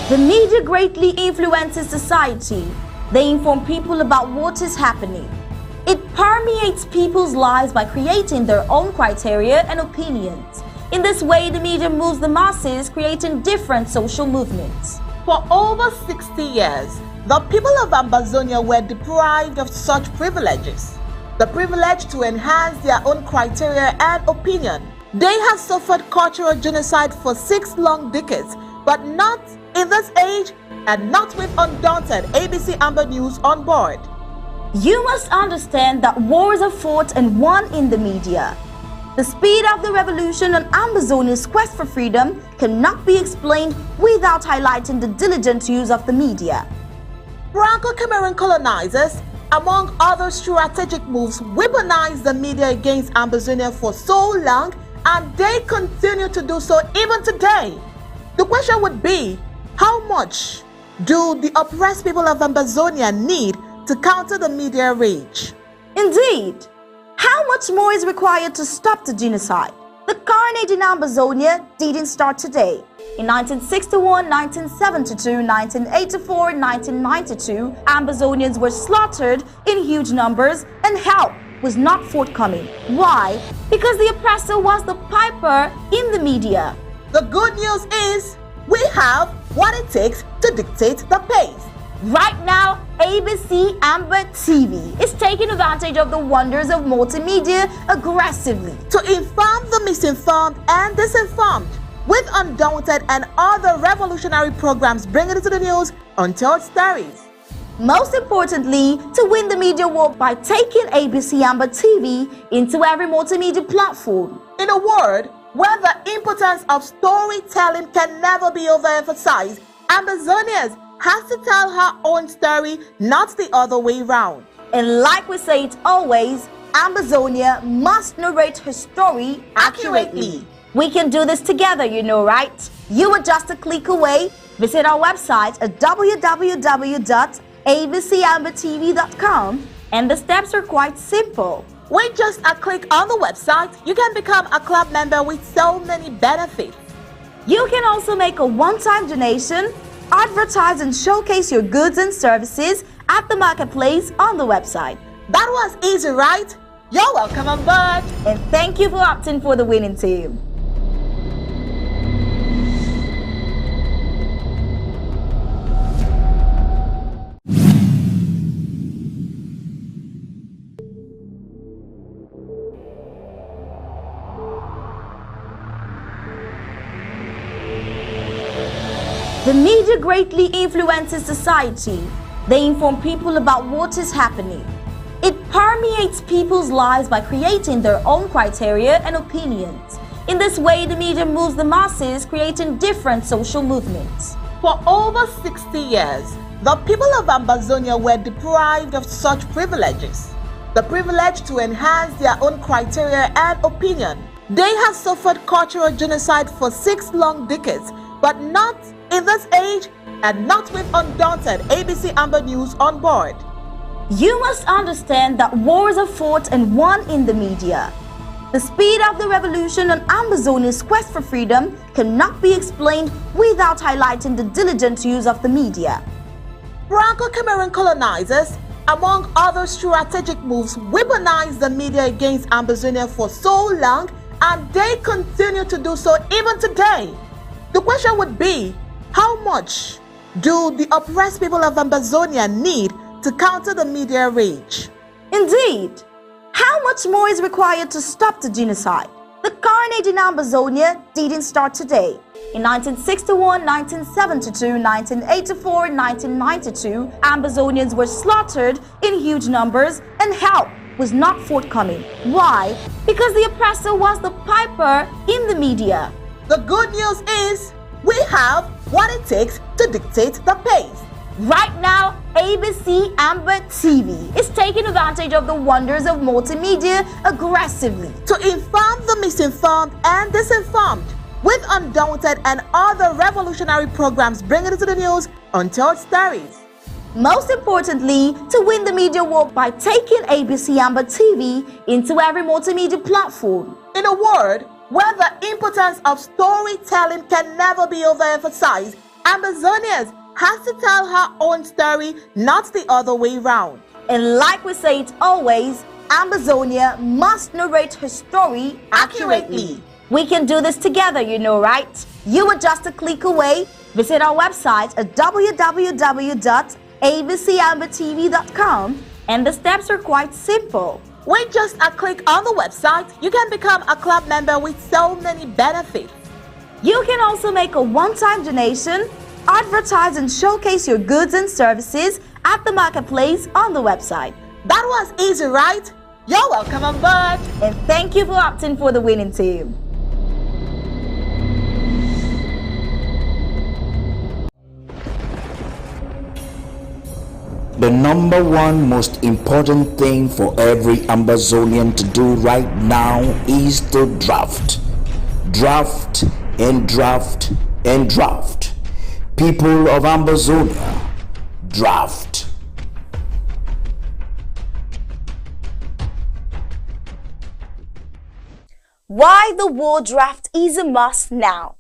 The media greatly influences society. They inform people about what is happening. It permeates people's lives by creating their own criteria and opinions. In this way, the media moves the masses, creating different social movements. For over 60 years, the people of Ambazonia were deprived of such privileges. The privilege to enhance their own criteria and opinion. They have suffered cultural genocide for 6 long decades, but not in this age and not with undaunted ABC Amber News on board. You must understand that wars are fought and won in the media. The speed of the revolution and Ambazonia's quest for freedom cannot be explained without highlighting the diligent use of the media. Franco-Cameroon colonizers, among other strategic moves, weaponized the media against Ambazonia for so long, and they continue to do so even today. The question would be, how much do the oppressed people of Ambazonia need to counter the media rage? Indeed, how much more is required to stop the genocide? The carnage in Ambazonia didn't start today. In 1961, 1972, 1984, 1992, Ambazonians were slaughtered in huge numbers and help was not forthcoming. Why? Because the oppressor was the piper in the media. The good news is, we have what it takes to dictate the pace. Right now, ABC Amber TV is taking advantage of the wonders of multimedia aggressively to inform the misinformed and disinformed with undaunted and other revolutionary programs bringing it to the news untold stories. Most importantly, to win the media war by taking ABC Amber TV into every multimedia platform. In a word, where the importance of storytelling can never be overemphasized, Ambazonians has to tell her own story, not the other way round. And like we say it always, Ambazonia must narrate her story accurately. We can do this together, you know, right? You are just a click away. Visit our website at www.abcambertv.com, and the steps are quite simple. With just a click on the website, you can become a club member with so many benefits. You can also make a one-time donation, advertise and showcase your goods and services at the marketplace on the website. That was easy, right? You're welcome on board. And thank you for opting for the winning team. The media greatly influences society. They inform people about what is happening. It permeates people's lives by creating their own criteria and opinions. In this way, the media moves the masses, creating different social movements. For over 60 years, the people of Ambazonia were deprived of such privileges. The privilege to enhance their own criteria and opinion. They have suffered cultural genocide for 6 long decades, but not in this age and not with undaunted ABC Amber News on board. You must understand that wars are fought and won in the media. The speed of the revolution and Ambazonia's quest for freedom cannot be explained without highlighting the diligent use of the media. Franco-Cameroon colonizers, among other strategic moves, weaponized the media against Ambazonia for so long, and they continue to do so even today. The question would be, how much do the oppressed people of Ambazonia need to counter the media rage? Indeed, how much more is required to stop the genocide? The carnage in Ambazonia didn't start today. In 1961, 1972, 1984, 1992, Ambazonians were slaughtered in huge numbers and help was not forthcoming. Why? Because the oppressor was the piper in the media. The good news is, we have what it takes to dictate the pace. Right now, ABC Amber TV is taking advantage of the wonders of multimedia aggressively to inform the misinformed and disinformed with undaunted and other revolutionary programs bringing it to the news untold stories. Most importantly, to win the media war by taking ABC Amber TV into every multimedia platform. In a word, where the importance of storytelling can never be overemphasized, Ambazonians has to tell her own story, not the other way round. And like we say it always, Ambazonia must narrate her story accurately. We can do this together, you know, right? You are just a click away. Visit our website at www.abcambertv.com, and the steps are quite simple. With just a click on the website, you can become a club member with so many benefits. You can also make a one-time donation, advertise and showcase your goods and services at the marketplace on the website. That was easy, right? You're welcome on board. And thank you for opting for the winning team. The number one most important thing for every Ambazonian to do right now is to draft. Draft and draft and draft. People of Ambazonia, draft. Why the war draft is a must now.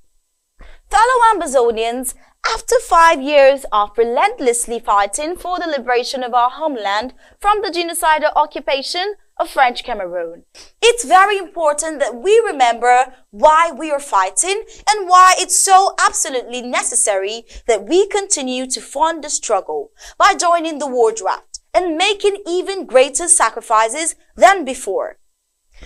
Fellow Ambazonians, after 5 years of relentlessly fighting for the liberation of our homeland from the genocidal occupation of French Cameroon, it's very important that we remember why we are fighting and why it's so absolutely necessary that we continue to fund the struggle by joining the war draft and making even greater sacrifices than before.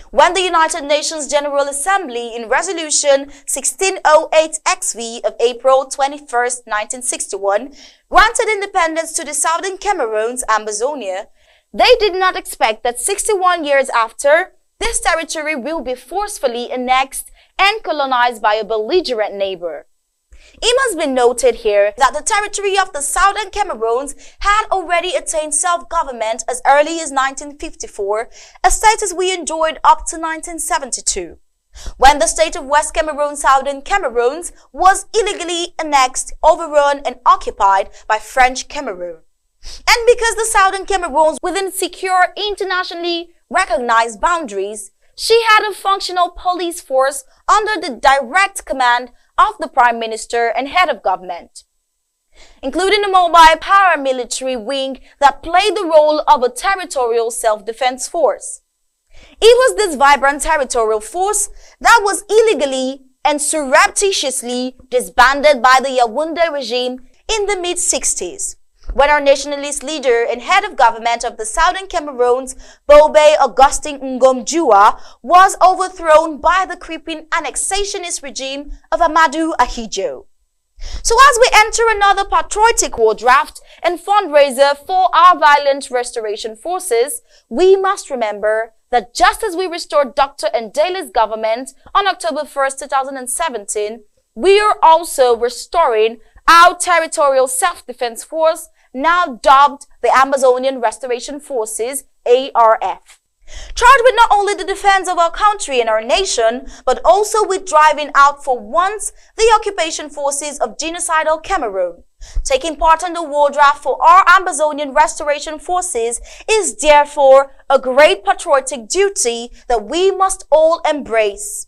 When the United Nations General Assembly in Resolution 1608-XV of April 21, 1961, granted independence to the Southern Cameroon's Ambazonia, they did not expect that 61 years after, this territory will be forcefully annexed and colonized by a belligerent neighbor. It must be noted here that the territory of the Southern Cameroons had already attained self-government as early as 1954, a status we enjoyed up to 1972, when the state of West Cameroon, Southern Cameroons, was illegally annexed, overrun, and occupied by French Cameroon. And because the Southern Cameroons within secure, internationally recognized boundaries, she had a functional police force under the direct command of the Prime Minister and head of government, including a mobile paramilitary wing that played the role of a territorial self-defense force. It was this vibrant territorial force that was illegally and surreptitiously disbanded by the Yaoundé regime in the mid-60s, when our nationalist leader and head of government of the Southern Cameroons, Bobe Augustin Ngom-Dua, was overthrown by the creeping annexationist regime of Amadou Ahidjo. So as we enter another patriotic war draft and fundraiser for our violent restoration forces, we must remember that just as we restored Dr. Ndele's government on October 1st, 2017, we are also restoring our territorial self-defense force, now dubbed the Ambazonian Restoration Forces, ARF. Charged with not only the defense of our country and our nation, but also with driving out for once the occupation forces of genocidal Cameroon. Taking part in the war draft for our Ambazonian Restoration Forces is therefore a great patriotic duty that we must all embrace.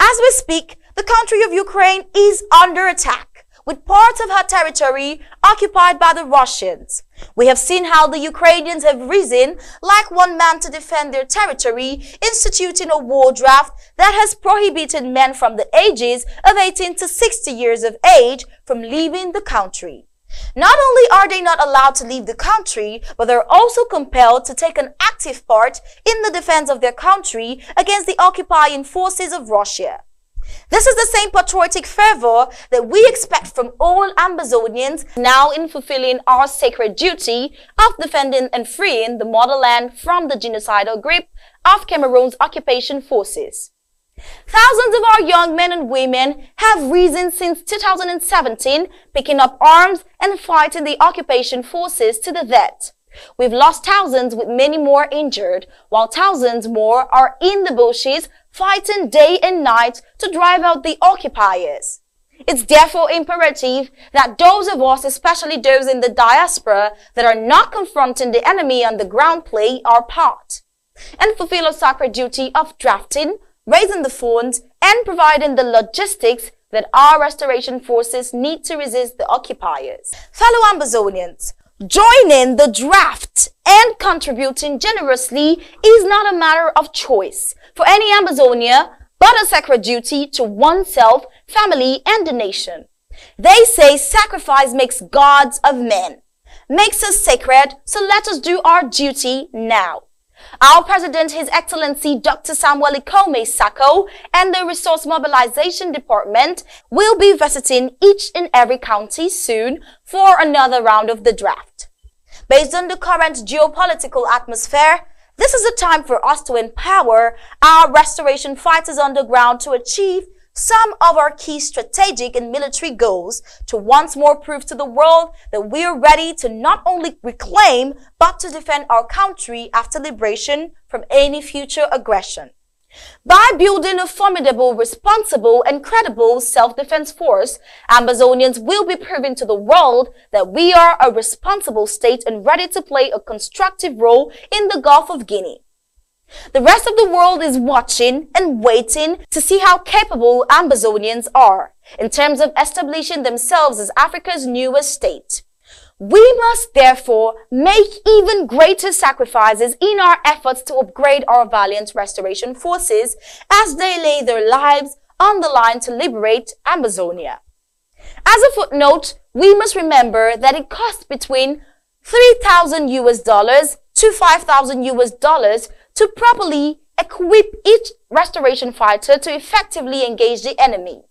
As we speak, the country of Ukraine is under attack, with parts of her territory occupied by the Russians. We have seen how the Ukrainians have risen like one man to defend their territory, instituting a war draft that has prohibited men from the ages of 18 to 60 years of age from leaving the country. Not only are they not allowed to leave the country, but they're also compelled to take an active part in the defense of their country against the occupying forces of Russia. This is the same patriotic fervor that we expect from all Ambazonians now in fulfilling our sacred duty of defending and freeing the motherland from the genocidal grip of Cameroon's occupation forces. Thousands of our young men and women have risen since 2017, picking up arms and fighting the occupation forces to the death. We've lost thousands with many more injured, while thousands more are in the bushes fighting day and night to drive out the occupiers. It's therefore imperative that those of us, especially those in the diaspora, that are not confronting the enemy on the ground play our part and fulfill a sacred duty of drafting, raising the funds, and providing the logistics that our restoration forces need to resist the occupiers. Fellow Ambazonians, joining the draft and contributing generously is not a matter of choice for any Ambazonia, but a sacred duty to oneself, family, and the nation. They say sacrifice makes gods of men, makes us sacred, so let us do our duty now. Our President, His Excellency Dr. Samuel Ikome Sako, and the Resource Mobilization Department will be visiting each and every county soon for another round of the draft. Based on the current geopolitical atmosphere, this is a time for us to empower our restoration fighters on the ground to achieve some of our key strategic and military goals to once more prove to the world that we are ready to not only reclaim but to defend our country after liberation from any future aggression. By building a formidable, responsible, and credible self-defense force, Ambazonians will be proving to the world that we are a responsible state and ready to play a constructive role in the Gulf of Guinea. The rest of the world is watching and waiting to see how capable Ambazonians are in terms of establishing themselves as Africa's newest state. We must therefore make even greater sacrifices in our efforts to upgrade our valiant restoration forces as they lay their lives on the line to liberate Ambazonia. As a footnote, we must remember that it costs between $3,000 to $5,000 to properly equip each restoration fighter to effectively engage the enemy.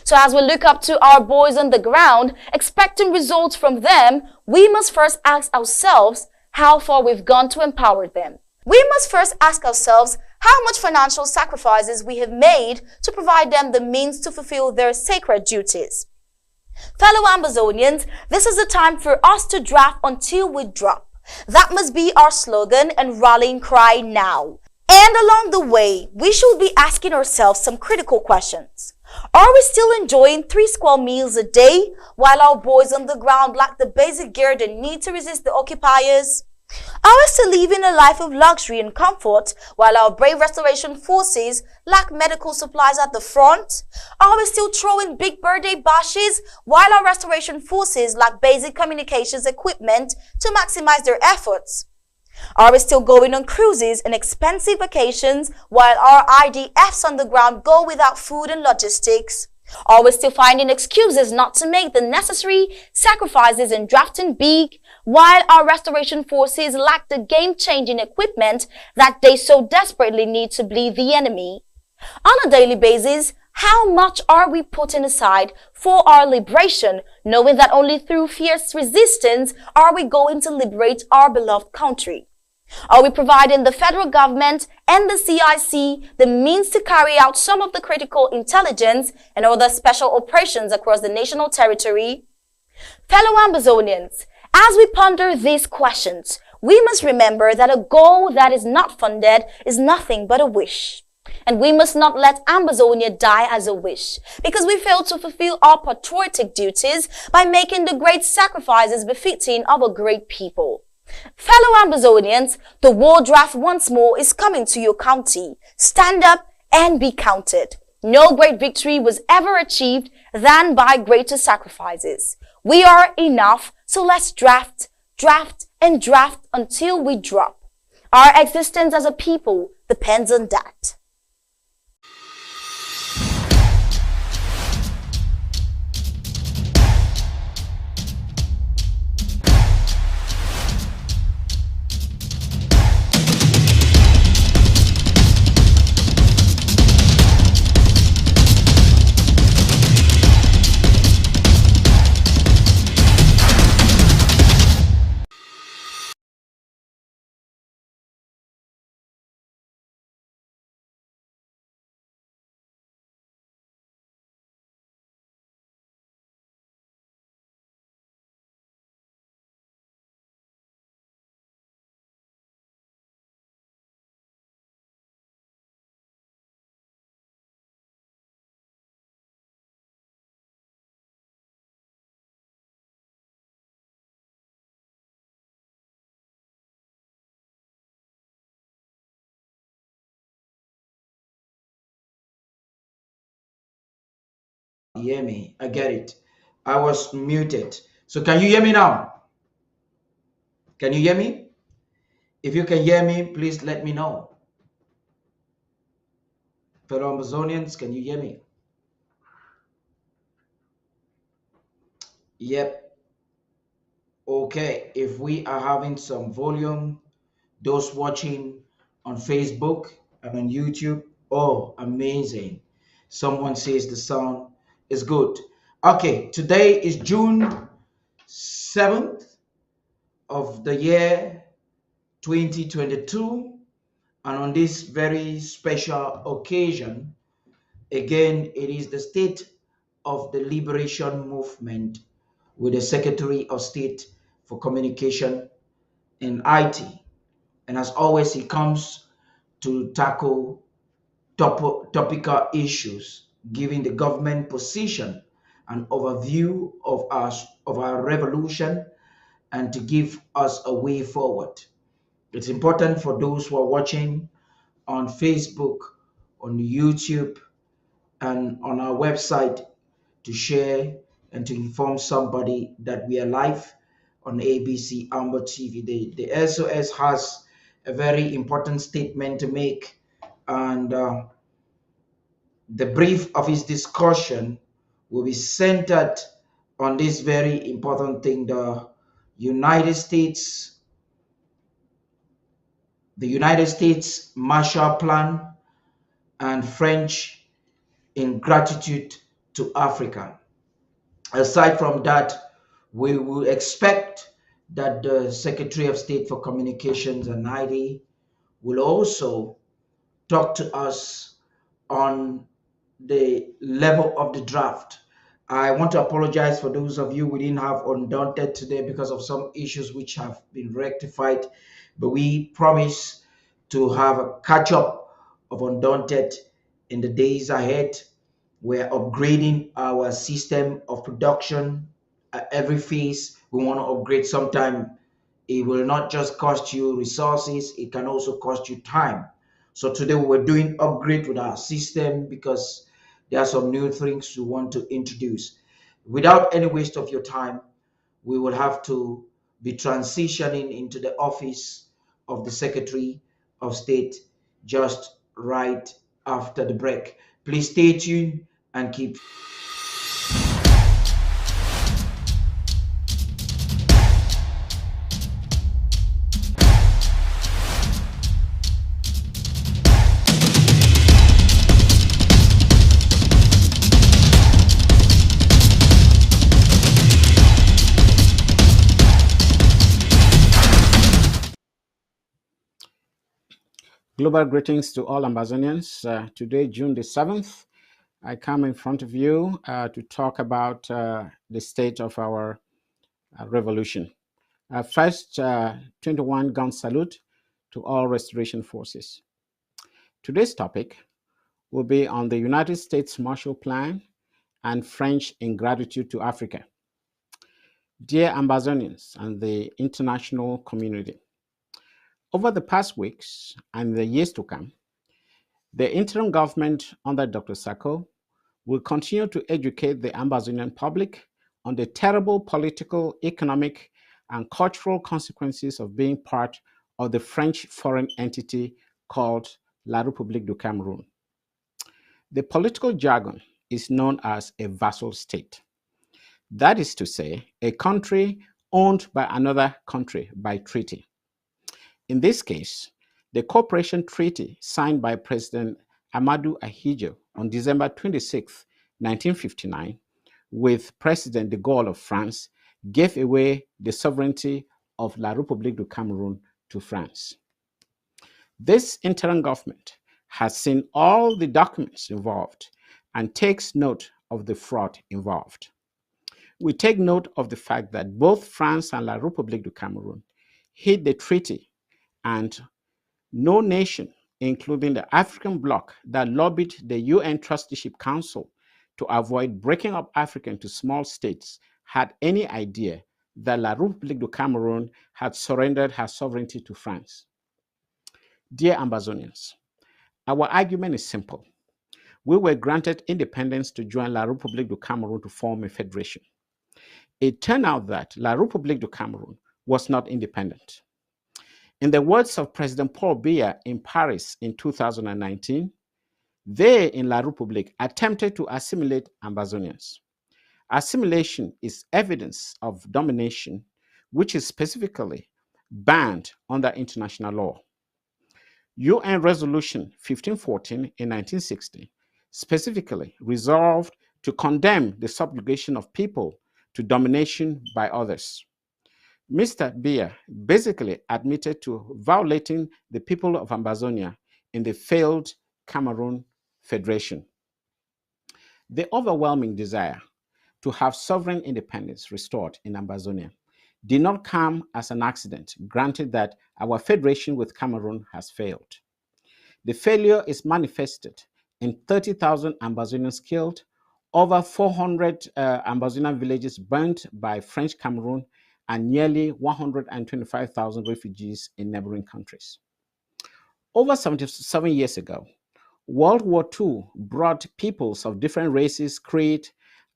So as we look up to our boys on the ground, expecting results from them, we must first ask ourselves how far we've gone to empower them. We must first ask ourselves how much financial sacrifices we have made to provide them the means to fulfill their sacred duties. Fellow Ambazonians, this is the time for us to draft until we drop. That must be our slogan and rallying cry now. And along the way, we should be asking ourselves some critical questions. Are we still enjoying 3 square meals a day while our boys on the ground lack the basic gear they need to resist the occupiers? Are we still living a life of luxury and comfort while our brave restoration forces lack medical supplies at the front? Are we still throwing big birthday bashes while our restoration forces lack basic communications equipment to maximize their efforts? Are we still going on cruises and expensive vacations while our IDFs on the ground go without food and logistics? Are we still finding excuses not to make the necessary sacrifices and drafting big while our restoration forces lack the game-changing equipment that they so desperately need to bleed the enemy? On a daily basis, how much are we putting aside for our liberation, knowing that only through fierce resistance are we going to liberate our beloved country? Are we providing the federal government and the CIC the means to carry out some of the critical intelligence and other special operations across the national territory? Fellow Ambazonians, as we ponder these questions, we must remember that a goal that is not funded is nothing but a wish. And we must not let Ambazonia die as a wish, because we failed to fulfill our patriotic duties by making the great sacrifices befitting of a great people. Fellow Ambazonians, the war draft once more is coming to your county. Stand up and be counted. No great victory was ever achieved than by greater sacrifices. We are enough, so let's draft, and draft until we drop. Our existence as a people depends on that. hear me. I get it. I was muted. So can you hear me now? Can you hear me? If you can hear me, please let me know. Fellow Amazonians, can you hear me? Yep. Okay. If we are having some volume, those watching on Facebook and on YouTube, oh, amazing. Someone says the sound is good. Okay, today is June 7th of the year 2022. And on this very special occasion, again, it is the State of the Liberation Movement with the Secretary of State for Communication and IT. And as always, he comes to tackle topical issues, giving the government position an overview of our revolution and to give us a way forward. It's important for those who are watching on Facebook, on YouTube, and on our website to share and to inform somebody that we are live on ABC Amber TV. The SOS has a very important statement to make, and the brief of his discussion will be centered on this very important thing: United States, the United States Marshall Plan, and French ingratitude to Africa. Aside from that, we will expect that the Secretary of State for Communications and ID will also talk to us on the level of the draft. I want to apologize for those of you we didn't have Undaunted today because of some issues which have been rectified, but we promise to have a catch up of Undaunted in the days ahead. We're upgrading our system of production at every phase. We want to upgrade. Sometime it will not just cost you resources, it can also cost you time. So today we're doing upgrade with our system because there are some new things we want to introduce. Without any waste of your time, we will have to be transitioning into the office of the Secretary of State just right after the break. Please stay tuned and keep. Global greetings to all Amazonians. Today, June the 7th, I come in front of you to talk about the state of our revolution. First, 21 gun salute to all restoration forces. Today's topic will be on the United States Marshall Plan and French ingratitude to Africa. Dear Amazonians and the international community, over the past weeks and the years to come, the interim government under Dr. Sako will continue to educate the Amazonian public on the terrible political, economic, and cultural consequences of being part of the French foreign entity called La République du Cameroun. The political jargon is known as a vassal state. That is to say, a country owned by another country by treaty. In this case, the cooperation treaty signed by President Amadou Ahidjo on December 26, 1959, with President de Gaulle of France, gave away the sovereignty of La République du Cameroun to France. This interim government has seen all the documents involved and takes note of the fraud involved. We take note of the fact that both France and La République du Cameroun hid the treaty, and no nation, including the African bloc that lobbied the UN Trusteeship Council to avoid breaking up Africa into small states, had any idea that La République du Cameroun had surrendered her sovereignty to France. Dear Amazonians, our argument is simple. we were granted independence to join La République du Cameroon to form a federation. It turned out that La République du Cameroon was not independent. In the words of President Paul Biya in Paris in 2019, they in La République attempted to assimilate Ambazonians. Assimilation is evidence of domination, which is specifically banned under international law. UN Resolution 1514 in 1960 specifically resolved to condemn the subjugation of people to domination by others. Mr. Biya basically admitted to violating the people of Ambazonia in the failed Cameroon Federation. The overwhelming desire to have sovereign independence restored in Ambazonia did not come as an accident, granted that our federation with Cameroon has failed. The failure is manifested in 30,000 Ambazonians killed, over 400 Ambazonian villages burnt by French Cameroon, and nearly 125,000 refugees in neighboring countries. Over 77 years ago, World War II brought peoples of different races, creed,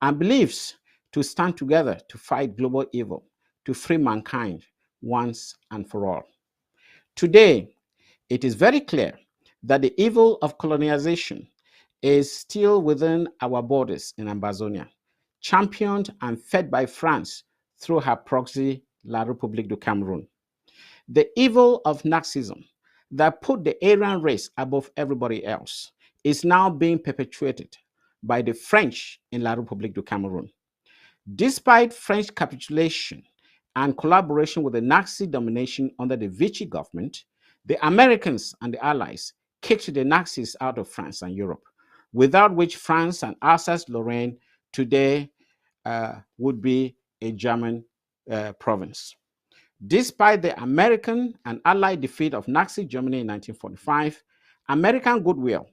and beliefs to stand together to fight global evil, to free mankind once and for all. Today, it is very clear that the evil of colonization is still within our borders in Ambazonia, championed and fed by France through her proxy, La République du Cameroon. The evil of Nazism that put the Aryan race above everybody else is now being perpetuated by the French in La République du Cameroon. Despite French capitulation and collaboration with the Nazi domination under the Vichy government, the Americans and the Allies kicked the Nazis out of France and Europe, without which France and Alsace-Lorraine today would be a German province. Despite the American and Allied defeat of Nazi Germany in 1945, American goodwill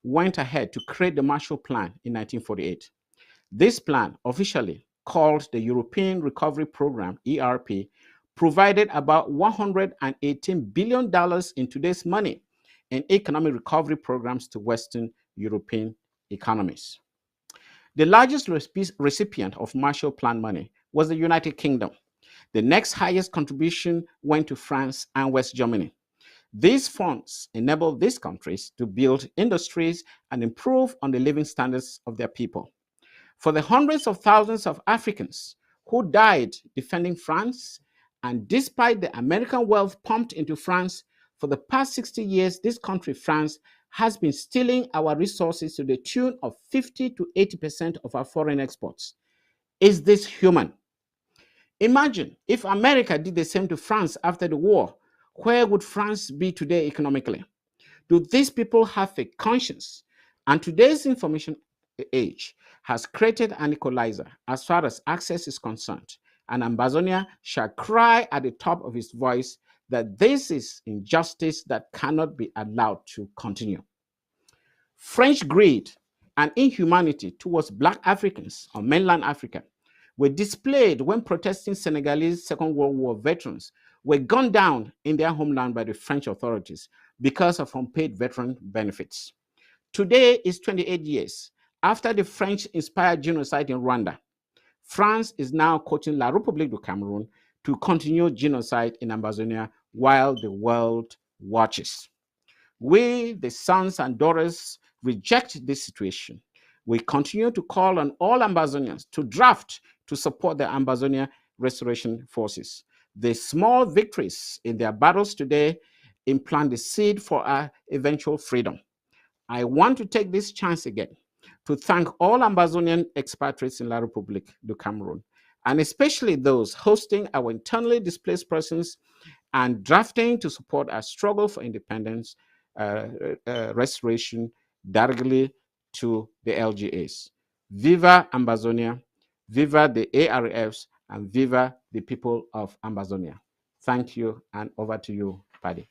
went ahead to create the Marshall Plan in 1948. This plan, officially called the European Recovery Program, ERP, provided about $118 billion in today's money in economic recovery programs to Western European economies. The largest recipient of Marshall Plan money was the United Kingdom. The next highest contribution went to France and West Germany. These funds enabled these countries to build industries and improve on the living standards of their people. For the hundreds of thousands of Africans who died defending France, and despite the American wealth pumped into France, for the past 60 years, this country, France, has been stealing our resources to the tune of 50 to 80% of our foreign exports. Is this human? Imagine if America did the same to France after the war. Where would France be today economically? Do these people have a conscience? And today's information age has created an equalizer as far as access is concerned. And Ambazonia shall cry at the top of its voice that this is injustice that cannot be allowed to continue. French greed and inhumanity towards Black Africans on mainland Africa were displayed when protesting Senegalese Second World War veterans were gunned down in their homeland by the French authorities because of unpaid veteran benefits. Today is 28 years after the French-inspired genocide in Rwanda. France is now courting La République du Cameroon to continue genocide in Ambazonia while the world watches. We, the sons and daughters, reject this situation. We continue to call on all Ambazonians to draft to support the Ambazonia Restoration Forces. The small victories in their battles today implant the seed for our eventual freedom. I want to take this chance again to thank all Ambazonian expatriates in La République du Cameroon, and especially those hosting our internally displaced persons and drafting to support our struggle for independence, restoration directly to the LGAs. Viva Ambazonia, viva the ARFs, and viva the people of Ambazonia. Thank you, and over to you, Paddy.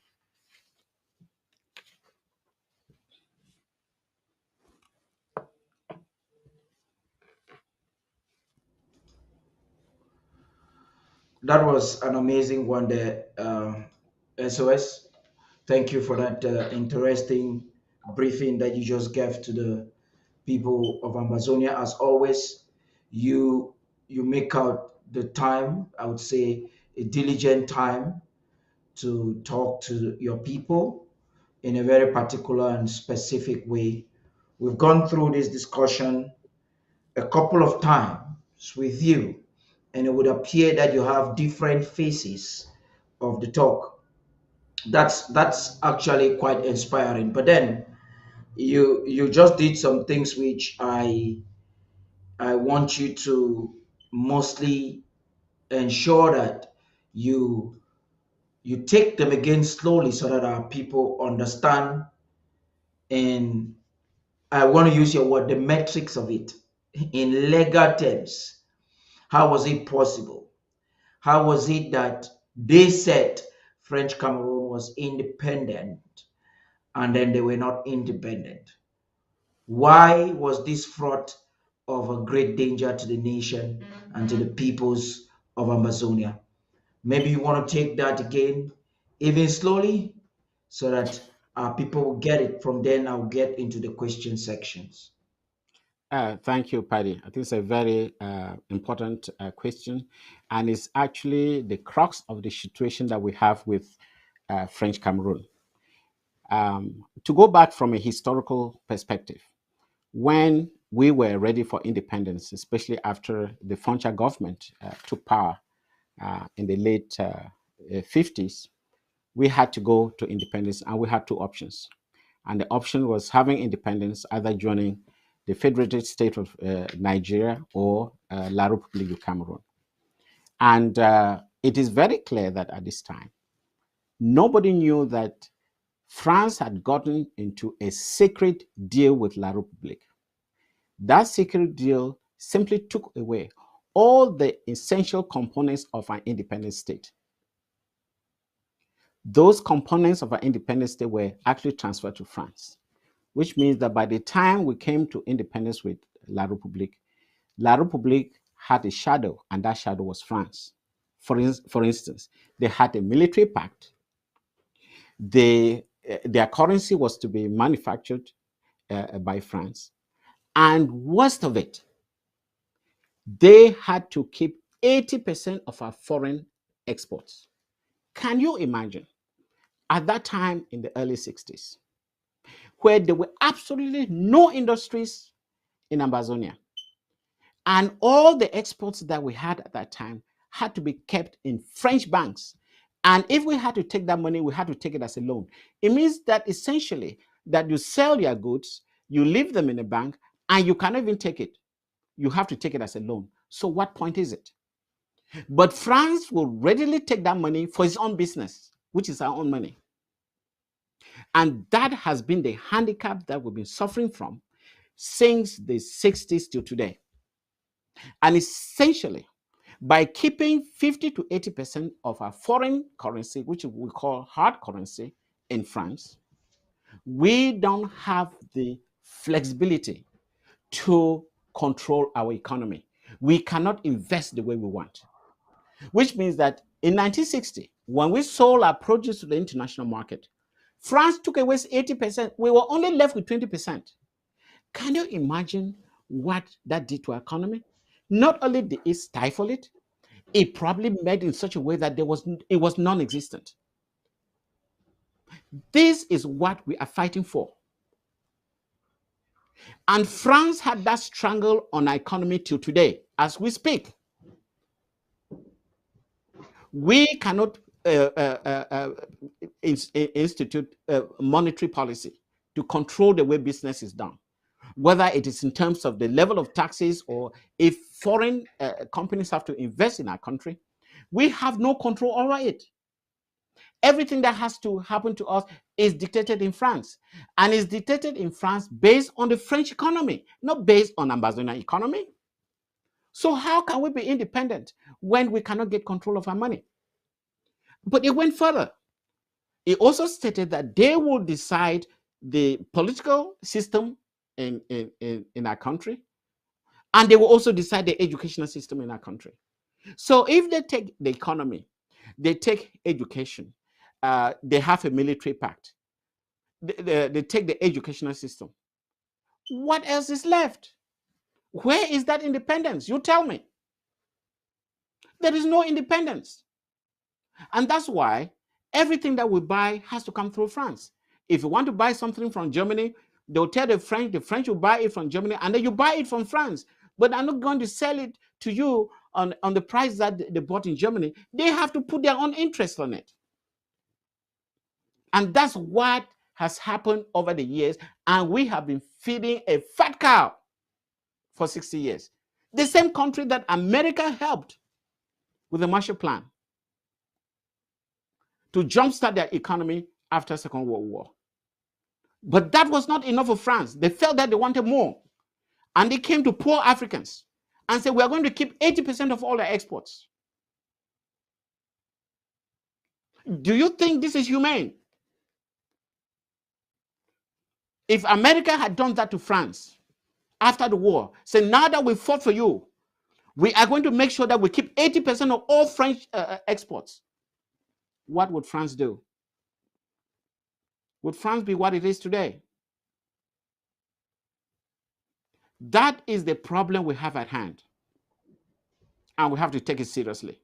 That was an amazing one there, SOS. Thank you for that interesting briefing that you just gave to the people of Amazonia. As always, you make out the time, I would say a diligent time, to talk to your people in a very particular and specific way. We've gone through this discussion a couple of times with you, and it would appear that you have different phases of the talk. That's actually quite inspiring. But then you just did some things which I want you to mostly ensure that you you take them again slowly so that our people understand. And I want to use your word, the metrics of it in legal terms. How was it possible? How was it that they said French Cameroon was independent and then they were not independent? Why was this fraught of a great danger to the nation and to the peoples of Amazonia? Maybe you want to take that again, even slowly, so that our people will get it. From then, I'll get into the question sections. Thank you, Paddy. I think it's a very important question, and it's actually the crux of the situation that we have with French Cameroon. To go back from a historical perspective, when we were ready for independence, especially after the French government took power in the late 50s, we had to go to independence, and we had two options. And the option was having independence, either joining the Federated State of Nigeria or La République du Cameroon. And it is very clear that at this time, nobody knew that France had gotten into a secret deal with La République. That secret deal simply took away all the essential components of an independent state. Those components of an independent state were actually transferred to France, which means that by the time we came to independence with La République, La République had a shadow, and that shadow was France. For instance, they had a military pact. Their currency was to be manufactured by France. And worst of it, they had to keep 80% of our foreign exports. Can you imagine? At that time in the early 60s, where there were absolutely no industries in Amazonia, and all the exports that we had at that time had to be kept in French banks. And if we had to take that money, we had to take it as a loan. It means that essentially that you sell your goods, you leave them in a bank, and you cannot even take it. You have to take it as a loan. So what point is it? But France will readily take that money for its own business, which is our own money. And that has been the handicap that we've been suffering from since the 60s till today. And essentially, by keeping 50 to 80% of our foreign currency, which we call hard currency, in France, we don't have the flexibility to control our economy. We cannot invest the way we want, which means that in 1960, when we sold our produce to the international market, France took away 80%. We were only left with 20%. Can you imagine what that did to our economy? Not only did it stifle it, it probably made in such a way that it was non-existent. This is what we are fighting for. And France had that strangle on our economy till today. As we speak, we cannot institute monetary policy to control the way business is done, whether it is in terms of the level of taxes or if foreign companies have to invest in our country. We have no control over it. Everything that has to happen to us is dictated in France, and is dictated in France based on the French economy, not based on Amazonian economy. So how can we be independent when we cannot get control of our money? But it went further. It also stated that they will decide the political system in our country, and they will also decide the educational system in our country. So if they take the economy, they take education, they have a military pact, they take the educational system. What else is left? Where is that independence? You tell me. There is no independence. And that's why everything that we buy has to come through France. If you want to buy something from Germany, they'll tell the French will buy it from Germany, and then you buy it from France. But I'm not going to sell it to you on the price that they bought in Germany. They have to put their own interest on it. And that's what has happened over the years. And we have been feeding a fat cow for 60 years. The same country that America helped with the Marshall Plan to jumpstart their economy after Second World War. But that was not enough for France. They felt that they wanted more. And they came to poor Africans and said, we are going to keep 80% of all their exports. Do you think this is humane? If America had done that to France after the war, say, now that we fought for you, we are going to make sure that we keep 80% of all French exports, what would France do? Would France be what it is today? That is the problem we have at hand. And we have to take it seriously.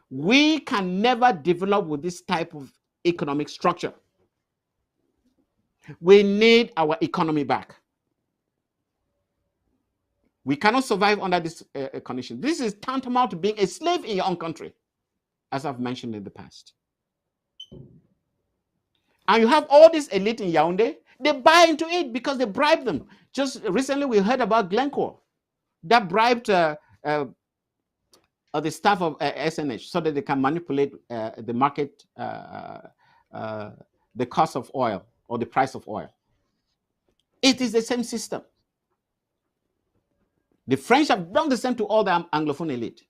We can never develop with this type of economic structure. We need our economy back. We cannot survive under this condition. This is tantamount to being a slave in your own country, as I've mentioned in the past. And you have all this elite in Yaoundé, they buy into it because they bribe them. Just recently we heard about Glencore that bribed the staff of SNH so that they can manipulate the market, the cost of oil or the price of oil. It is the same system. The French have done the same to all the Anglophone elite.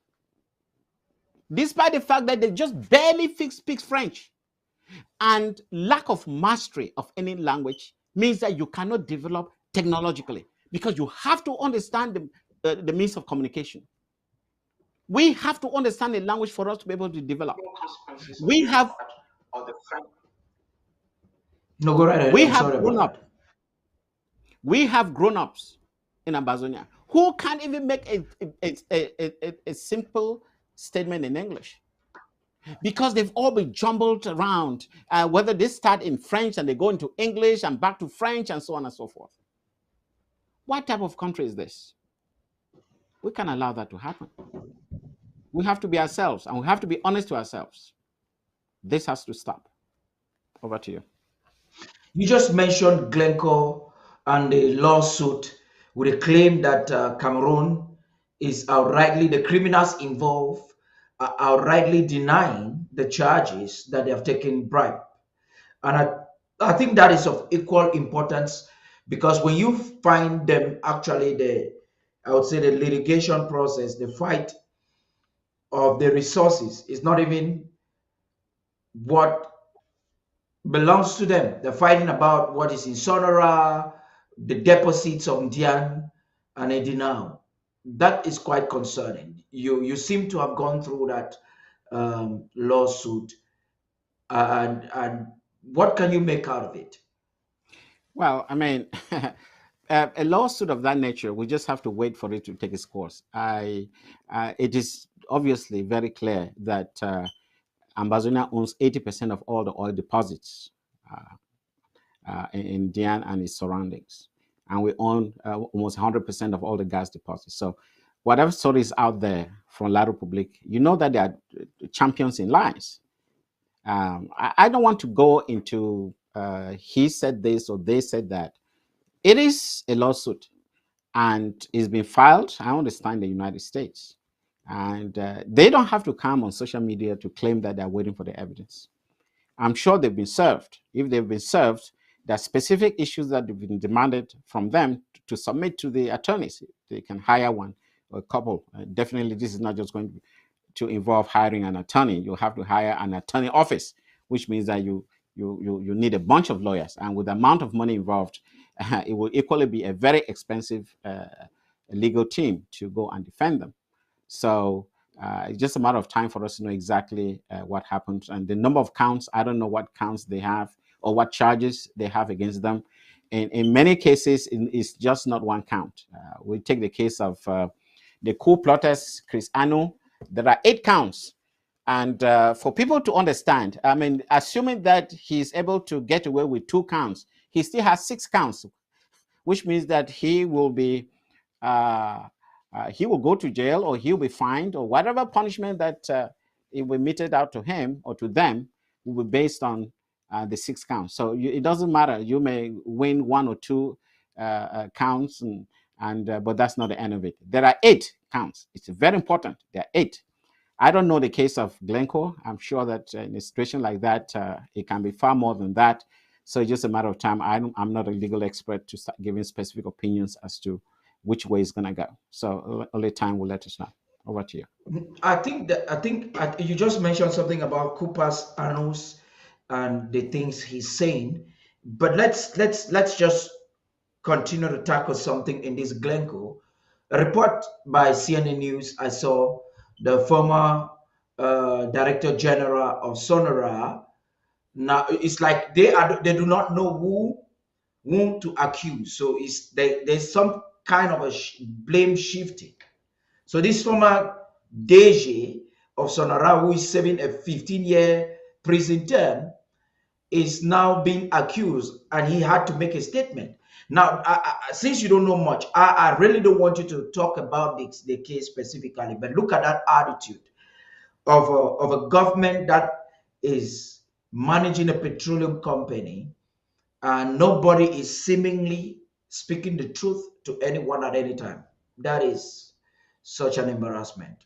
Despite the fact that they just barely speak French. And lack of mastery of any language means that you cannot develop technologically because you have to understand the means of communication. We have to understand the language for us to be able to develop. We have No, go right ahead. we I'm have sorry grown about up. We have grown-ups in Ambazonia who can't even make a simple statement in English because they've all been jumbled around, whether they start in French and they go into English and back to French and so on and so forth. What type of country is this? We can't allow that to happen. We have to be ourselves and we have to be honest to ourselves. This has to stop. Over to you. You just mentioned Glencore and the lawsuit with a claim that Cameroon is outrightly, the criminals involved are outrightly denying the charges that they have taken bribe. And I think that is of equal importance because when you find them actually I would say the litigation process, the fight of the resources is not even what belongs to them. They're fighting about what is in Sonora, the deposits of Ndian and Edinao. That is quite concerning. You seem to have gone through that lawsuit, and what can you make out of it? Well, I mean, a lawsuit of that nature, we just have to wait for it to take its course. It is obviously very clear that Ambazonia owns 80% of all the oil deposits in Dian and its surroundings. And we own almost 100% of all the gas deposits. So whatever story is out there from La Republique, you know that they are champions in lies. I don't want to go into he said this or they said that. It is a lawsuit and it's been filed, I understand, in the United States. And they don't have to come on social media to claim that they're waiting for the evidence. I'm sure they've been served. If they've been served, there are specific issues that have been demanded from them to submit to the attorneys. They can hire one or a couple. Definitely, this is not just going to involve hiring an attorney. You have to hire an attorney office, which means that you need a bunch of lawyers. And with the amount of money involved, it will equally be a very expensive legal team to go and defend them. So it's just a matter of time for us to know exactly what happened. And the number of counts, I don't know what counts they have or what charges they have against them. And in many cases, it's just not one count. We take the case of the coup plotters, Chris Anu. There are 8 counts. And for people to understand, I mean, assuming that he's able to get away with 2 counts, he still has 6 counts, which means that uh, he will go to jail, or he'll be fined, or whatever punishment that it will be meted out to him or to them will be based on the 6 counts. So it doesn't matter. You may win 1 or 2 counts, but that's not the end of it. There are 8 counts. It's very important. There are 8. I don't know the case of Glencore. I'm sure that in a situation like that, it can be far more than that. So it's just a matter of time. I'm not a legal expert to start giving specific opinions as to which way it's going to go. So only time will let us know. Over to you. You just mentioned something about Cooper's annals and the things he's saying, but let's just continue to tackle something in this Glencoe. A report by CNN News, I saw the former Director General of Sonora. Now it's like they do not know whom to accuse. So there's some kind of a blame shifting. So this former DG of Sonora, who is serving a 15-year prison term, is now being accused, and he had to make a statement. Now, since you don't know much, I really don't want you to talk about the case specifically, but look at that attitude of a government that is managing a petroleum company, and nobody is seemingly speaking the truth to anyone at any time. That is such an embarrassment.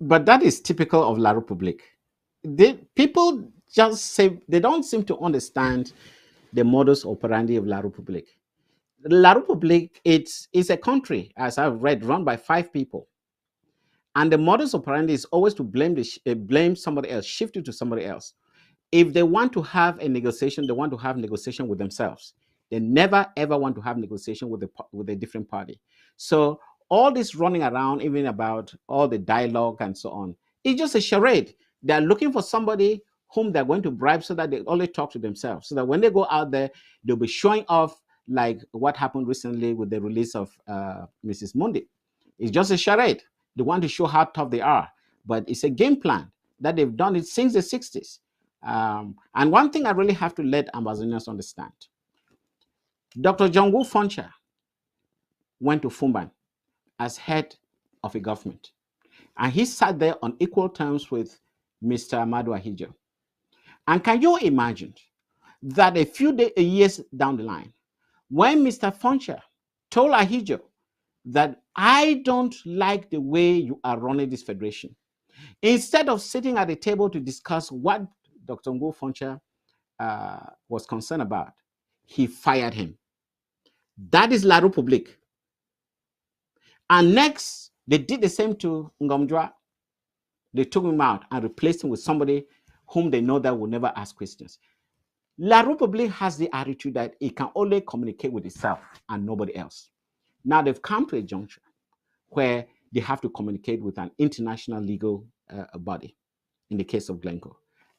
But that is typical of La Republique. People just say they don't seem to understand the modus operandi of La Republique. La Republique, it's a country, as I've read, run by 5 people. And the modus operandi is always to blame somebody else, shift it to somebody else. If they want to have a negotiation, they want to have negotiation with themselves. They never ever want to have negotiation with a different party. So all this running around, even about all the dialogue and so on, it's just a charade. They're looking for somebody whom they're going to bribe so that they only talk to themselves. So that when they go out there, they'll be showing off, like what happened recently with the release of Mrs. Mundi. It's just a charade. They want to show how tough they are, but it's a game plan that they've done it since the 60s. And one thing I really have to let Amazonians understand, Dr. John Wu Foncha went to Fumban as head of a government, and he sat there on equal terms with Mr. Amadu Ahijo. And can you imagine that a few years down the line, when Mr. Foncha told Ahijo that I don't like the way you are running this federation, instead of sitting at the table to discuss what Dr. Ngo Foncha was concerned about, he fired him. That is La Republique. And next, they did the same to Ngomjwa. They took him out and replaced him with somebody whom they know that will never ask questions. La Republique has the attitude that it can only communicate with itself and nobody else. Now they've come to a juncture where they have to communicate with an international legal body, in the case of Glencoe.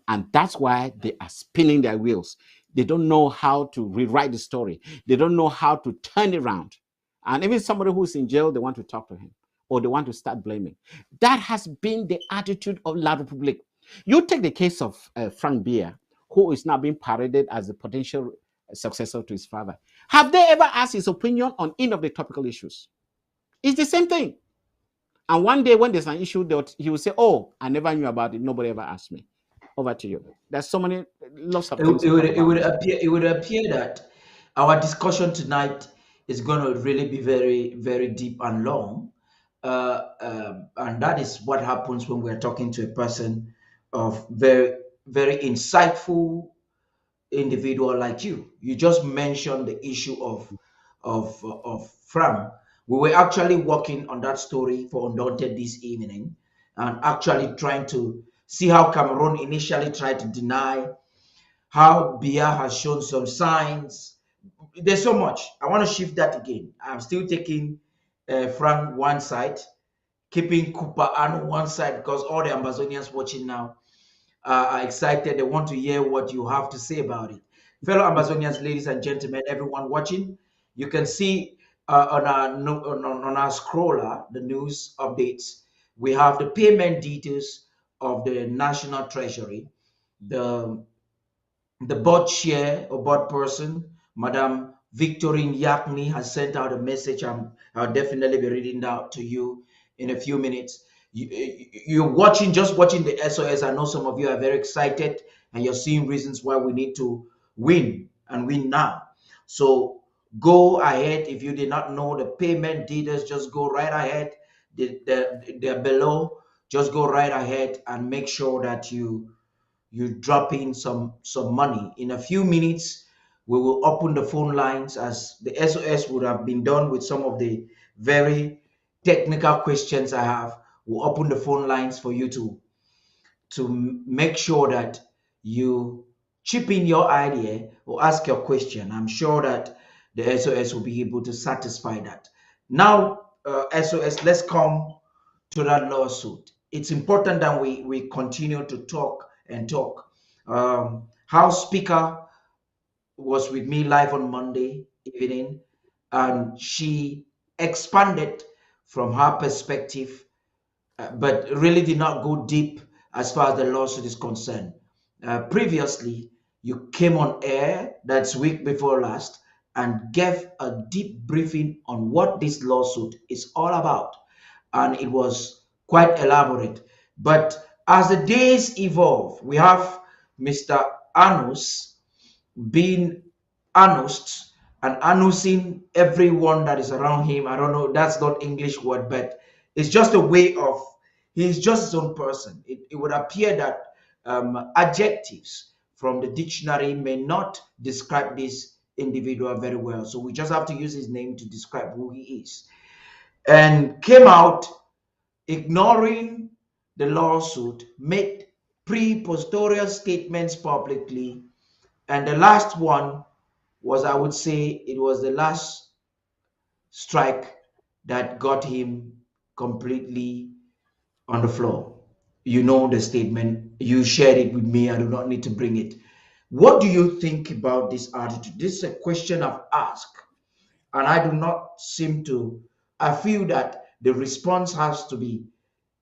And that's why they are spinning their wheels. They don't know how to rewrite the story. They don't know how to turn it around. And even somebody who's in jail, they want to talk to him, or they want to start blaming. That has been the attitude of La Republique. You take the case of Frank Bier, who is now being paraded as the potential successor to his father. Have they ever asked his opinion on any of the topical issues? It's the same thing. And one day when there's an issue, he will say, oh, I never knew about it. Nobody ever asked me. Over to you. There's lots of things. It would appear that our discussion tonight is going to really be very, very deep and long. And that is what happens when we're talking to a person of very, very insightful individual like you. You just mentioned the issue of Fram. We were actually working on that story for Undaunted this evening, and actually trying to see how Cameroon initially tried to deny, how Bia has shown some signs. There's so much. I want to shift that again. I'm still taking Frank one side, keeping Cooper on one side, because all the Amazonians watching now are excited. They want to hear what you have to say about it. Fellow Amazonians, ladies and gentlemen, everyone watching, you can see on our scroller the news updates. We have the payment details of the National Treasury, the board chair or board person, Madam Victorine Yakni, has sent out a message. I'll definitely be reading that to you in a few minutes. You're watching, just watching the SOS. I know some of you are very excited and you're seeing reasons why we need to win and win now. So go ahead. If you did not know the payment details, just go right ahead. They're below. Just go right ahead and make sure that you drop in some money. In a few minutes, we will open the phone lines as the SOS would have been done with some of the very technical questions I have. We'll open the phone lines for you to make sure that you chip in your idea or ask your question. I'm sure that the SOS will be able to satisfy that. Now, SOS, let's come to that lawsuit. It's important that we continue to talk and talk. House Speaker was with me live on Monday evening, and she expanded from her perspective, but really did not go deep as far as the lawsuit is concerned. Previously, you came on air, that's week before last, and gave a deep briefing on what this lawsuit is all about. And it was quite elaborate. But as the days evolve, we have Mr. Anus being announced and announcing everyone that is around him. I don't know, that's not English word, but it's just a way of, he's just his own person. It would appear that adjectives from the dictionary may not describe this individual very well. So we just have to use his name to describe who he is. And came out ignoring the lawsuit, made preposterous statements publicly, and the last one was, I would say, it was the last strike that got him completely on the floor. You know the statement, you shared it with me, I do not need to bring it. What do you think about this attitude? This is a question I've asked, and I do not seem to, I feel that the response has to be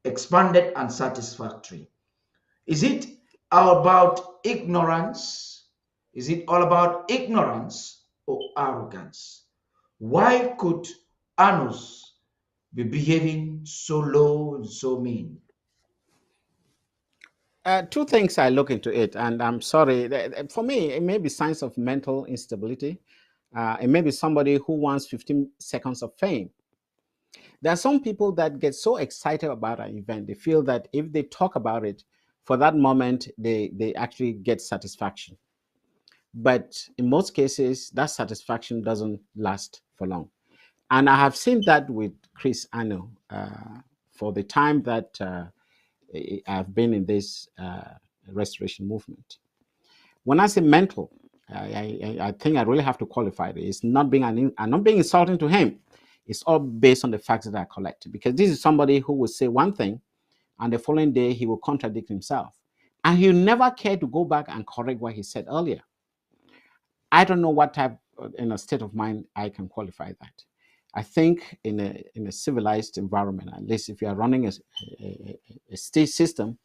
expanded and satisfactory. Is it all about ignorance? Is it all about ignorance or arrogance? Why could Anus be behaving so low and so mean? Two things I look into it, and I'm sorry. For me, it may be signs of mental instability. It may be somebody who wants 15 seconds of fame. There are some people that get so excited about an event, they feel that if they talk about it for that moment, they actually get satisfaction. But in most cases, that satisfaction doesn't last for long. And I have seen that with Chris Anno for the time that I've been in this restoration movement. When I say mental, I think I really have to qualify it. It's not being I'm not being insulting to him. It's all based on the facts that I collect. Because this is somebody who will say one thing, and the following day he will contradict himself, and he'll never care to go back and correct what he said earlier. I don't know what type in a state of mind I can qualify that. I think in a civilized environment, at least if you are running a state system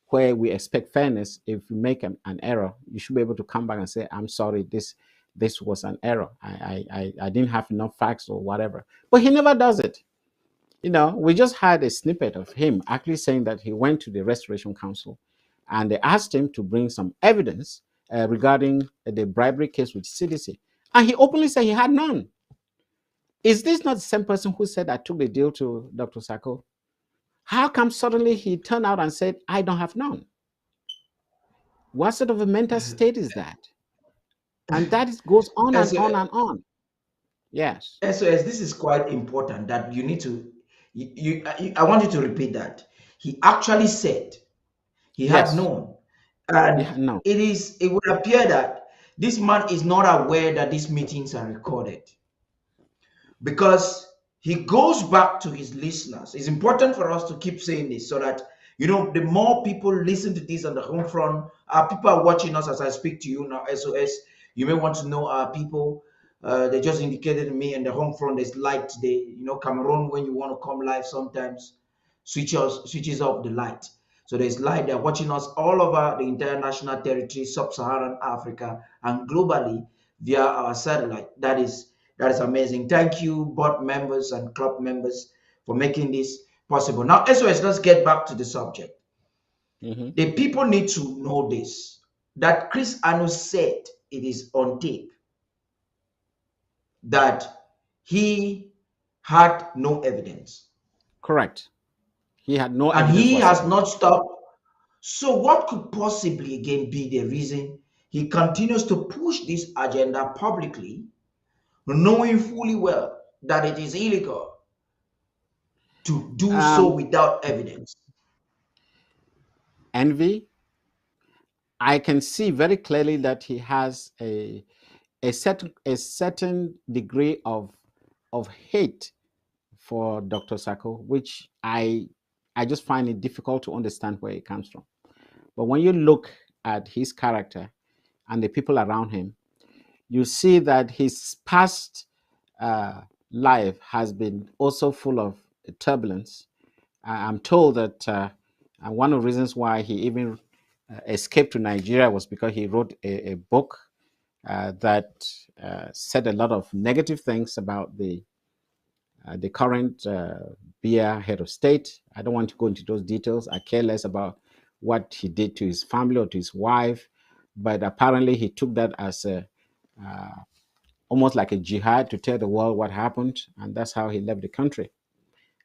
where we expect fairness, if you make an error, you should be able to come back and say, I'm sorry, this was an error. I didn't have enough facts or whatever. But he never does it. You know, we just had a snippet of him actually saying that he went to the Restoration Council and they asked him to bring some evidence regarding the bribery case with CDC. And he openly said he had none. Is this not the same person who said I took the deal to Dr. Sako? How come suddenly he turned out and said, I don't have none? What sort of a mental state is that? And that goes on and on and on. Yes. SOS, this is quite important that you need to, I want you to repeat that. He actually said he had Yes. known. And Yeah, no. it would appear that this man is not aware that these meetings are recorded, because he goes back to his listeners. It's important for us to keep saying this so that The more people listen to this on the home front, people are watching us as I speak to you now. SOS, you may want to know our people. They just indicated to me in the home front there's light today. Cameroon, when you want to come live, sometimes switches off the light. So there's light. They're watching us all over the international territory, sub-Saharan Africa, and globally via our satellite. That is amazing. Thank you, board members and club members, for making this possible. Now, SOS, let's get back to the subject. Mhm. The people need to know this, that Chris Anu said it is on tape that he had no evidence. Correct. He had no And evidence he has whatsoever. not stopped. So, what could possibly again be the reason he continues to push this agenda publicly, knowing fully well that it is illegal to do so Um, without evidence? envy. I can see very clearly that he has a certain degree of hate for Dr. Sacco, which I just find it difficult to understand where it comes from. But when you look at his character and the people around him, you see that his past uh, life has been also full of turbulence. I'm told that one of the reasons why he even escaped to Nigeria was because he wrote a book that said a lot of negative things about the current Biya head of state. I don't want to go into those details. I care less about what he did to his family or to his wife, but apparently he took that as uh, almost like a jihad to tell the world what happened, and that's how he left the country.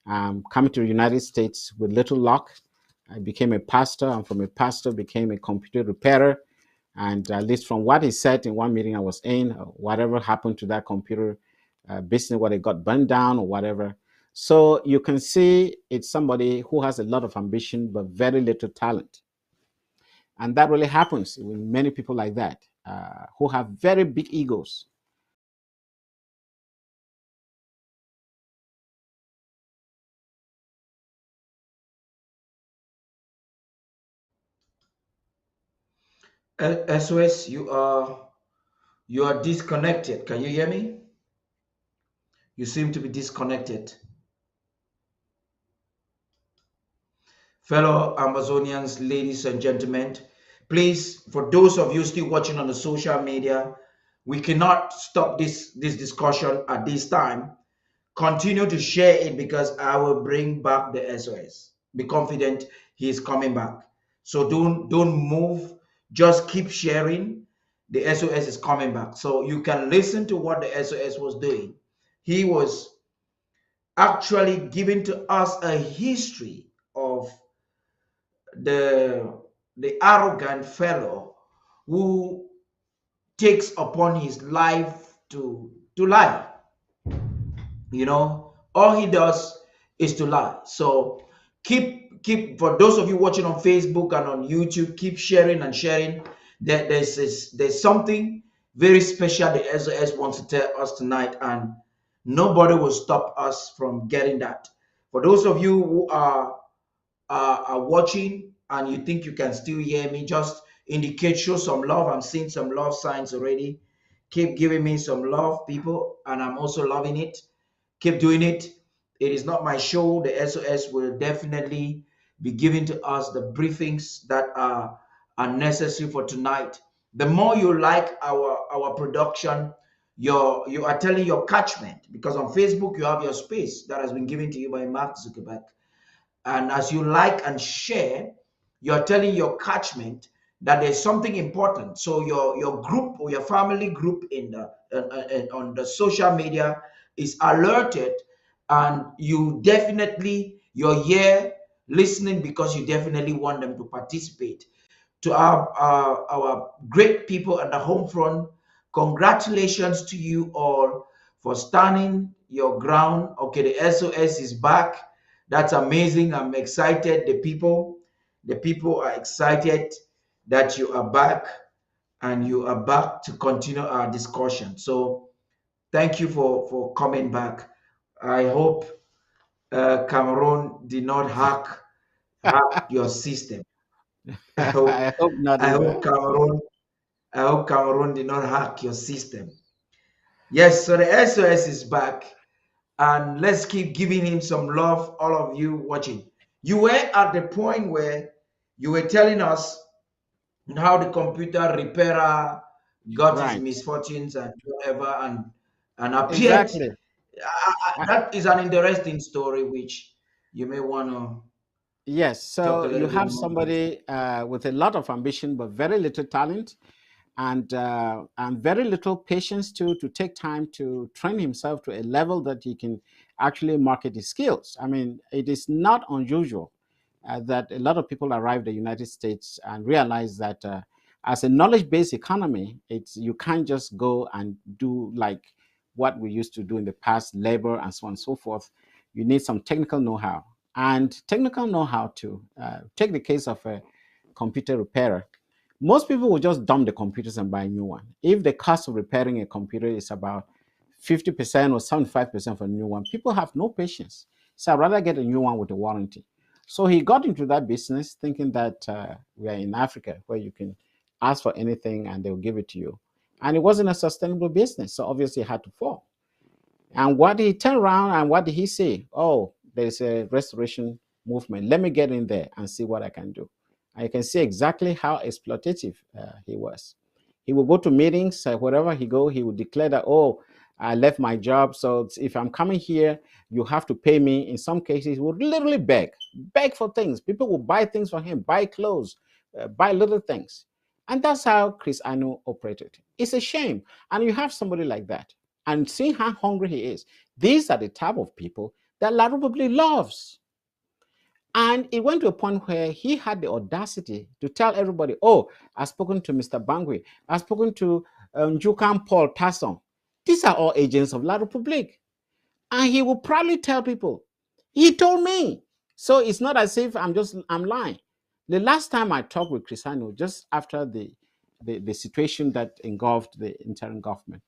Coming to the United States with little luck, I became a pastor, and from a pastor became a computer repairer. And at least from what he said in one meeting I was in, whatever happened to that computer business, whether it got burned down or whatever. So you can see it's somebody who has a lot of ambition but very little talent. And that really happens with many people like that who have very big egos. SOS, you are disconnected. Can you hear me? You seem to be disconnected. Fellow Amazonians, ladies and gentlemen, please, for those of you still watching on the social media, we cannot stop this discussion at this time. Continue to share it because I will bring back the SOS. Be confident he is coming back. So don't move. Just keep sharing. The SOS is coming back. So you can listen to what the SOS was doing. He was actually giving to us a history of the the arrogant fellow who takes upon his life to lie. All he does is to lie. So keep for those of you watching on Facebook and on YouTube, keep sharing and sharing. There's something very special the SOS wants to tell us tonight, and nobody will stop us from getting that. For those of you who are watching and you think you can still hear me, just indicate, show some love. I'm seeing some love signs already. Keep giving me some love, people, and I'm also loving it. Keep doing it. It is not my show. The SOS will definitely be giving to us the briefings that are necessary for tonight. The more you like our production, you are telling your catchment, because on Facebook you have your space that has been given to you by Mark Zuckerberg. And as you like and share, you're telling your catchment that there's something important. So your group or your family group in the on the social media is alerted, and you're here listening because you definitely want them to participate. To our great people at the home front, congratulations to you all for standing your ground. Okay, the SOS is back. That's amazing. I'm excited. The people are excited that you are back, and you are back to continue our discussion. So thank you for coming back. I hope Cameroon did not hack hack your system. I hope I hope not I either. hope Cameroon I hope Cameroon did not hack your system. Yes, so the SOS is back, and let's keep giving him some love, all of you watching. You were at the point where you were telling us how the computer repairer got his Right. misfortunes and whatever, and appeared. Exactly. Uh, That is an interesting story, which you may want to yes. talk a So you little bit have more about. somebody with a lot of ambition, but very little talent, and very little patience to take time to train himself to a level that he can actually market his skills. I mean, it is not unusual that a lot of people arrive in the United States and realize that as a knowledge-based economy, it's you can't just go and do like what we used to do in the past, labor and so on and so forth. You need some technical know-how, and technical know-how to take the case of a computer repairer. Most people will just dump the computers and buy a new one. If the cost of repairing a computer is about 50% or 75% for a new one, people have no patience. So I'd rather get a new one with a warranty. So he got into that business thinking that we are in Africa where you can ask for anything and they'll give it to you. And it wasn't a sustainable business. So obviously it had to fall. And what did he turn around and what did he say? Oh, there's a restoration movement. Let me get in there and see what I can do. And you can see exactly how exploitative he was. He will go to meetings, wherever he go, he would declare that, oh, I left my job. So if I'm coming here, you have to pay me. In some cases, he would literally beg for things. People will buy things for him, buy clothes, buy little things. And that's how Chris Anu operated. It's a shame. And you have somebody like that and seeing how hungry he is. These are the type of people that La probably loves. And it went to a point where he had the audacity to tell everybody, oh, I've spoken to Mr. Bangui, I've spoken to Jukan Paul Tasson. These are all agents of La Republique. And he will proudly tell people, he told me. So it's not as if I'm lying. The last time I talked with Crisano, just after the situation that engulfed the interim government,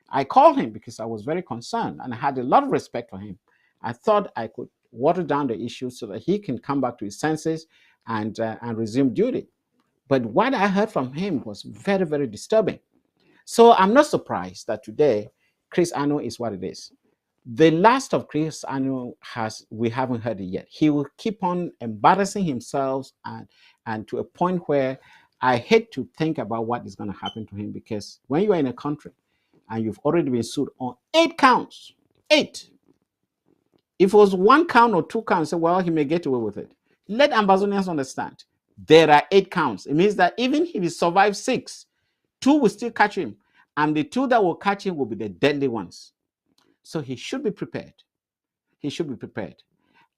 I called him because I was very concerned and I had a lot of respect for him. I thought I could water down the issue so that he can come back to his senses and resume duty. But what I heard from him was very, very disturbing. So I'm not surprised that today Chris Ano is what it is. The last of Chris Ano we haven't heard it yet. He will keep on embarrassing himself and to a point where I hate to think about what is going to happen to him, because when you are in a country and you've already been sued on 8 counts, 8. If it was 1 count or 2 counts, well, he may get away with it. Let Ambazonians understand there are 8 counts. It means that even if he survives 6, 2 will still catch him, and the 2 that will catch him will be the deadly ones. So he should be prepared. He should be prepared.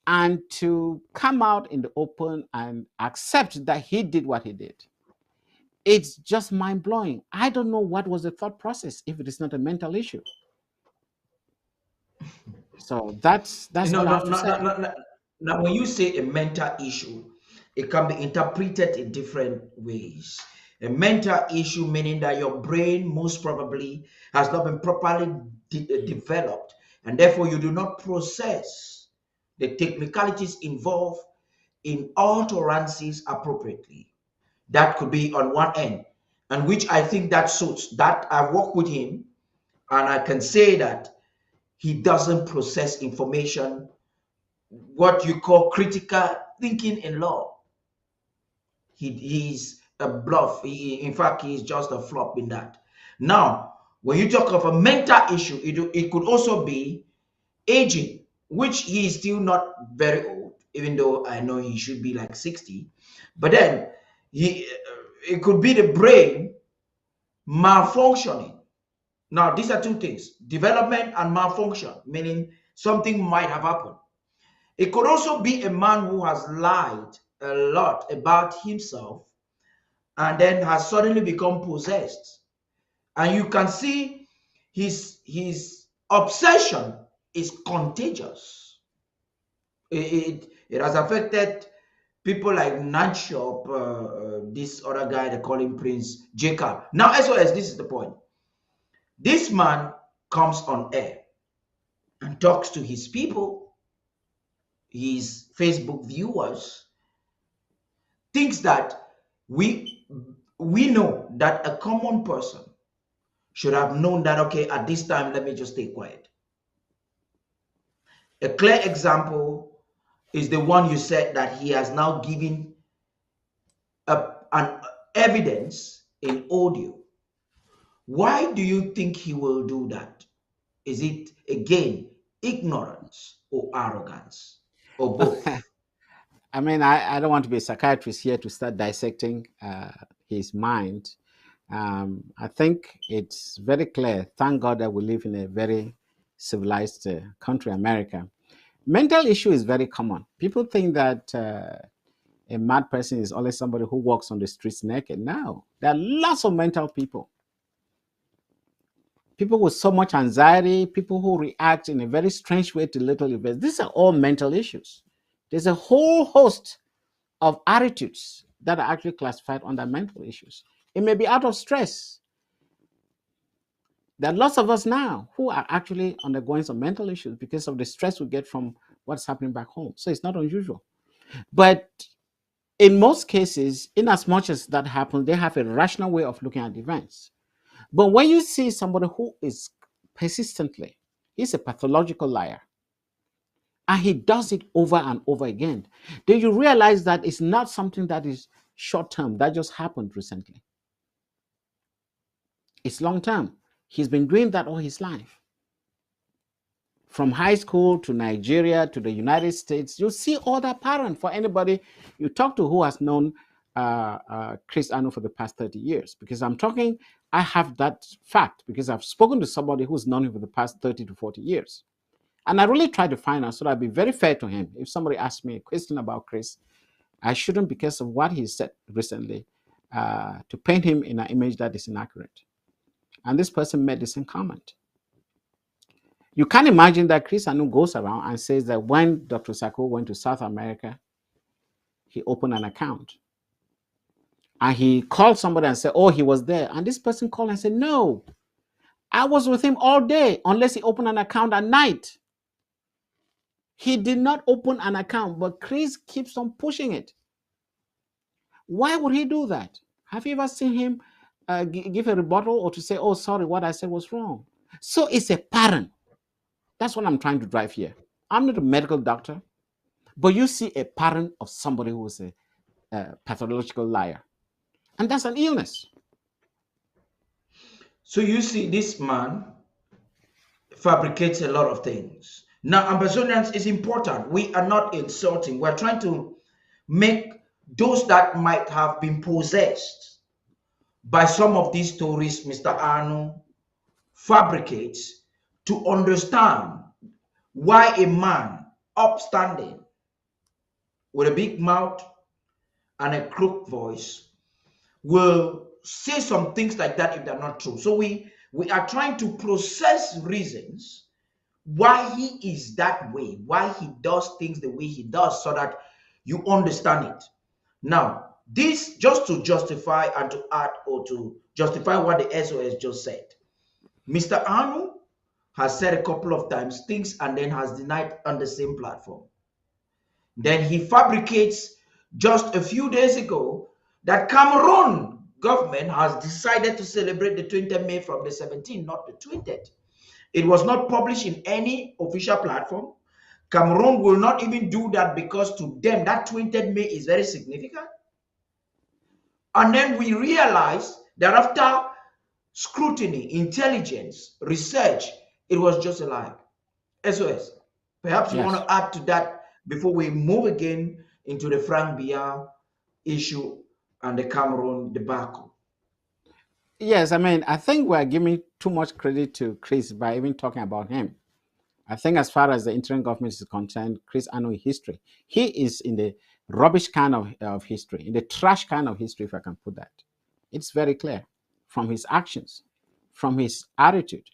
And to come out in the open and accept that he did what he did, it's just mind-blowing. I don't know what was the thought process if it is not a mental issue. So that's No, all I have no, to no, say. no, no, no. Now, when you say a mental issue, it can be interpreted in different ways. A mental issue meaning that your brain most probably has not been properly developed, and therefore you do not process the technicalities involved in utterances appropriately. That could be on one end, and which I think that suits that. I work with him, and I can say that he doesn't process information, what you call critical thinking in law. He's a bluff. In fact, he's just a flop in that. Now, when you talk of a mental issue, it could also be aging, which he is still not very old, even though I know he should be like 60. But then it could be the brain malfunctioning. Now, these are two things: development and malfunction, meaning something might have happened. It could also be a man who has lied a lot about himself and then has suddenly become possessed. And you can see his obsession is contagious. It has affected people like Nanchop, this other guy, they call him Prince Jacob. Now, SOS, this is the point. This man comes on air and talks to his people. his Facebook viewers thinks that we we know that a common person should have known that, okay, at this time, let me just stay quiet. A clear example is the one you said that he has now given an evidence in audio. Why do you think he will do that? Is it again ignorance or arrogance or both? I mean, I don't want to be a psychiatrist here to start dissecting his mind. I think it's very clear. Thank God that we live in a very civilized country, America. Mental issue is very common. People think that a mad person is always somebody who walks on the streets naked. No, there are lots of mental people. People with so much anxiety, people who react in a very strange way to little events. These are all mental issues. There's a whole host of attitudes that are actually classified under mental issues. It may be out of stress. There are lots of us now who are actually undergoing some mental issues because of the stress we get from what's happening back home. So it's not unusual. But in most cases, in as much as that happens, they have a rational way of looking at events. But when you see somebody who is persistently, he's a pathological liar, and he does it over and over again, then you realize that it's not something that is short term, that just happened recently. It's long term. He's been doing that all his life. From high school to Nigeria to the United States, you see all that pattern for anybody you talk to who has known Chris Anu for the past 30 years. Because I have that fact because I've spoken to somebody who's known him for the past 30 to 40 years. And I really try to find out so that I'd be very fair to him. If somebody asks me a question about Chris, I shouldn't, because of what he said recently, to paint him in an image that is inaccurate. And this person made the same comment. You can't imagine that Chris Anu goes around and says that when Dr. Sako went to South America, he opened an account. And he called somebody and said, oh, he was there. And this person called and said, no, I was with him all day unless he opened an account at night. He did not open an account, but Chris keeps on pushing it. Why would he do that? Have you ever seen him give a rebuttal or to say, oh, sorry, what I said was wrong? So it's a pattern. That's what I'm trying to drive here. I'm not a medical doctor, but you see a pattern of somebody who is a pathological liar. And that's an illness. So you see, this man fabricates a lot of things. Now, Amazonians is important. We are not insulting. We're trying to make those that might have been possessed by some of these stories Mr. Anu fabricates to understand why a man upstanding with a big mouth and a crooked voice will say some things like that if they're not true. So we are trying to process reasons why he is that way, why he does things the way he does, so that you understand it. Now, this just to justify and to add or to justify what the SOS just said. Mr. Anu has said a couple of times things and then has denied on the same platform. Then he fabricates just a few days ago that Cameroon government has decided to celebrate the 20th May from the 17th, not the 20th. It was not published in any official platform. Cameroon will not even do that because to them that 20th May is very significant. And then we realized that after scrutiny, intelligence, research, it was just a lie. SOS. Perhaps you want to add to that before we move again into the Frank Biya issue and the Cameroon debacle. Yes, I mean, I think we're giving too much credit to Chris by even talking about him. I think as far as the interim government is concerned, Chris Anu in history, he is in the rubbish kind of history, in the trash kind of history, if I can put that. It's very clear from his actions, from his attitude,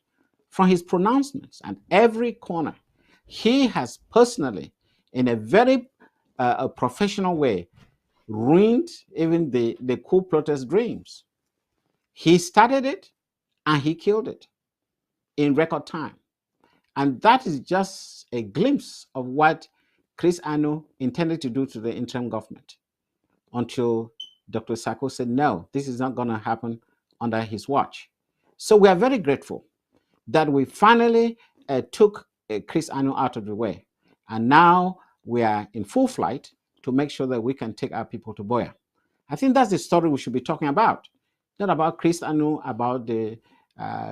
from his pronouncements, and every corner. He has personally, in a very a professional way, ruined even the coup protest dreams. He started it and he killed it in record time. And that is just a glimpse of what Chris Anu intended to do to the interim government until Dr. Sako said, no, this is not going to happen under his watch. So we are very grateful that we finally took Chris Anu out of the way. And now we are in full flight to make sure that we can take our people to Boya. I think that's the story we should be talking about. Not about Chris Anu, about the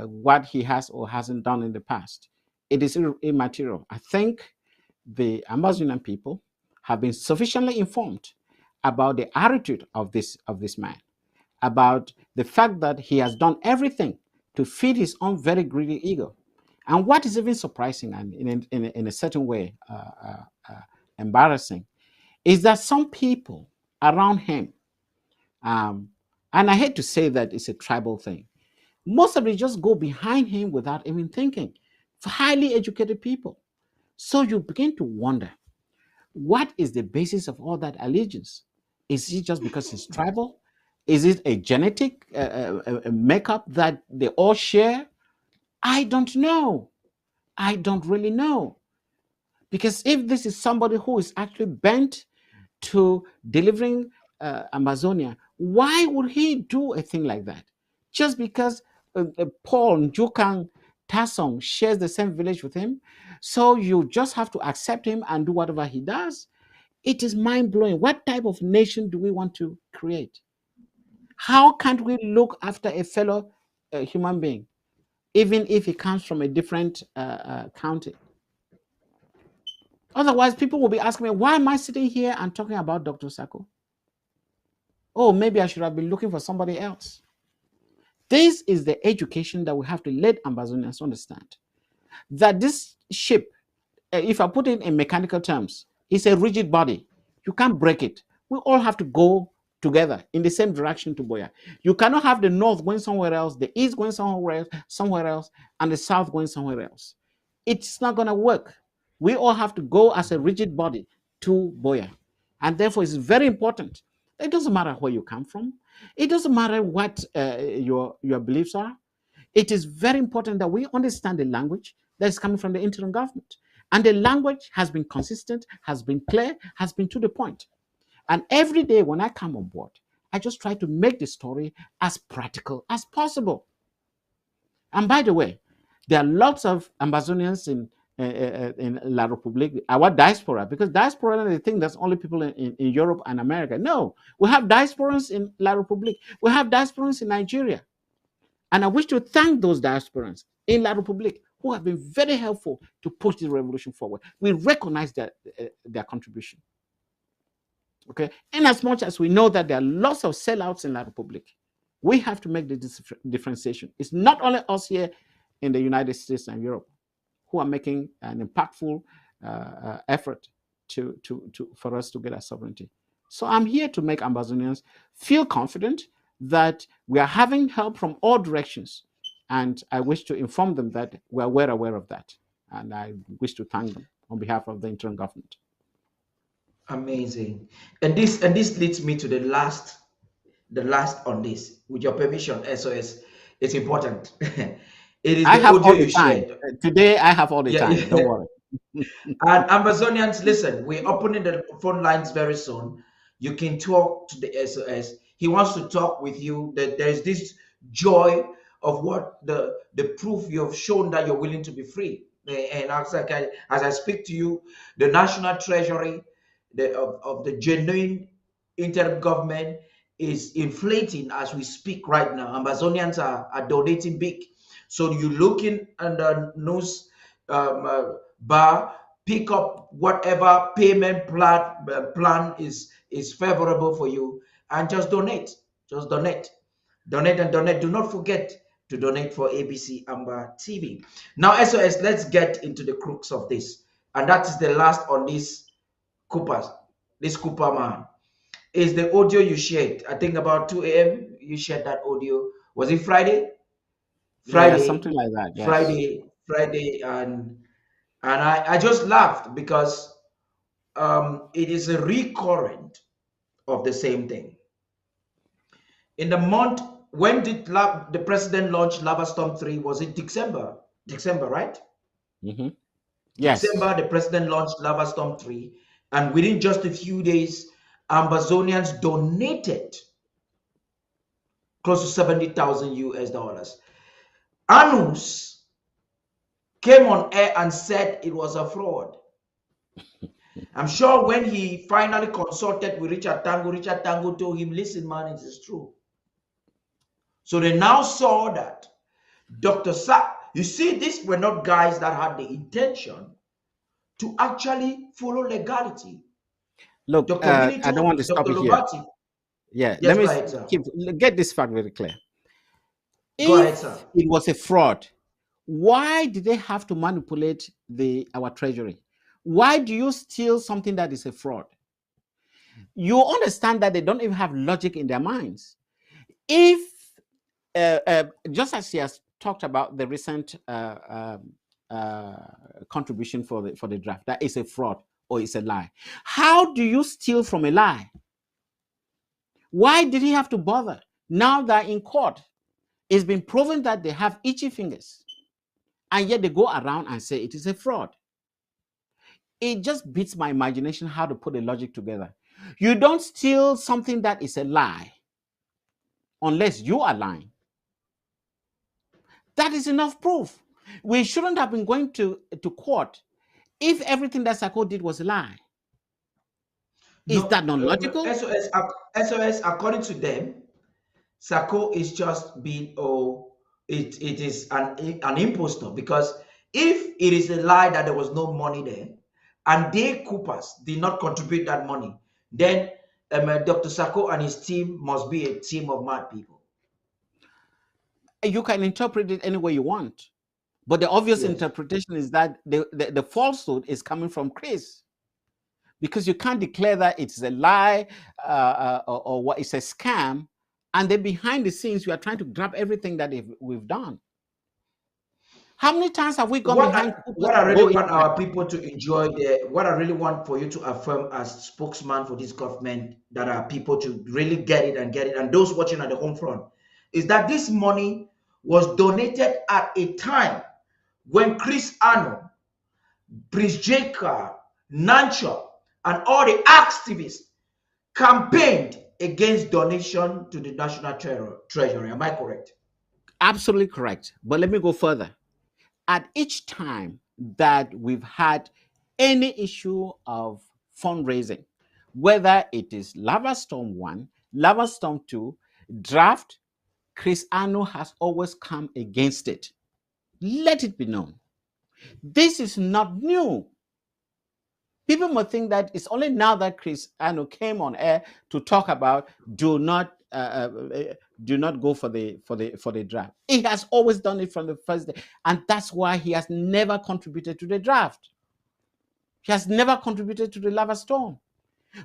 what he has or hasn't done in the past. It is immaterial. I think the Amazonian people have been sufficiently informed about the attitude of this man, about the fact that he has done everything to feed his own very greedy ego. And what is even surprising and in a certain way embarrassing is that some people around him, and I hate to say that it's a tribal thing, most of them just go behind him without even thinking. For highly educated people. So you begin to wonder, what is the basis of all that allegiance? Is it just because it's tribal? Is it a genetic makeup that they all share? I don't know. I don't really know. Because if this is somebody who is actually bent to delivering Amazonia, why would he do a thing like that? Just because Paul Njukang Tasong shares the same village with him, so you just have to accept him and do whatever he does? It is mind-blowing. What type of nation do we want to create? How can't we look after a fellow human being, even if he comes from a different county? Otherwise, people will be asking me, why am I sitting here and talking about Dr. Sako? Oh, maybe I should have been looking for somebody else. This is the education that we have to let Ambazonians understand. That this ship, if I put it in mechanical terms, is a rigid body. You can't break it. We all have to go together in the same direction to Boya. You cannot have the north going somewhere else, the east going somewhere else, and the south going somewhere else. It's not going to work. We all have to go as a rigid body to Boya. And therefore, it's very important. It doesn't matter where you come from. It doesn't matter what your beliefs are. It is very important that we understand the language that is coming from the interim government. And the language has been consistent, has been clear, has been to the point. And every day when I come on board, I just try to make the story as practical as possible. And by the way, there are lots of Ambazonians in La République, our diaspora, because diaspora, they think that's only people in Europe and America. No, we have diasporans in La République. We have diasporans in Nigeria. And I wish to thank those diasporans in La République who have been very helpful to push the revolution forward. We recognize their contribution. Okay, and as much as we know that there are lots of sellouts in La République, we have to make the differentiation. It's not only us here in the United States and Europe who are making an impactful effort for us to get our sovereignty. So I'm here to make Ambazonians feel confident that we are having help from all directions. And I wish to inform them that we are well aware of that. And I wish to thank them on behalf of the interim government. Amazing. And this leads me to the last on this. With your permission, SOS, it's important. It is I the have audio all the you time. shared. Today I have all the time. Yeah. Don't worry. And Amazonians, listen, we're opening the phone lines very soon. You can talk to the SOS. He wants to talk with you. That there's this joy of what the proof you have shown that you're willing to be free. And as I speak to you, the National Treasury of the genuine interim government is inflating as we speak right now. Amazonians are donating big. So you look in and the nose bar, pick up whatever payment plan is favorable for you, and just donate. Just donate. Donate and donate. Do not forget to donate for ABC Amber TV. Now, SOS, let's get into the crux of this. And that is the last on this Cooper man. Is the audio you shared. I think about 2 a.m. you shared that audio. Was it Friday? Yeah, something like that. Yes. Friday, and I just laughed because it is a recurrent of the same thing. In the month, when did the president launch Lava Storm 3? Was it December? December, right? Mm-hmm. Yes. December, the president launched Lava Storm 3. And within just a few days, Ambazonians donated close to 70,000 US dollars. Anus came on air and said it was a fraud. I'm sure when he finally consulted with Richard Tango told him, listen, man, it is true. So they now saw that Dr. Sa, you see, these were not guys that had the intention to actually follow legality. Look, Dr. Billy I don't told want me, to stop Dr. you here. Lobati. Yeah, Yes, let go me ahead, sir. get this fact very clear. Go ahead, sir. If it was a fraud, why did they have to manipulate our treasury? Why do you steal something that is a fraud? You understand that they don't even have logic in their minds. If just as he has talked about the recent contribution for the draft, that is a fraud or it's a lie. How do you steal from a lie? Why did he have to bother? Now that in court, it's been proven that they have itchy fingers, and yet they go around and say it is a fraud. It just beats my imagination how to put the logic together. You don't steal something that is a lie unless you are lying. That is enough proof. We shouldn't have been going to court if everything that Sako did was a lie. Is No, that not logical? SOS, according to them, Sako is just being, it is an impostor, because if it is a lie that there was no money there and they Coopers did not contribute that money, then Dr. Sako and his team must be a team of mad people. You can interpret it any way you want, but the obvious Yes. interpretation is that the falsehood is coming from Chris, because you can't declare that it's a lie or what it's a scam, and then behind the scenes you are trying to grab everything that we've done. How many times have we gone behind? What I really want our people to enjoy what I really want for you to affirm as spokesman for this government, that our people to really get it, and those watching at the home front, is that this money was donated at a time when Chris Ano, Prince Jacob, Nancho, and all the activists campaigned against donation to the National Treasury. Am I correct? Absolutely correct. But let me go further. At each time that we've had any issue of fundraising, whether it is Lava Storm 1, Lava Storm 2, draft, Chris Ano has always come against it. Let it be known. This is not new. People might think that it's only now that Chris Ano came on air to talk about do not go for the draft. He has always done it from the first day, and that's why he has never contributed to the draft. He has never contributed to the Lava Storm,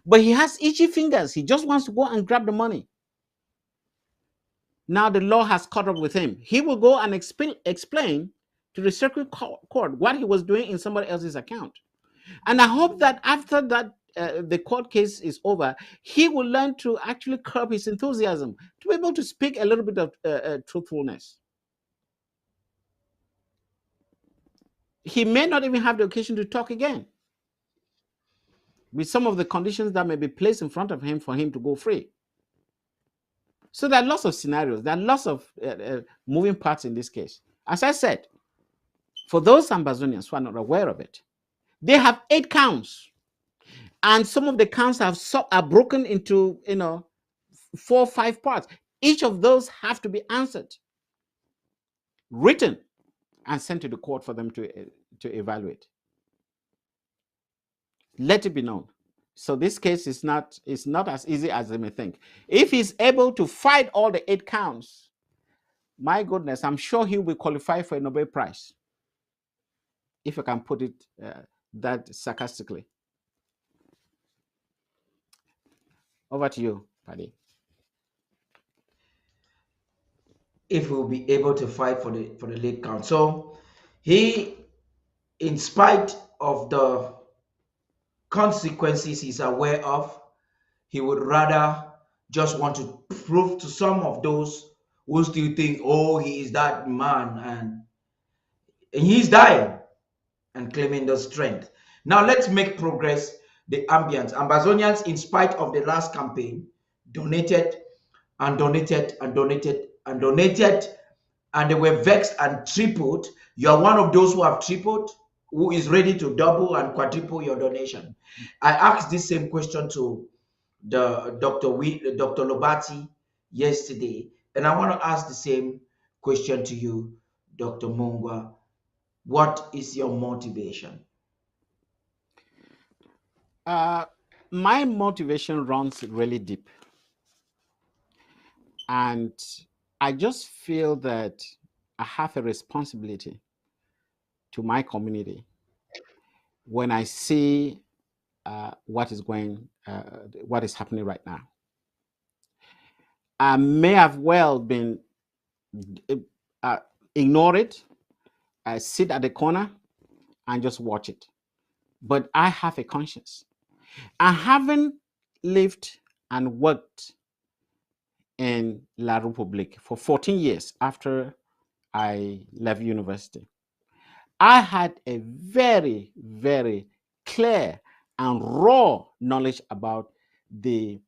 but he has itchy fingers. He just wants to go and grab the money. Now the law has caught up with him. He will go and explain to the circuit court what he was doing in somebody else's account. And I hope that after that, the court case is over, he will learn to actually curb his enthusiasm, to be able to speak a little bit of truthfulness. He may not even have the occasion to talk again, with some of the conditions that may be placed in front of him for him to go free. So there are lots of scenarios. There are lots of moving parts in this case. As I said, for those Ambazonians who are not aware of it, they have 8 counts. And some of the counts are broken into 4 or 5 parts. Each of those have to be answered, written, and sent to the court for them to evaluate. Let it be known. So this case is not as easy as they may think. If he's able to fight all the 8 counts, my goodness, I'm sure he will qualify for a Nobel Prize, if I can put it that sarcastically. Over to you, Paddy. If we'll be able to fight for the lead count. So he, in spite of the consequences he's aware of, he would rather just want to prove to some of those who still think, oh, he is that man, and he's dying and claiming the strength. Now let's make progress the ambience. Ambazonians, in spite of the last campaign, donated and donated and donated and donated, and they were vexed and tripled. You are one of those who have tripled, who is ready to double and quadruple your donation. I asked this same question to the Dr. Lobati yesterday, and I want to ask the same question to you, Dr. Mungwa. What is your motivation? Uh, my motivation runs really deep. And I just feel that I have a responsibility to my community when I see what is happening right now. I may have well been uh, ignore it, sit at the corner and just watch it. But I have a conscience. I haven't lived and worked in La Republique for 14 years after I left university. I had a very, very clear and raw knowledge about the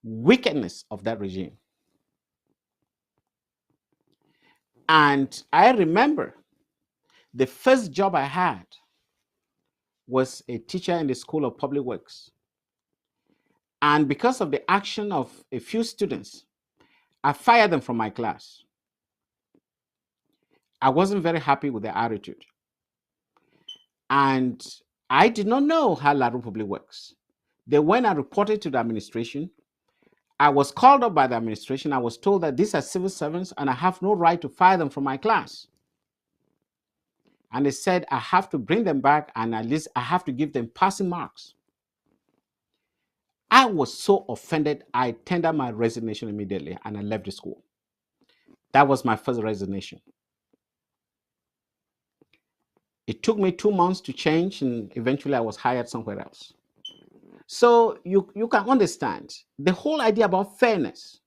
wickedness of that regime. And I remember the first job I had was a teacher in the School of Public Works. And because of the action of a few students, I fired them from my class. I wasn't very happy with their attitude. And I did not know how La Republique works. Then when I reported to the administration, I was called up by the administration. I was told that these are civil servants and I have no right to fire them from my class. And they said I have to bring them back and at least I have to give them passing marks. I was so offended, I tendered my resignation immediately and I left the school. That was my first resignation. It took me 2 months to change and eventually I was hired somewhere else. So you can understand the whole idea about fairness.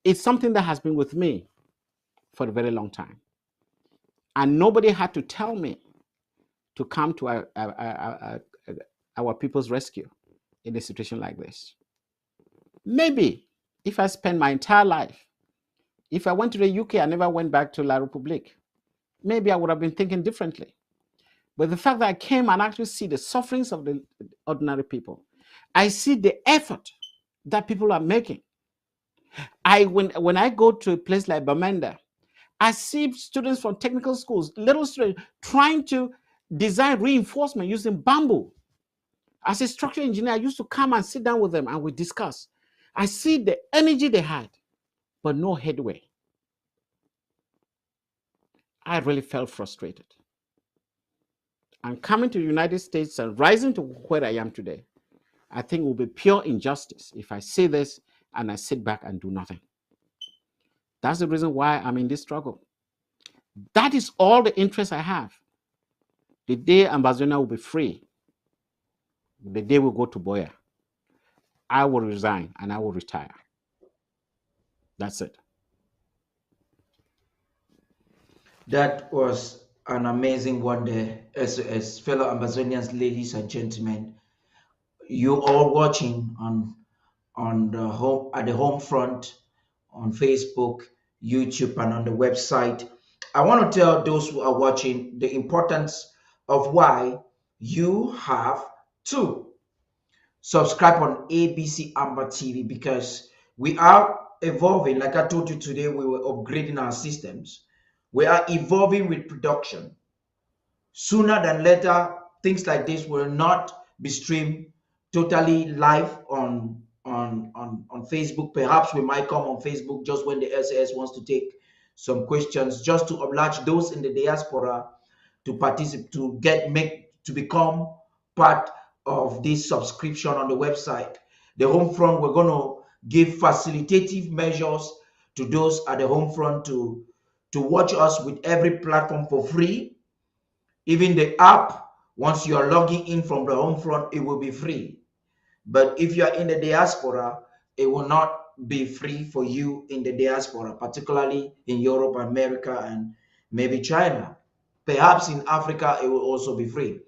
It's something that has been with me for a very long time. And nobody had to tell me to come to our people's rescue in a situation like this. Maybe if I spend my entire life, if I went to the UK and never went back to La Republique, maybe I would have been thinking differently. But the fact that I came and actually see the sufferings of the ordinary people, I see the effort that people are making. When I go to a place like Bamenda, I see students from technical schools, little students, trying to design reinforcement using bamboo. As a structural engineer, I used to come and sit down with them and we discuss. I see the energy they had, but no headway. I really felt frustrated. And coming to the United States and rising to where I am today, I think it will be pure injustice if I say this and I sit back and do nothing. That's the reason why I'm in this struggle. That is all the interest I have. The day Ambazonia will be free, the day we go to Boya, I will resign and I will retire. That's it. That was an amazing one there. As fellow Amazonians, ladies and gentlemen, you all watching on the home at the home front on Facebook, YouTube, and on the website. I want to tell those who are watching the importance of why you have to subscribe on ABC Amber TV, because we are evolving. Like I told you today, we were upgrading our systems. We are evolving with production. Sooner than later, things like this will not be streamed totally live on Facebook. Perhaps we might come on Facebook just when the SAS wants to take some questions, just to oblige those in the diaspora to participate, to become part of this subscription on the website. The home front, we're going to give facilitative measures to those at the home front to watch us with every platform for free. Even the app, once you are logging in from the home front, it will be free. But if you are in the diaspora, it will not be free for you in the diaspora, particularly in Europe, America, and maybe China. Perhaps in Africa, it will also be free.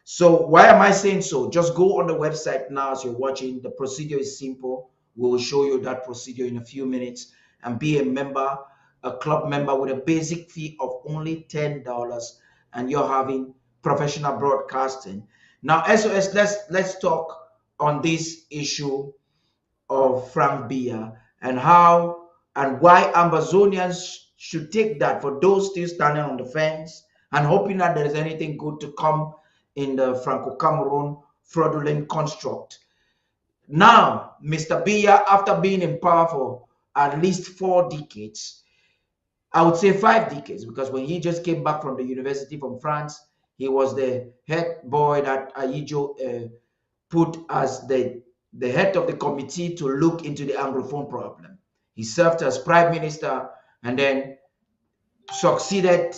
So why am I saying so? Just go on the website now as you're watching. The procedure is simple. We will show you that procedure in a few minutes, and be a member, a club member with a basic fee of only $10, and you're having professional broadcasting. Now, SOS, let's talk on this issue of Frank Bia and how and why Ambazonians should take that, for those still standing on the fence and hoping that there is anything good to come in the Franco-Cameroon fraudulent construct. Now, Mr. Bia, after being in power for at least 4 decades, I would say 5 decades, because when he just came back from the university from France, he was the head boy that Ayijo put as the head of the committee to look into the Anglophone problem. He served as prime minister and then succeeded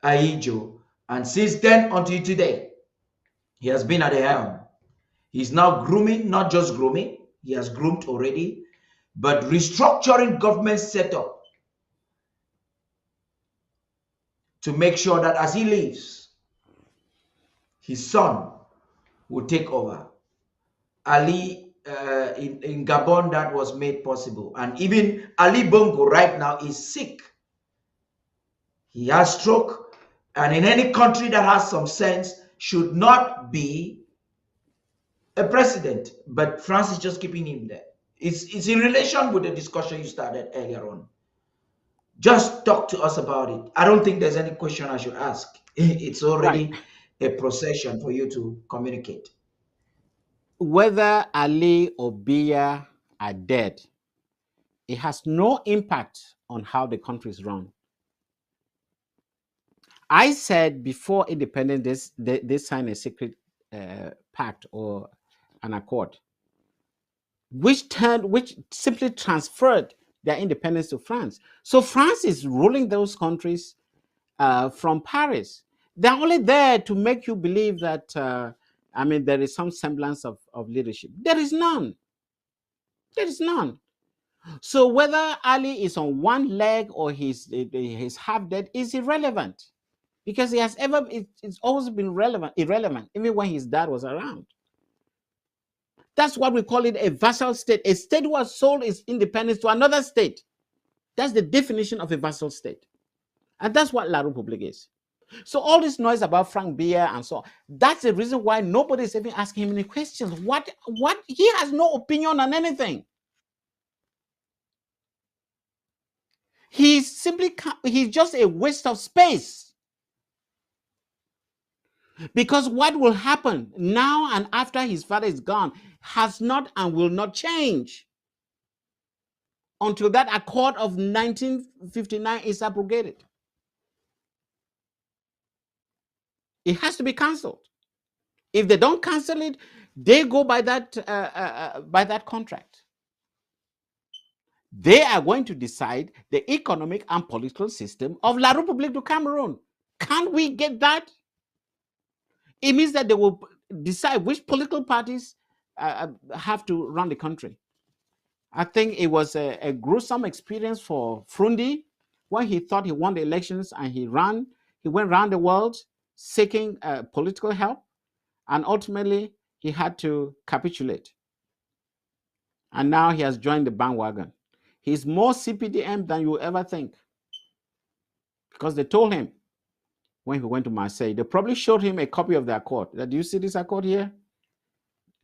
Ayijo. And since then until today, he has been at the helm. He's now grooming, not just grooming, he has groomed already, but restructuring government setup to make sure that as he leaves, his son will take over. Ali in Gabon, that was made possible. And even Ali Bongo right now is sick. He has stroke. And in any country that has some sense should not be a president. But France is just keeping him there. It's in relation with the discussion you started earlier on. Just talk to us about it. I don't think there's any question I should ask. It's already a procession for you to communicate. Whether Ali or Biya are dead, it has no impact on how the country is run. I said before independence, they signed a secret pact or an accord, which simply transferred their independence to France. So France is ruling those countries from Paris. They're only there to make you believe that, there is some semblance of leadership. There is none. There is none. So whether Ali is on one leg or he's half dead is irrelevant, because it's always been irrelevant, even when his dad was around. That's what we call it, a vassal state. A state who has sold its independence to another state. That's the definition of a vassal state. And that's what La République is. So all this noise about Frank Biya and so on, that's the reason why nobody is even asking him any questions. What he has no opinion on anything. He's just a waste of space. Because what will happen now and after his father is gone has not and will not change until that accord of 1959 is abrogated. It has to be cancelled. If they don't cancel it, they go by that contract. They are going to decide the economic and political system of La République du Cameroun. Can we get that? It means that they will decide which political parties have to run the country. I think it was a gruesome experience for Frundi when he thought he won the elections and he went around the world seeking political help, and ultimately he had to capitulate. And now he has joined the bandwagon. He's more CPDM than you ever think, because they told him when he went to Marseille, they probably showed him a copy of the accord. Do you see this accord here?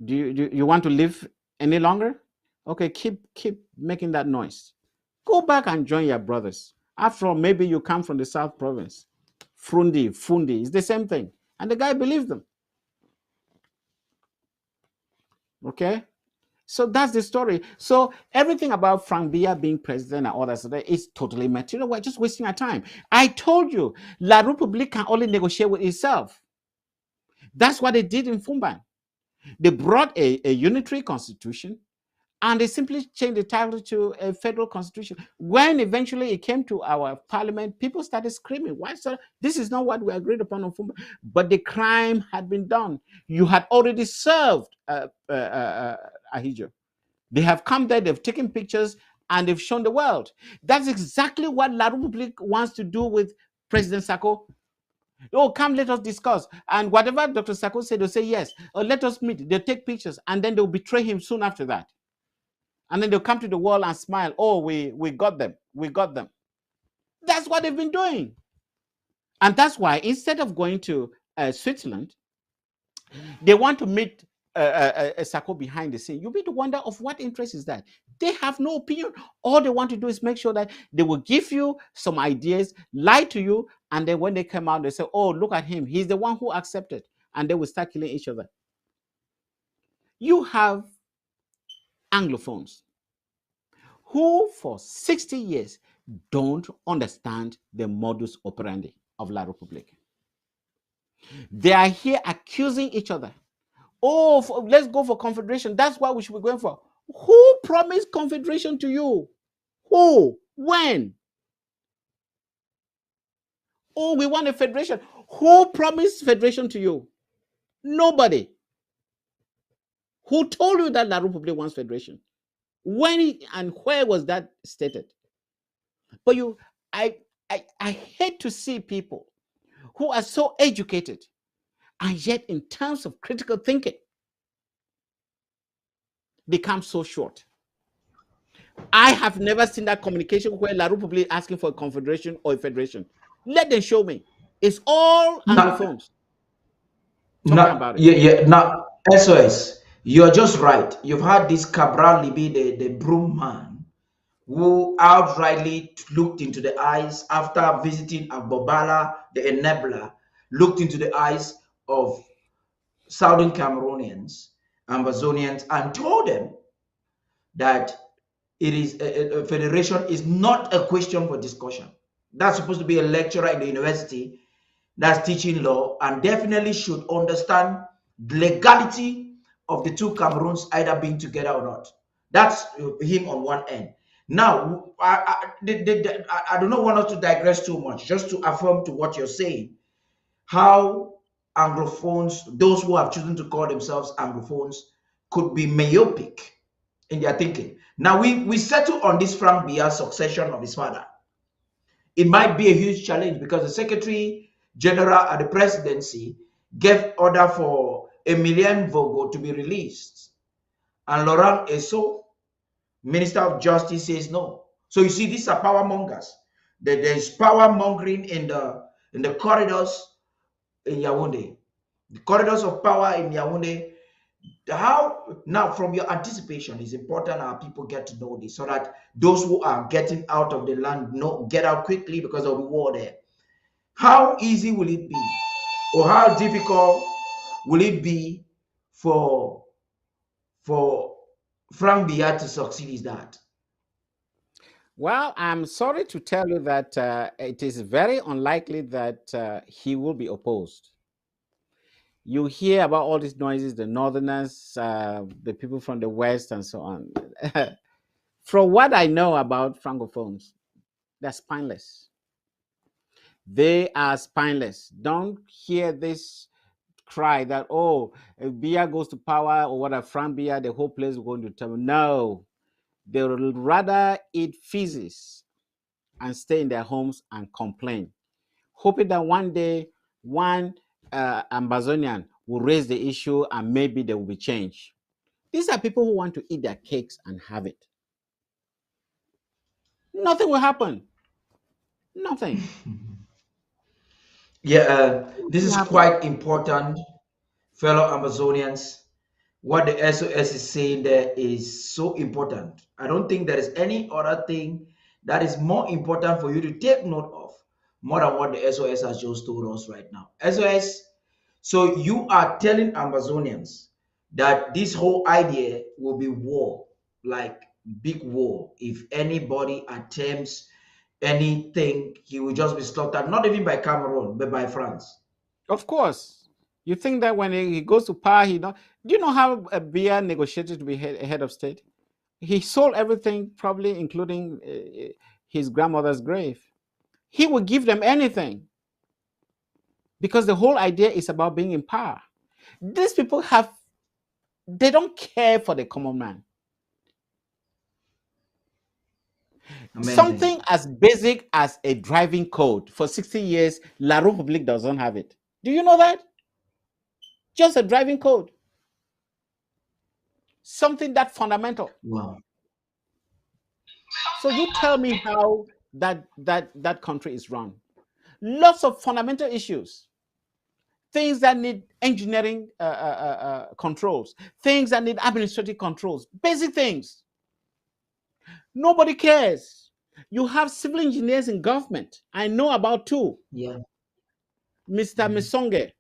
Do you want to live any longer? Okay, keep making that noise. Go back and join your brothers. After all, maybe you come from the South Province. Fundi, it's the same thing. And the guy believed them. Okay? So that's the story. So everything about Frank Biya being president and all that stuff is totally material. We're just wasting our time. I told you, La République can only negotiate with itself. That's what they did in Fumban. They brought a unitary constitution and they simply changed the title to a federal constitution. When eventually it came to our parliament, people started screaming, "Why, sir? This is not what we agreed upon on Fumban." But the crime had been done. You had already served Ahijo. They have come there, they've taken pictures, and they've shown the world. That's exactly what La République wants to do with President Sako. Oh, come, let us discuss. And whatever Dr. Sako said, they'll say yes. Or let us meet. They'll take pictures, and then they'll betray him soon after that. And then they'll come to the wall and smile. Oh, we got them. We got them. That's what they've been doing. And that's why instead of going to Switzerland, they want to meet Sako behind the scene. You begin to wonder of what interest is that? They have no opinion. All they want to do is make sure that they will give you some ideas, lie to you, and then when they come out, they say, oh, look at him. He's the one who accepted. And they will start killing each other. You have Anglophones who for 60 years don't understand the modus operandi of La Republique. They are here accusing each other. Oh, let's go for confederation. That's what we should be going for. Who promised confederation to you? Who? When? Oh, we want a federation. Who promised federation to you? Nobody. Who told you that La Republique wants federation? When and where was that stated? But I hate to see people who are so educated and yet in terms of critical thinking become so short. I have never seen that communication where La Republique asking for a confederation or a federation. Let them show me. It's all Now, Anglophones talking about it. now, SOS, you're just right. You've had this Cabral Libi, the broom man, who outrightly looked into the eyes after visiting Agbobala, the enabler, looked into the eyes of Southern Cameroonians, Amazonians, and told them that it is a federation is not a question for discussion. That's supposed to be a lecturer in the university that's teaching law and definitely should understand the legality of the two Cameroons either being together or not. That's him on one end. Now, I do not want us to digress too much, just to affirm to what you're saying, how Anglophones, those who have chosen to call themselves Anglophones, could be myopic in their thinking. Now, we settle on this Frank Biya succession of his father. It might be a huge challenge because the Secretary General at the presidency gave order for Emilien Vogo to be released. And Laurent Esso, Minister of Justice, says no. So you see, these are power mongers. There's power mongering in the corridors in Yaoundé. The corridors of power in Yaoundé. How now, from your anticipation, it's important our people get to know this so that those who are getting out of the land get out quickly because of the war there. How easy will it be, or how difficult will it be for Frank Biya to succeed? Is that? Well, I'm sorry to tell you that it is very unlikely that he will be opposed. You hear about all these noises, the northerners, the people from the west, and so on. From what I know about Francophones, they're spineless. They are spineless. Don't hear this cry that, oh, if Biya goes to power or what, Frank Biya, the whole place is going to tell. No, they will rather eat feces and stay in their homes and complain, hoping that one day one Amazonian will raise the issue and maybe there will be change. These are people who want to eat their cakes and have it. Nothing will happen. Nothing. Yeah, this Nothing will is happen. quite important, fellow Amazonians. What the SOS is saying there is so important. I don't think there is any other thing that is more important for you to take note of more than what the SOS has just told us right now. SOS, so you are telling Amazonians that this whole idea will be war, like big war. If anybody attempts anything, he will just be slaughtered, not even by Cameroon, but by France. Of course. You think that when he goes to power, he don't. Do you know how Biya negotiated to be head of state? He sold everything, probably including his grandmother's grave. He would give them anything because the whole idea is about being in power. These people they don't care for the common man. Amazing. Something as basic as a driving code. For 60 years, La Republique doesn't have it. Do you know that? Just a driving code. Something that fundamental. Wow. So you tell me how that country is run. Lots of fundamental issues, things that need engineering controls, things that need administrative controls, basic things. Nobody cares. You have civil engineers in government. I know about two. Yeah. Mr. Misonge,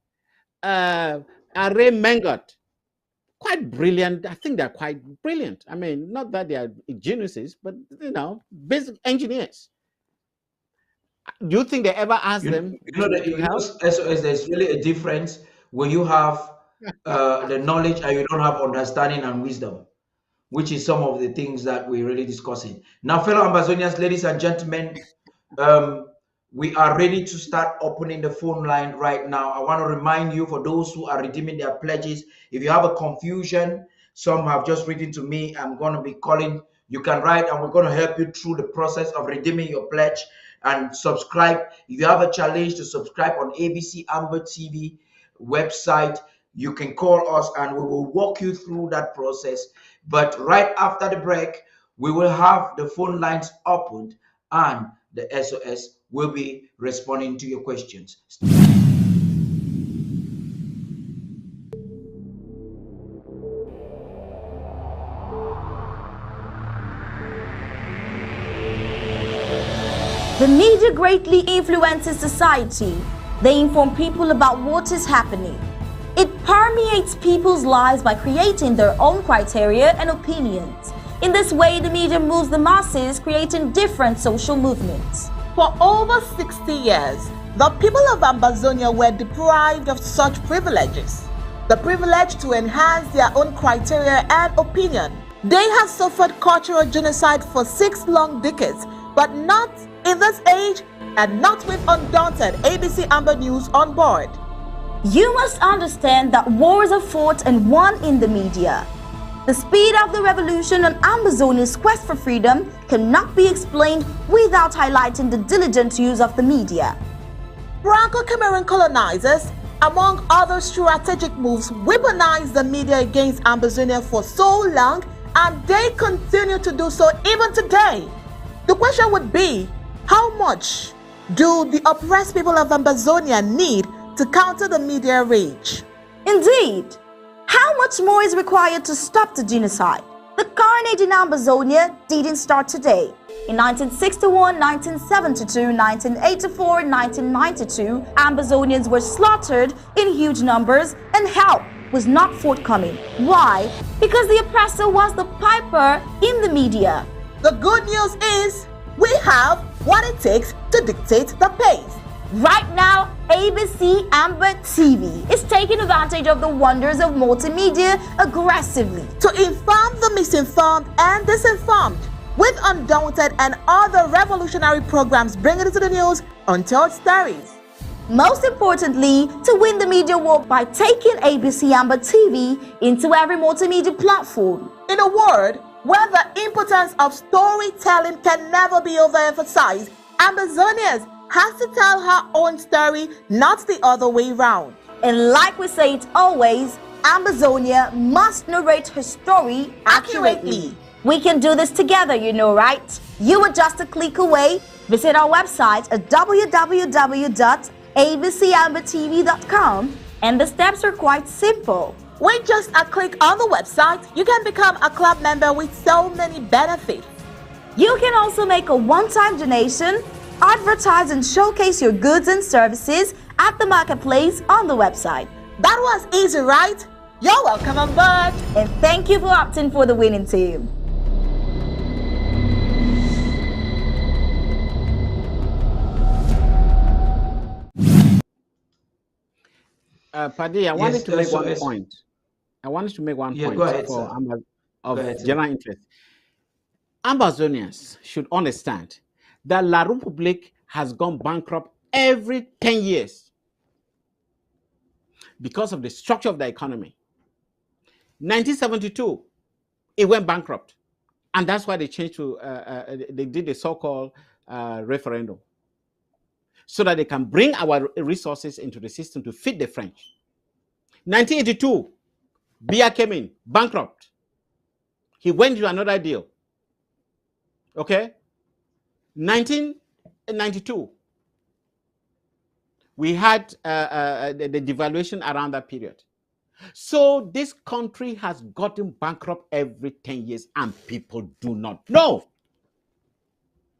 Are Mengot. Quite brilliant. I think they're quite brilliant. I mean, not that they are geniuses, but basic engineers. Do you think they ever ask them to help? SOS, there's really a difference when you have the knowledge and you don't have understanding and wisdom, which is some of the things that we're really discussing. Now, fellow Ambazonians, ladies and gentlemen, um, we are ready to start opening the phone line right now. I want to remind you, for those who are redeeming their pledges, if you have a confusion, some have just written to me, I'm going to be calling. You can write and we're going to help you through the process of redeeming your pledge and subscribe. If you have a challenge to subscribe on ABC Amber TV website, you can call us and we will walk you through that process. But right after the break, we will have the phone lines opened and the SOS will be responding to your questions. The media greatly influences society. They inform people about what is happening. It permeates people's lives by creating their own criteria and opinions. In this way, the media moves the masses, creating different social movements. For over 60 years, the people of Ambazonia were deprived of such privileges. The privilege to enhance their own criteria and opinion. They have suffered cultural genocide for 6 long decades, but not in this age and not with undaunted ABC Amber News on board. You must understand that wars are fought and won in the media. The speed of the revolution and Ambazonia's quest for freedom cannot be explained without highlighting the diligent use of the media. Franco-Cameroon colonizers, among other strategic moves, weaponized the media against Ambazonia for so long, and they continue to do so even today. The question would be, how much do the oppressed people of Ambazonia need to counter the media rage? Indeed, how much more is required to stop the genocide? The carnage in Ambazonia didn't start today. In 1961, 1972, 1984, 1992, Ambazonians were slaughtered in huge numbers and help was not forthcoming. Why? Because the oppressor was the piper in the media. The good news is we have what it takes to dictate the pace. Right now, ABC Amber TV is taking advantage of the wonders of multimedia aggressively to inform the misinformed and disinformed with undaunted and other revolutionary programs bringing it to the news untold stories. Most importantly, to win the media war by taking ABC Amber TV into every multimedia platform. In a word, where the importance of storytelling can never be overemphasized, Ambazonians has to tell her own story, not the other way round. And like we say it always, Ambazonia must narrate her story accurately. We can do this together, you know, right? You are just a click away. Visit our website at www.abcambertv.com, and the steps are quite simple. With just a click on the website, you can become a club member with so many benefits. You can also make a one-time donation, advertise and showcase your goods and services at the marketplace on the website. That was easy, right? You're welcome on board. And thank you for opting for the winning team. Paddy, I wanted to make one yes. point. I wanted to make one point Go ahead, for sir. of Go ahead, sir. general interest. Ambazonians should understand that La Republique has gone bankrupt every 10 years because of the structure of the economy. 1972, it went bankrupt. And that's why they changed to, they did the so-called referendum, so that they can bring our resources into the system to feed the French. 1982, Biya came in, bankrupt. He went to another deal. Okay? 1992, we had the devaluation around that period. So this country has gotten bankrupt every 10 years and people do not know.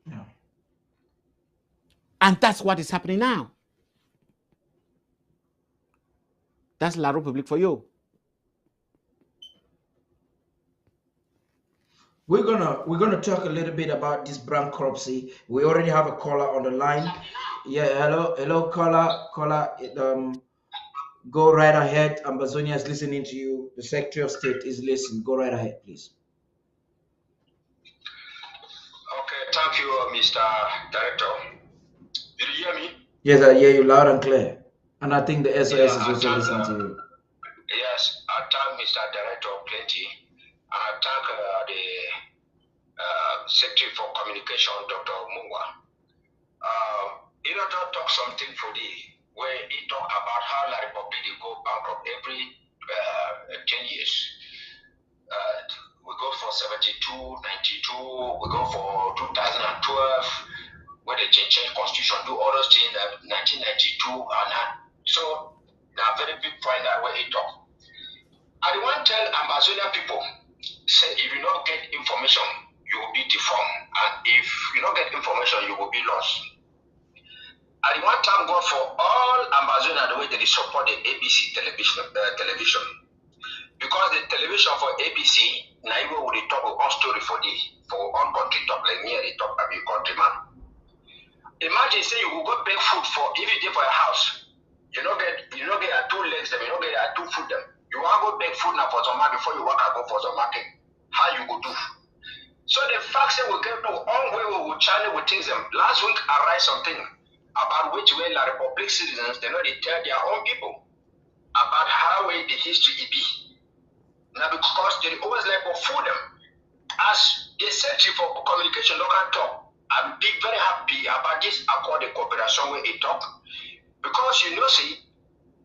Yeah. And that's what is happening now. That's La République for you. We're gonna talk a little bit about this bankruptcy. We already have a caller on the line. Yeah, hello, caller. Go right ahead. Ambazonia is listening to you. The Secretary of State is listening. Go right ahead, please. Okay, thank you, Mr. Director. Did you hear me? Yes, I hear you loud and clear. And I think the SOS Yeah, is also listening to you. Yes, I thank Mr. Director plenty. And I thank the Secretary for Communication, Dr. Mungwa. He not talk something for the where he talk about how La Republic go bankrupt every 10 years. We go for 72, 92, we go for 2012, where they change constitution, do all those things, 1992, and so now very big point that where he talk. I want to tell Amazonia people, say if you don't get information, you will be deformed, and if you don't get information, you will be lost. I want to thank God for all Amazonia the way they support the ABC television. Because the television for ABC, now even will talk one story for one country talk like me, they talk about countryman. Imagine say you will go beg food for if you dey for a house, you don't get two legs them, you don't get two food them. You want to go beg food now for some market before you want to go for some market. How you go do? So the fact that we get to on way we will challenge with things them. Last week I write something about which way La Republic citizens they know they tell their own people about how way the history it be. Now because they always like to fool them. As the Secretary for Communication local talk, I'm big very happy about this accord the cooperation where it talk. Because you know see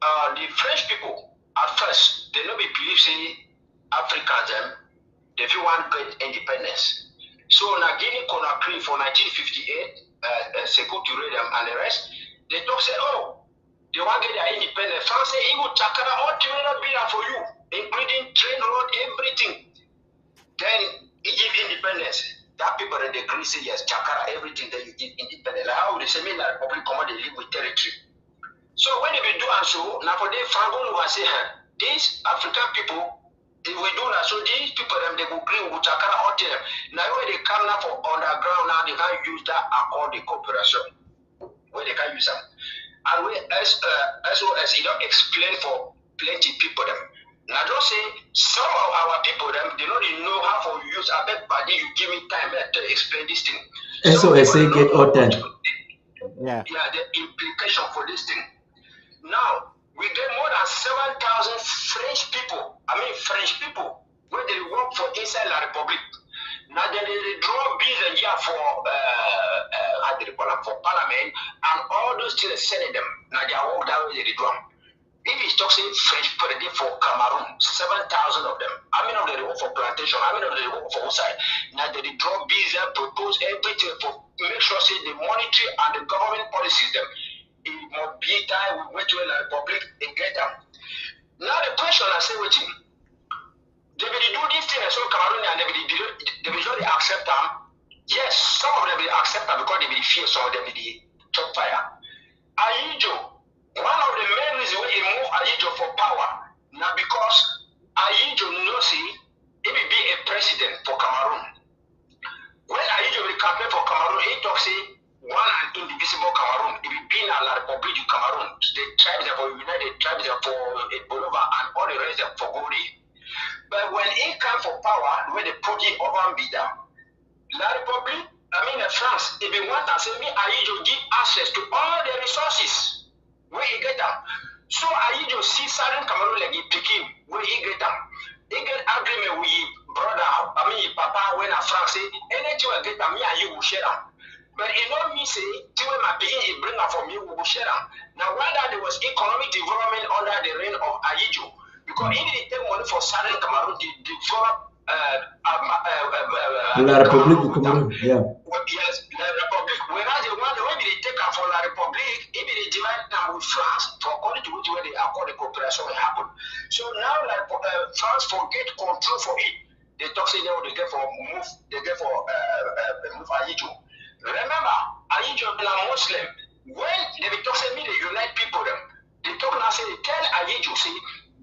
the French people at first they don't believe say Africans they feel want great independence. So now Guinea Conakry for 1958, Sekou Touré and the rest, they talk say, oh, they want to get their independence. France say, it will Chakara all not be there for you, including train road, everything. Then it give independence. That people in the agree say yes, Chakara, everything that you give independence. Like how would they say, me like Republic come they live with territory. So when they be doing so, now for the Franco will say, these African people, if we do that, so these people they go agree with Chakara all them. Now when they come now for underground now they can use that accord the cooperation. Where they can use them. And we SOS you don't explain for plenty people them. Now just say some of our people them they don't even know how to use I bet buddy you give me time to explain this thing. SOS say get all time. Yeah, the implication for this thing. Now we get more than 7,000 French people. I mean French people where they work for inside La Republic. Now they draw bills a year for how do they call them, for parliament and all those things sending them. Now they work that way they draw. If it's talking French people they for Cameroon, 7,000 of them. How many of them they work for plantation? How many of them they work for outside? Now they draw bills and propose everything for make sure say the monetary and the government policies them. It must be time we wait to the Republic and get them. Now the question I say with him, they will do this thing and so Cameroon and they will not accept them. Yes, some of them will accept them because they will fear some of them will chop fire. Ayijo, one of the main reasons why he moved Ayijo for power, now because Ayijo knows he will be a president for Cameroon. When Ayijo will campaign for Cameroon, he talks say one and indivisible Cameroon. It will be in La Republic du Cameroon. The tribes are for United Tribes are for Bolova and all the rest are for Gori. But when he came for power, when they put it over Mbida, La Republic, France, if you want to say me, Ayijo give access to all the resources where he get them. So Ayijo see certain Cameroon like he pick him where he get them. He get agreement with brother, I mean, papa, when I Frank say, anything I get, me and you will share them. But it not me say, till my begin, it bring up for me, we will share them. Now, while there was economic development under the reign of Ayijo, because he didn't take money for Southern Cameroon, they develop La République du Cameroun, yeah. Yes, La Republic. Whereas the one when they take up for La Republic, if they divide them with France, for according to which way they accord the cooperation will happen. So now like France forget control for it. They talk say they get for move, they get for move Ayijo. Remember, Ayijo is a Muslim. When they talk say me they unite people them, they talk now say they tell Ayijo say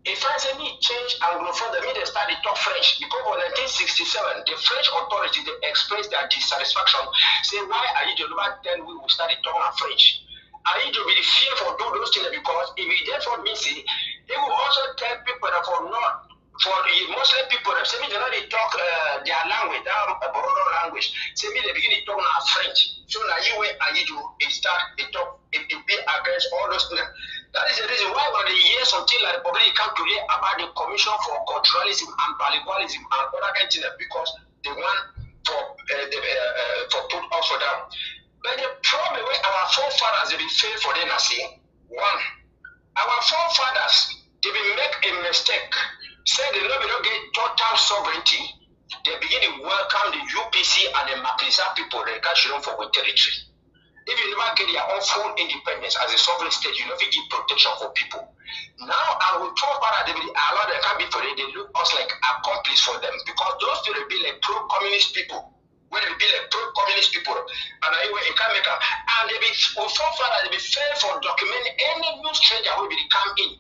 if I say me change Anglophone, the media started talk French because in 1967, the French authorities they expressed their dissatisfaction, say why are you never then we will start talking French. Are you to be fear for do those things because if it therefore means it will also tell people that for not for the Muslim people that say me they know they talk their language, their Bororo language, say me they begin to talk now French. So now you where are you to start they talk it be against all those things. That is the reason why when the years until the Republic come today about the Commission for Culturalism and Bilingualism and other kinds of because they want for put also down. But the problem with our forefathers they be fail for them I say one, our forefathers they will make a mistake. Say they don't get total sovereignty, they begin to welcome the UPC and the Maklisa people they can't show them for with territory. If you never get your own full independence as a sovereign state, you never give protection for people. Now, I will talk about they will allow them can be for it, they look us like accomplice for them because those people will be like pro-communist people. When they be like pro-communist people, and anyway, it can make up. And they be so far they be fair for document any new stranger will be come in.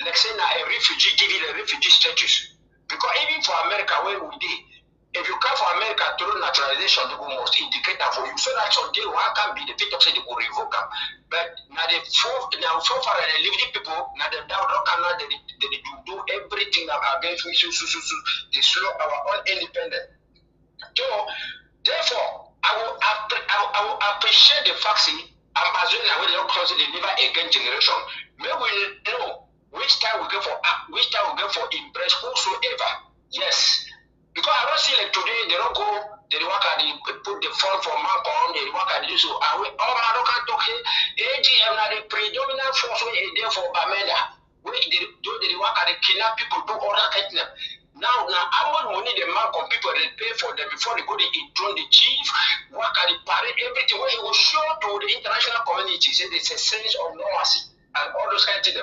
Like say now a refugee give it a refugee status. Because even for America, where we did. If you come for America through naturalization, they will most indicate that for you. So that someday one can be the people say they will revoke them. But now the so far the living people, now the down cannot they do everything against me. So they slow our own independence. So therefore, I will appreciate the fact that Amazon when they don't cross the never again generation. May we know which time we go for impress whosoever. Yes. Because I don't see like today, they don't go, they work at put the phone for Malcolm, they work at this. So I will, all I don't talk here, AGM, the predominant force when they there for Bamenda, where they work at the kidnap people, do all that kind of. Now, how much money the Malcolm people they pay for them before they go to enthrone the chief, work at the parade, everything, where it will show to the international community, say there's a sense of normalcy and all those kind of things.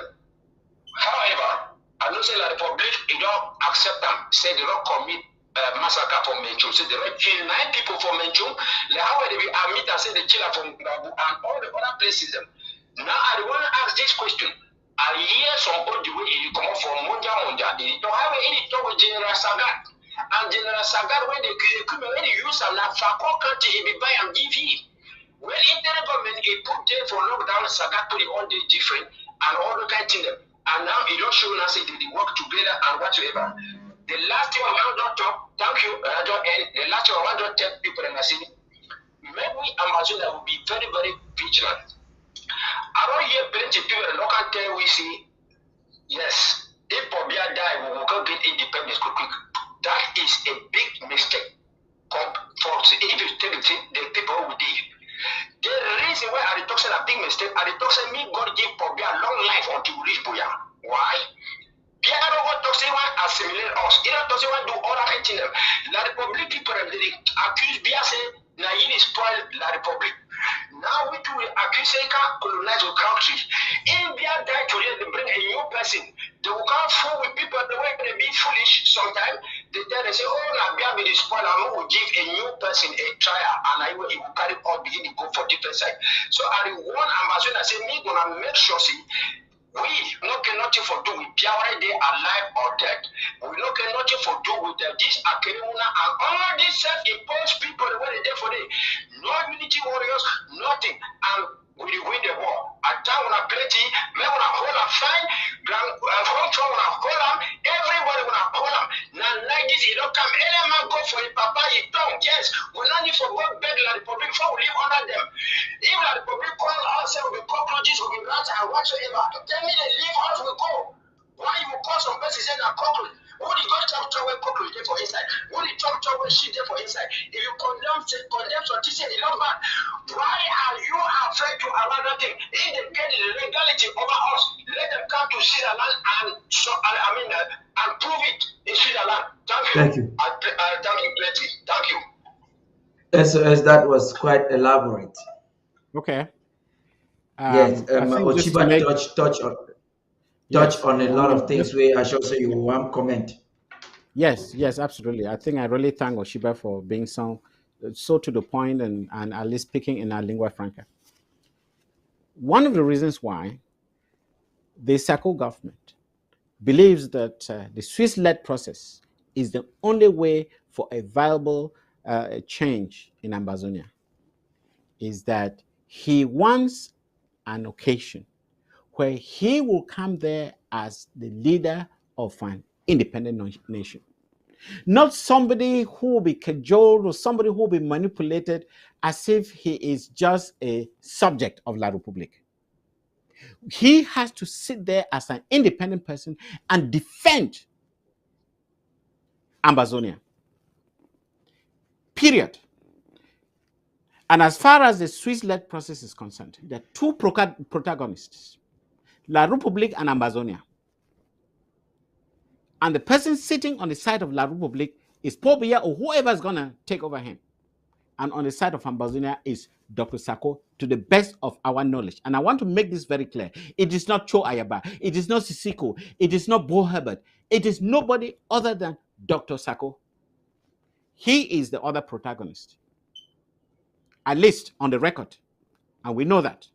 However, I know say the Republic, they don't accept them, say they don't commit massacre from Menchum. So they kill 9 people from Menchum. Like how they will admit and say they kill from Babu and all the other places. Now I want to ask this question. I hear some old way you come up from Munja. They don't have any talk with General Sagat. And General Sagat when they use them now Fako country he be buy and give him. When interim government he put there for lockdown Sagat to the all day different and all the kind of thing. And now he don't show us say they work together and whatsoever. The last thing I want to talk, thank you, I don't end. The last thing I want to tell people in the city, maybe Amazon will be very, very vigilant. I don't hear plenty of people in the local tell we say, yes, if Pobia die, we will go get independence quick. That is a big mistake. For if you take the people who did. The reason why I talk a big mistake, I talk me God give Pobia long life until we reach Boya. Why? They don't want to say one assimilate us. They don't say one do all that thing. La Republic people they accuse Bia say na you spoil La Republic. Now we do accuse say can colonize our country. In Bia die today they bring a new person. They will come fool with people the way they be foolish sometimes. They say, oh na Bia be the spoil and we will give a new person a trial and I will carry all begin to go for different side. So I want ambassador say me gonna make sure see we not get nothing for do with Piawari they alive or dead. We not get nothing for do with this Akeremuna and all these self-imposed people the way they there for them. No military warriors, nothing. And we win the war. At time when I plenty, men when I hold a fine, front when I hold them, everybody when I hold them. Now like this, you don't come any man go for it, papa, you don't. Yes, we not need for God beg La Republic before we live under them. If La Republic call ourselves with cockroaches, with rats and whatsoever, tell me they leave us, we go. Why you call some person saying a cockroach? What you got to cockroach there for inside? What you talk shit there for inside? If you condemn some teaching in man, why are you afraid to allow that thing? If they get the legality over us, let them come to Switzerland and prove it in Switzerland. Thank you. Thank you. Thank you, plenty. Thank you. As that was quite elaborate. Okay. Yes, I think just to Ochiba make touch yes, on a I lot of mean things just where I should say you want comment. yes, absolutely. I think I really thank Oshiba for being so to the point and at least speaking in our lingua franca. One of the reasons why the Sako government believes that the Swiss-led process is the only way for a viable change in Ambazonia is that he wants an occasion where he will come there as the leader of an independent nation. Not somebody who will be cajoled or somebody who will be manipulated as if he is just a subject of La Republique. He has to sit there as an independent person and defend Ambazonia. Period. And as far as the Swiss-led process is concerned, there are two protagonists, La Republique and Ambazonia. And the person sitting on the side of La Republique is Paul Biya or whoever is going to take over him. And on the side of Ambazonia is Dr. Sako, to the best of our knowledge. And I want to make this very clear. It is not Cho Ayaba. It is not Sisiko. It is not Bo Herbert. It is nobody other than Dr. Sako. He is the other protagonist, at least on the record. And we know that.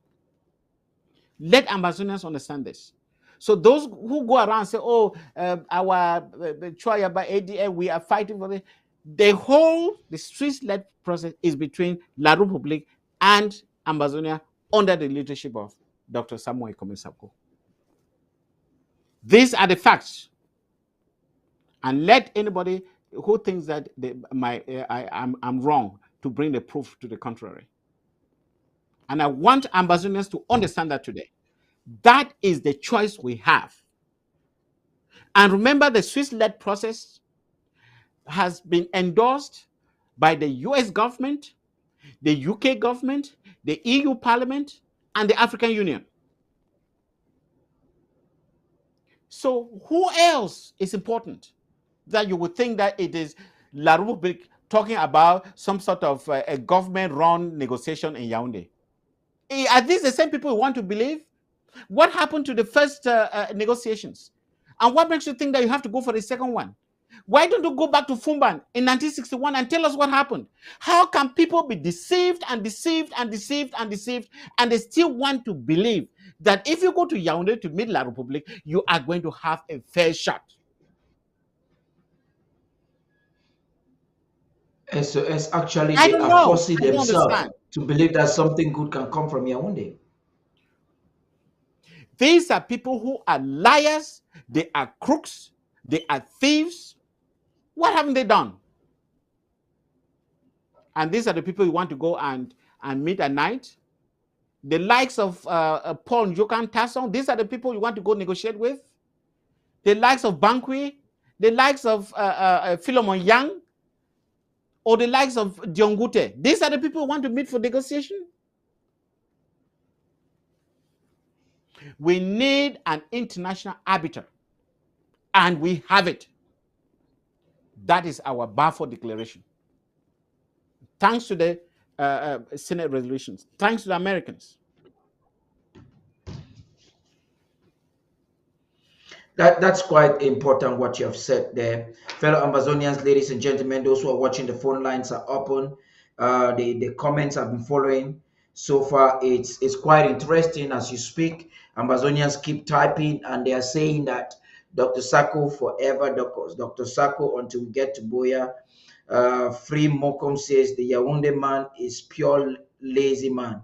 Let Ambazonians understand this. So those who go around and say, oh, our Cho Ayaba ADA, we are fighting for this. The Swiss-led process is between La Republique and Ambazonia under the leadership of Dr. Samuel Komisako. These are the facts. And let anybody who thinks that I'm wrong to bring the proof to the contrary. And I want Ambazonians to understand that today. That is the choice we have. And remember, the Swiss-led process has been endorsed by the US government, the UK government, the EU Parliament, and the African Union. So who else is important that you would think that it is La Republique talking about some sort of a government-run negotiation in Yaoundé? Are these the same people who want to believe? What happened to the first negotiations? And what makes you think that you have to go for the second one? Why don't you go back to Fumban in 1961 and tell us what happened? How can people be deceived and deceived and deceived and deceived, and they still want to believe that if you go to Yaoundé to meet La Republique, you are going to have a fair shot? As actually I they don't are know. forcing I don't themselves understand. to believe that something good can come from Yaoundé. These are people who are liars, they are crooks, they are thieves. What haven't they done? And these are the people you want to go and meet at night. The likes of Paul Njokan Tasson, these are the people you want to go negotiate with. The likes of Bankwi, the likes of Philemon Yang, or the likes of Diongute. These are the people you want to meet for negotiation. We need an international arbiter, and we have it. That is our Balfour Declaration. Thanks to the Senate resolutions, thanks to the Americans. That's quite important what you have said there. Fellow Amazonians, ladies and gentlemen, those who are watching, the phone lines are open. The comments have been following. So far, it's quite interesting as you speak. Amazonians keep typing and they are saying that Dr. Sako forever, Dr. Sako until we get to Boya. Free Mokom says the Yaoundé man is pure lazy man.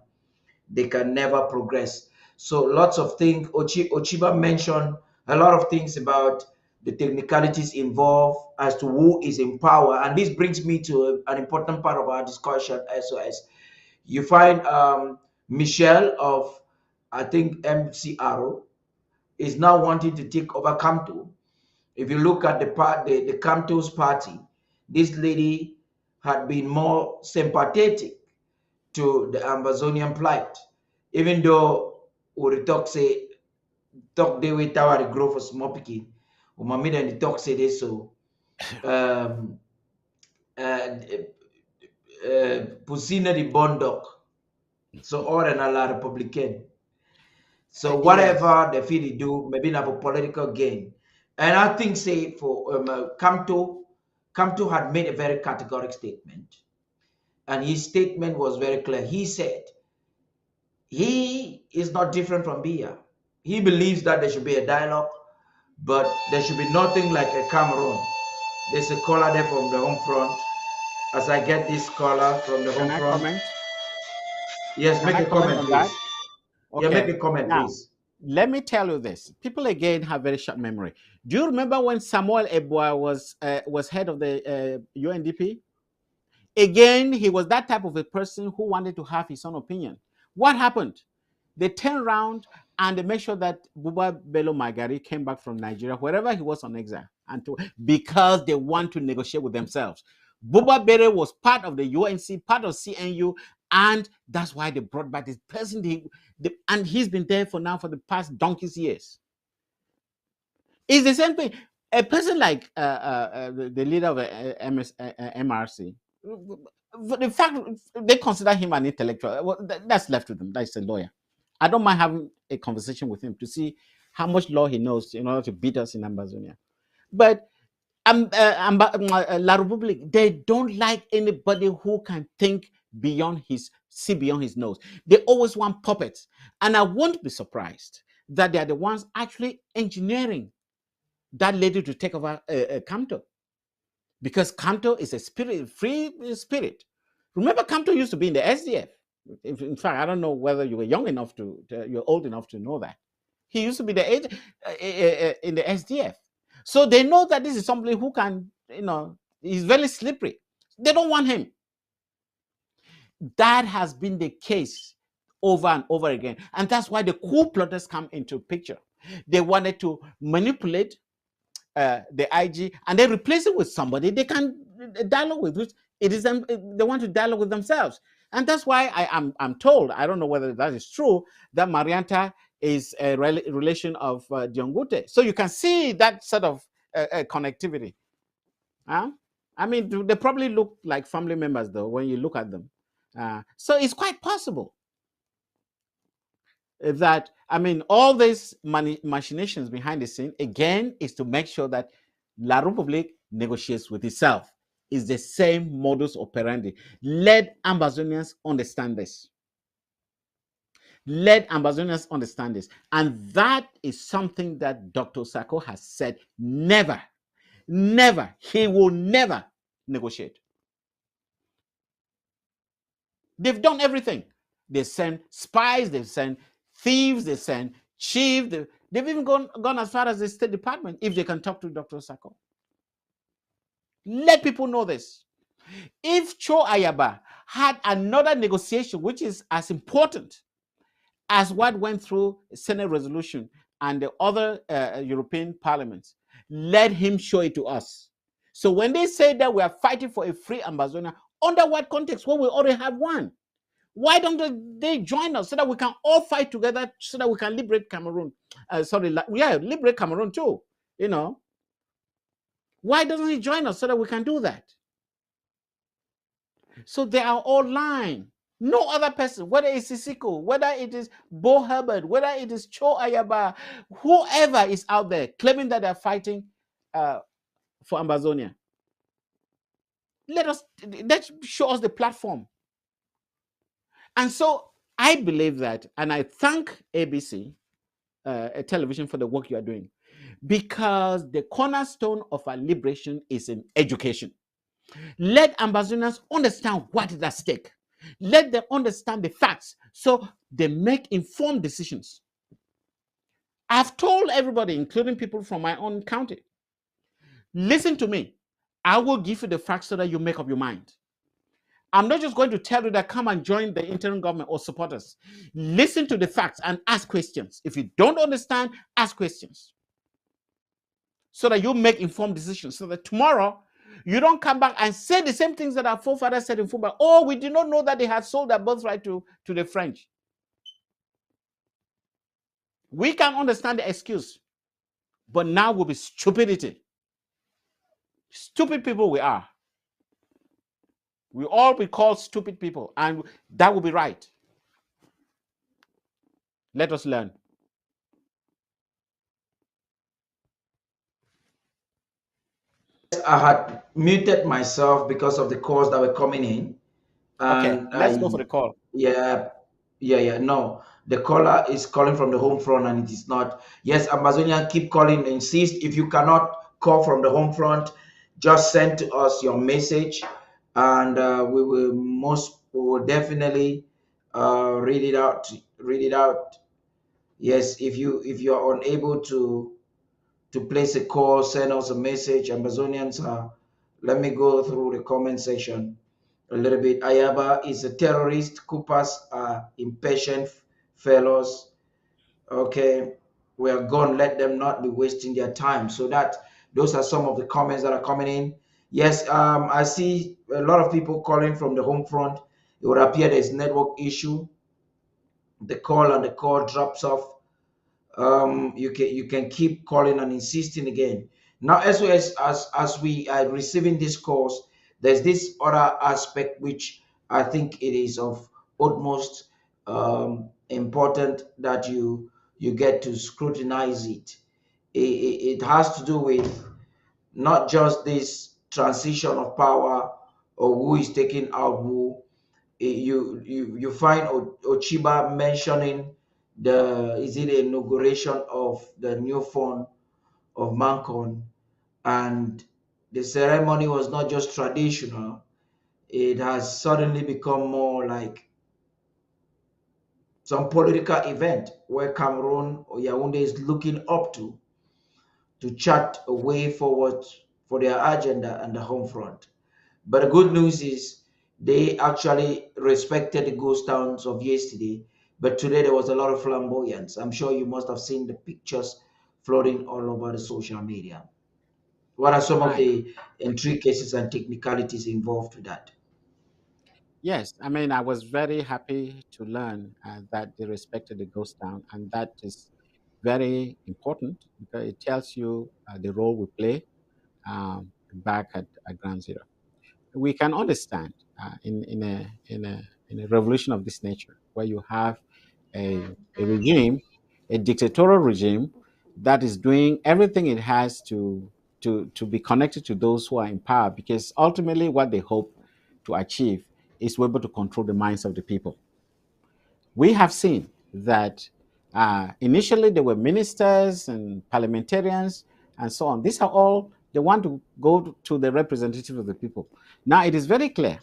They can never progress. So lots of things. Ochiba mentioned a lot of things about the technicalities involved as to who is in power, and this brings me to an important part of our discussion. As you find Michelle of, I think, MCRO is now wanting to take over Kamto, If you look at the Camto's party, this lady had been more sympathetic to the Amazonian plight, even though we talk say talk they way tower the growth for small picking, umamida and the talk say this so um Pusina the Bondok, so or an ala Republican. So Yes. whatever the feel do, maybe not for political gain. And I think say for Kamto had made a very categoric statement, and his statement was very clear. He said he is not different from Bia. He believes that there should be a dialogue, but there should be nothing like a Cameroon. There's a caller there from the home front. As I get this caller from the Can home I front, comment? yes, Can make I a comment comment, on please. that? Yeah, make Okay. a comment, Now, please. let me tell you this. People again have very short memory. Do you remember when Samuel Eboa was head of the UNDP? Again, he was that type of a person who wanted to have his own opinion. What happened? They turned around and they made sure that Buba Bello Magari came back from Nigeria, wherever he was on exile, because they want to negotiate with themselves. Buba Bere was part of the UNC, part of CNU, and that's why they brought back this person. And he's been there for the past donkey's years. It's the same thing. A person like the leader of MRC, the fact they consider him an intellectual, well, that's left to them. That's a lawyer. I don't mind having a conversation with him to see how much law he knows in order to beat us in Ambazonia. But La Republic, they don't like anybody who can see beyond his nose. They always want puppets. And I won't be surprised that they are the ones actually engineering that lady to take over Kamto, because Kamto is a free spirit. Remember, Kamto used to be in the SDF. In fact, I don't know whether you were you're old enough to know that. He used to be in the SDF. So they know that this is somebody who can, he's very slippery. They don't want him. That has been the case over and over again. And that's why the coup plotters come into picture. They wanted to manipulate the IG and they replace it with somebody they can dialogue with, which it is them. They want to dialogue with themselves. And that's why I'm told, I don't know whether that is true, that Marianta is a relation of Diongute. So you can see that sort of connectivity. Huh? I mean, they probably look like family members, though, when you look at them. So it's quite possible that, I mean, all these machinations behind the scene, again, is to make sure that La Republique negotiates with itself. It's the same modus operandi. Let Ambazonians understand this. Let Ambazonians understand this. And that is something that Dr. Sako has said never, he will never negotiate. They've done everything. They send spies, they've sent thieves, they send chiefs, they've even gone as far as the State Department if they can talk to Dr. Sako. Let people know this. If Cho Ayaba had another negotiation which is as important as what went through Senate resolution and the other European parliaments, let him show it to us. So when they say that we are fighting for a free Ambazonia, under what context? Well, we already have one. Why don't they join us so that we can all fight together, so that we can liberate Cameroon? Liberate Cameroon too. Why doesn't he join us so that we can do that? So they are all lying. No other person, whether it's Sisiko, whether it is Bo Herbert, whether it is Cho Ayaba, whoever is out there claiming that they're fighting for Ambazonia, let's show us the platform. And so I believe that, and I thank ABC television for the work you are doing, because the cornerstone of our liberation is in education. Let Ambazonians understand what is at stake. Let them understand the facts so they make informed decisions. I've told everybody, including people from my own county, listen to me. I will give you the facts so that you make up your mind. I'm not just going to tell you that come and join the interim government or support us. Listen to the facts and ask questions. If you don't understand, ask questions. so that you make informed decisions, so that tomorrow you don't come back and say the same things that our forefathers said in football. Oh, we did not know that they had sold their birthright to the French. We can understand the excuse, but now will be stupidity. Stupid people we are. We all be called stupid people, and that will be right. Let us learn. I had muted myself because of the calls that were coming in, Okay, and let's go for the call. yeah, yeah. No, the caller is calling from the home front, and it is not. Yes, Amazonian, keep calling. Insist. If you cannot call from the home front, just send to us your message, and we will definitely read it out. Read it out. Yes, if you are unable to place a call, send us a message. Amazonians, let me go through the comment section a little bit. Ayaba is a terrorist. Coopers are impatient fellows. Okay, we are gone. Let them not be wasting their time. So that those are some of the comments that are coming in. Yes, I see a lot of people calling from the home front. It would appear there's network issue. The call drops off. You can keep calling and insisting again. Now, as we are receiving these calls, there's this other aspect which I think it is of utmost important that you get to scrutinize it. It has to do with not just this transition of power or who is taking out who. You find Ochiba mentioning the is it the inauguration of the new phone of Mancon, and the ceremony was not just traditional; it has suddenly become more like some political event where Cameroon or Yaoundé is looking up to chart a way forward for their agenda and the home front. But the good news is they actually respected the ghost towns of yesterday. But today there was a lot of flamboyance. I'm sure you must have seen the pictures floating all over the social media. What are some of I the intricacies and technicalities involved with that? Yes, I mean, I was very happy to learn that they respected the ghost town, and that is very important because it tells you the role we play back at Ground Zero. We can understand in a revolution of this nature, where you have a regime, a dictatorial regime that is doing everything it has to be connected to those who are in power, because ultimately what they hope to achieve is to be able to control the minds of the people. We have seen that initially there were ministers and parliamentarians and so on. These are all they want to go to the representative of the people. Now it is very clear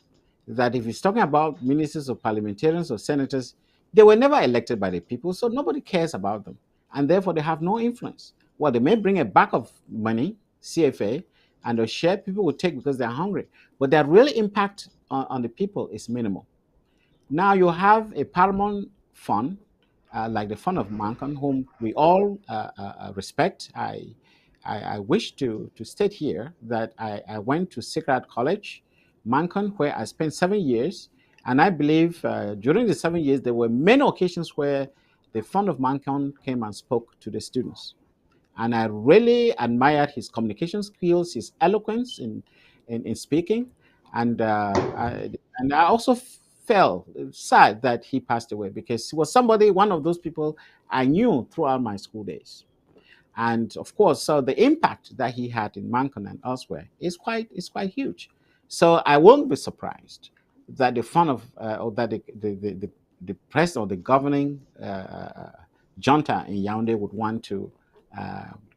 that if it's talking about ministers or parliamentarians or senators, they were never elected by the people, so nobody cares about them, and therefore they have no influence. Well, they may bring a bag of money, CFA, and a share people will take because they're hungry, but their real impact on the people is minimal. Now you have a paramount fund, like the fund of Mankan, whom we all respect. I wish to state here that I went to Sacred College, Mankan, where I spent 7 years. And I believe during the 7 years, there were many occasions where the fund of Mankan came and spoke to the students. And I really admired his communication skills, his eloquence in speaking, and I also felt sad that he passed away because he was somebody, one of those people I knew throughout my school days. And of course, so the impact that he had in Mancon and elsewhere is quite huge. So I won't be surprised that the fun of or that the president or the governing junta in Yaoundé would want to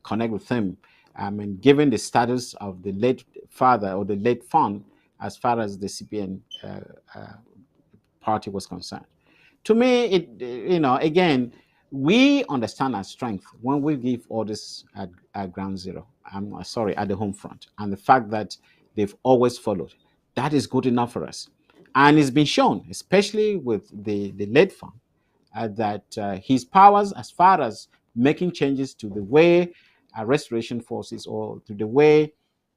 connect with him. I mean, given the status of the late father or the late fund as far as the CPN party was concerned. To me, again, we understand our strength when we give orders at ground zero. I'm sorry, at the home front, and the fact that they've always followed. That is good enough for us, and it's been shown, especially with the late fund, that his powers, as far as making changes to the way restoration forces or to the way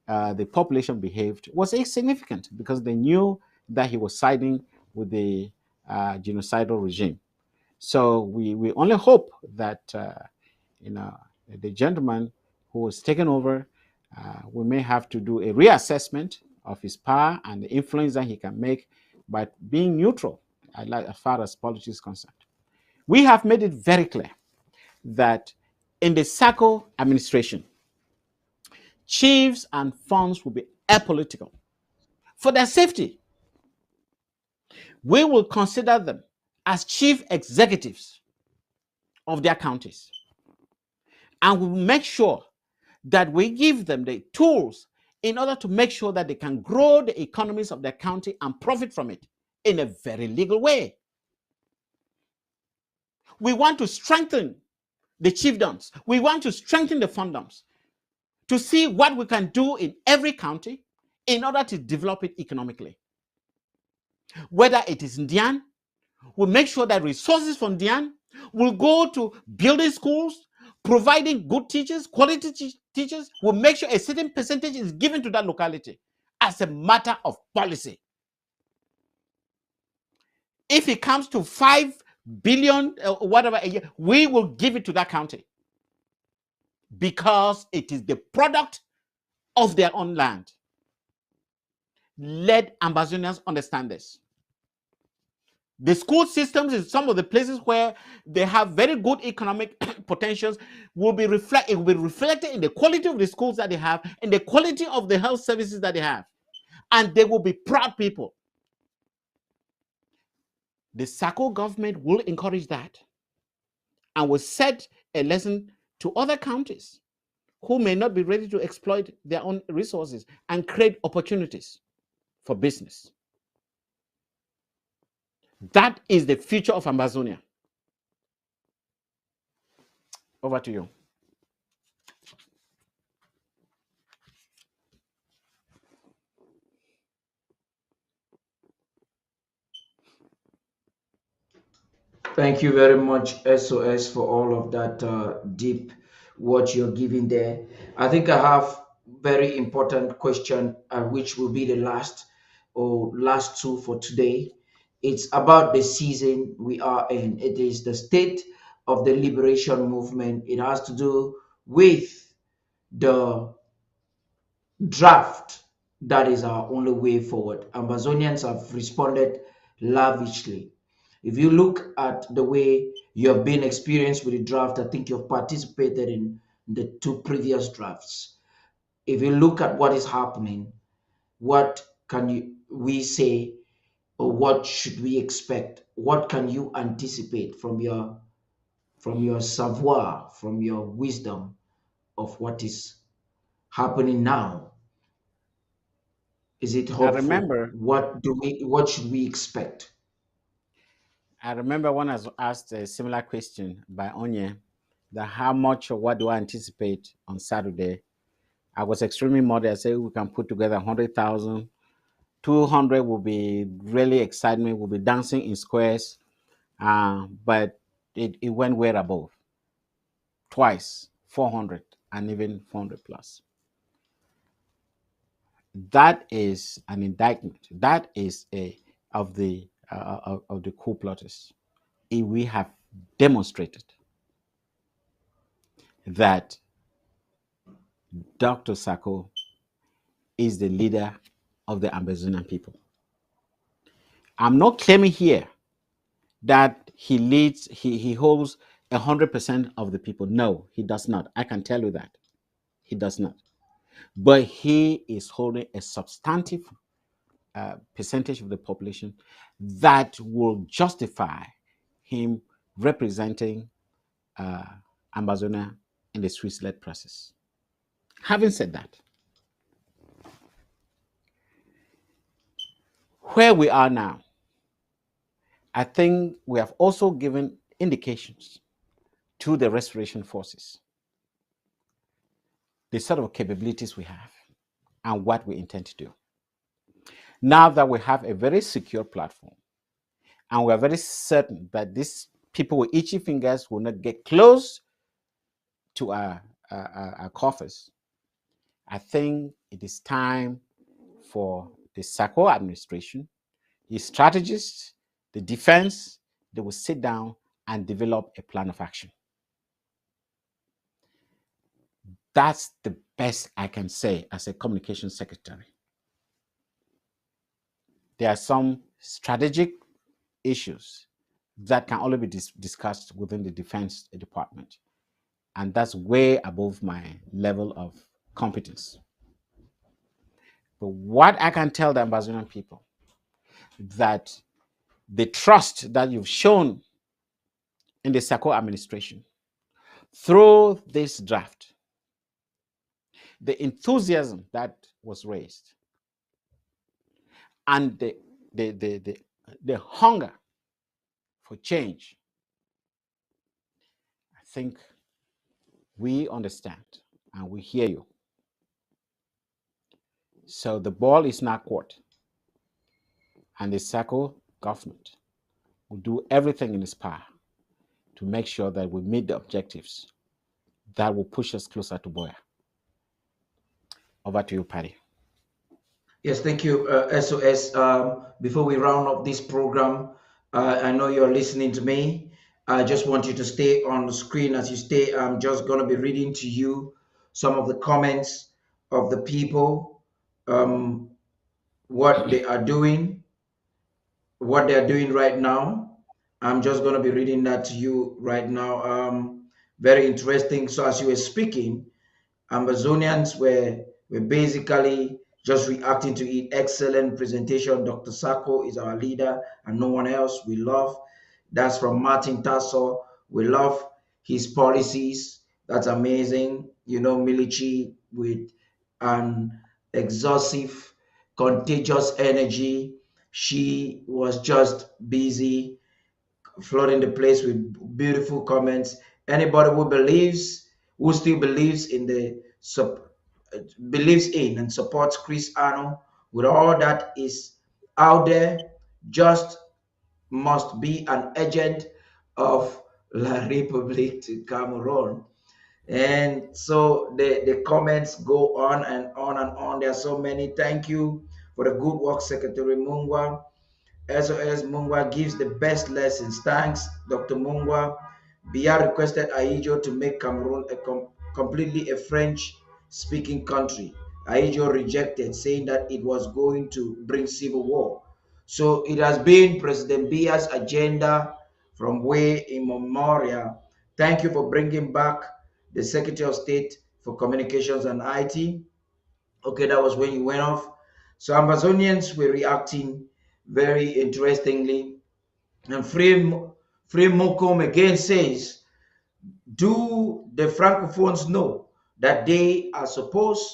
the population behaved was insignificant because they knew that he was siding with the genocidal regime. So we only hope that the gentleman who was taken over, we may have to do a reassessment of his power and the influence that he can make by being neutral as far as politics is concerned. We have made it very clear that in the Sacco administration, chiefs and funds will be apolitical. For their safety, we will consider them as chief executives of their counties. And we will make sure that we give them the tools in order to make sure that they can grow the economies of their county and profit from it in a very legal way. We want to strengthen the chiefdoms. We want to strengthen the fundoms to see what we can do in every county in order to develop it economically. Whether it is Ndian, we'll make sure that resources from Ndian will go to building schools, providing good teachers, quality teachers. We'll make sure a certain percentage is given to that locality as a matter of policy. If it comes to 5 billion or whatever a year, we will give it to that county because it is the product of their own land. Let Ambazonians understand this. The school systems in some of the places where they have very good economic potentials will be reflected in the quality of the schools that they have and the quality of the health services that they have. And they will be proud people. The Sacco government will encourage that and will set a lesson to other counties who may not be ready to exploit their own resources and create opportunities for business. That is the future of Ambazonia. Over to you. Thank you very much, SOS, for all of that deep what you're giving there. I think I have very important question, which will be the last two for today. It's about the season we are in. It is the state of the liberation movement. It has to do with the draft. That is our only way forward. Amazonians have responded lavishly. If you look at the way you have been experienced with the draft, I think you've participated in the two previous drafts. If you look at what is happening, what can we say, or what should we expect? What can you anticipate from your savoir, from your wisdom of what is happening now? Is it hopeful? What should we expect? I remember when I was asked a similar question by Onye, that how much or what do I anticipate on Saturday? I was extremely modest. I said we can put together 100,000. 200 will be really excitement. We'll be dancing in squares. But it went way above. Twice, 400 and even 400 plus. That is an indictment. That is of the coup plotters. We have demonstrated that Dr. Sacco is the leader of the Ambazonian people. I'm not claiming here that he leads, he holds 100% of the people. No, he does not. I can tell you that. He does not. But he is holding a substantive percentage of the population that will justify him representing Ambazonia in the Swiss-led process. Having said that, where we are now, I think we have also given indications to the restoration forces, the sort of capabilities we have and what we intend to do. Now that we have a very secure platform and we are very certain that these people with itchy fingers will not get close to coffers, I think it is time for the Sako administration, his strategists, the defense, they will sit down and develop a plan of action. That's the best I can say as a communications secretary. There are some strategic issues that can only be discussed within the defense department. And that's way above my level of competence. But what I can tell the Ambazonian people, that the trust that you've shown in the Sako administration through this draft, the enthusiasm that was raised, and the hunger for change, I think we understand and we hear you. So the ball is not court, and the Sako government will do everything in its power to make sure that we meet the objectives that will push us closer to Boya. Over to you, Patty. Yes, thank you, SOS. Before we round up this program, I know you're listening to me. I just want you to stay on the screen. As you stay, I'm just going to be reading to you some of the comments of the people, what they are doing, what they're doing right now. I'm just going to be reading that to you right now. Very interesting. So as you were speaking, Amazonians were basically just reacting to it. Excellent presentation. Dr. Sako is our leader and no one else. We love. That's from Martin Tasso. We love his policies. That's amazing. You know, Milichi with an exhaustive, contagious energy. She was just busy flooding the place with beautiful comments. Anybody who still believes in believes in and supports Chris Arnold with all that is out there, just must be an agent of La République de Cameroon. And so the comments go on and on and on. There are so many. Thank you for the good work, Secretary Mungwa. SOS Mungwa gives the best lessons. Thanks, Dr. Mungwa. Biya requested Aijo to make Cameroon completely a French-speaking country. Aijo rejected, saying that it was going to bring civil war. So it has been President Biya's agenda from way immemorial. Thank you for bringing back the Secretary of State for Communications and IT. Okay, that was when you went off. So Amazonians were reacting very interestingly. And Free Mokom again says, do the Francophones know that they are supposed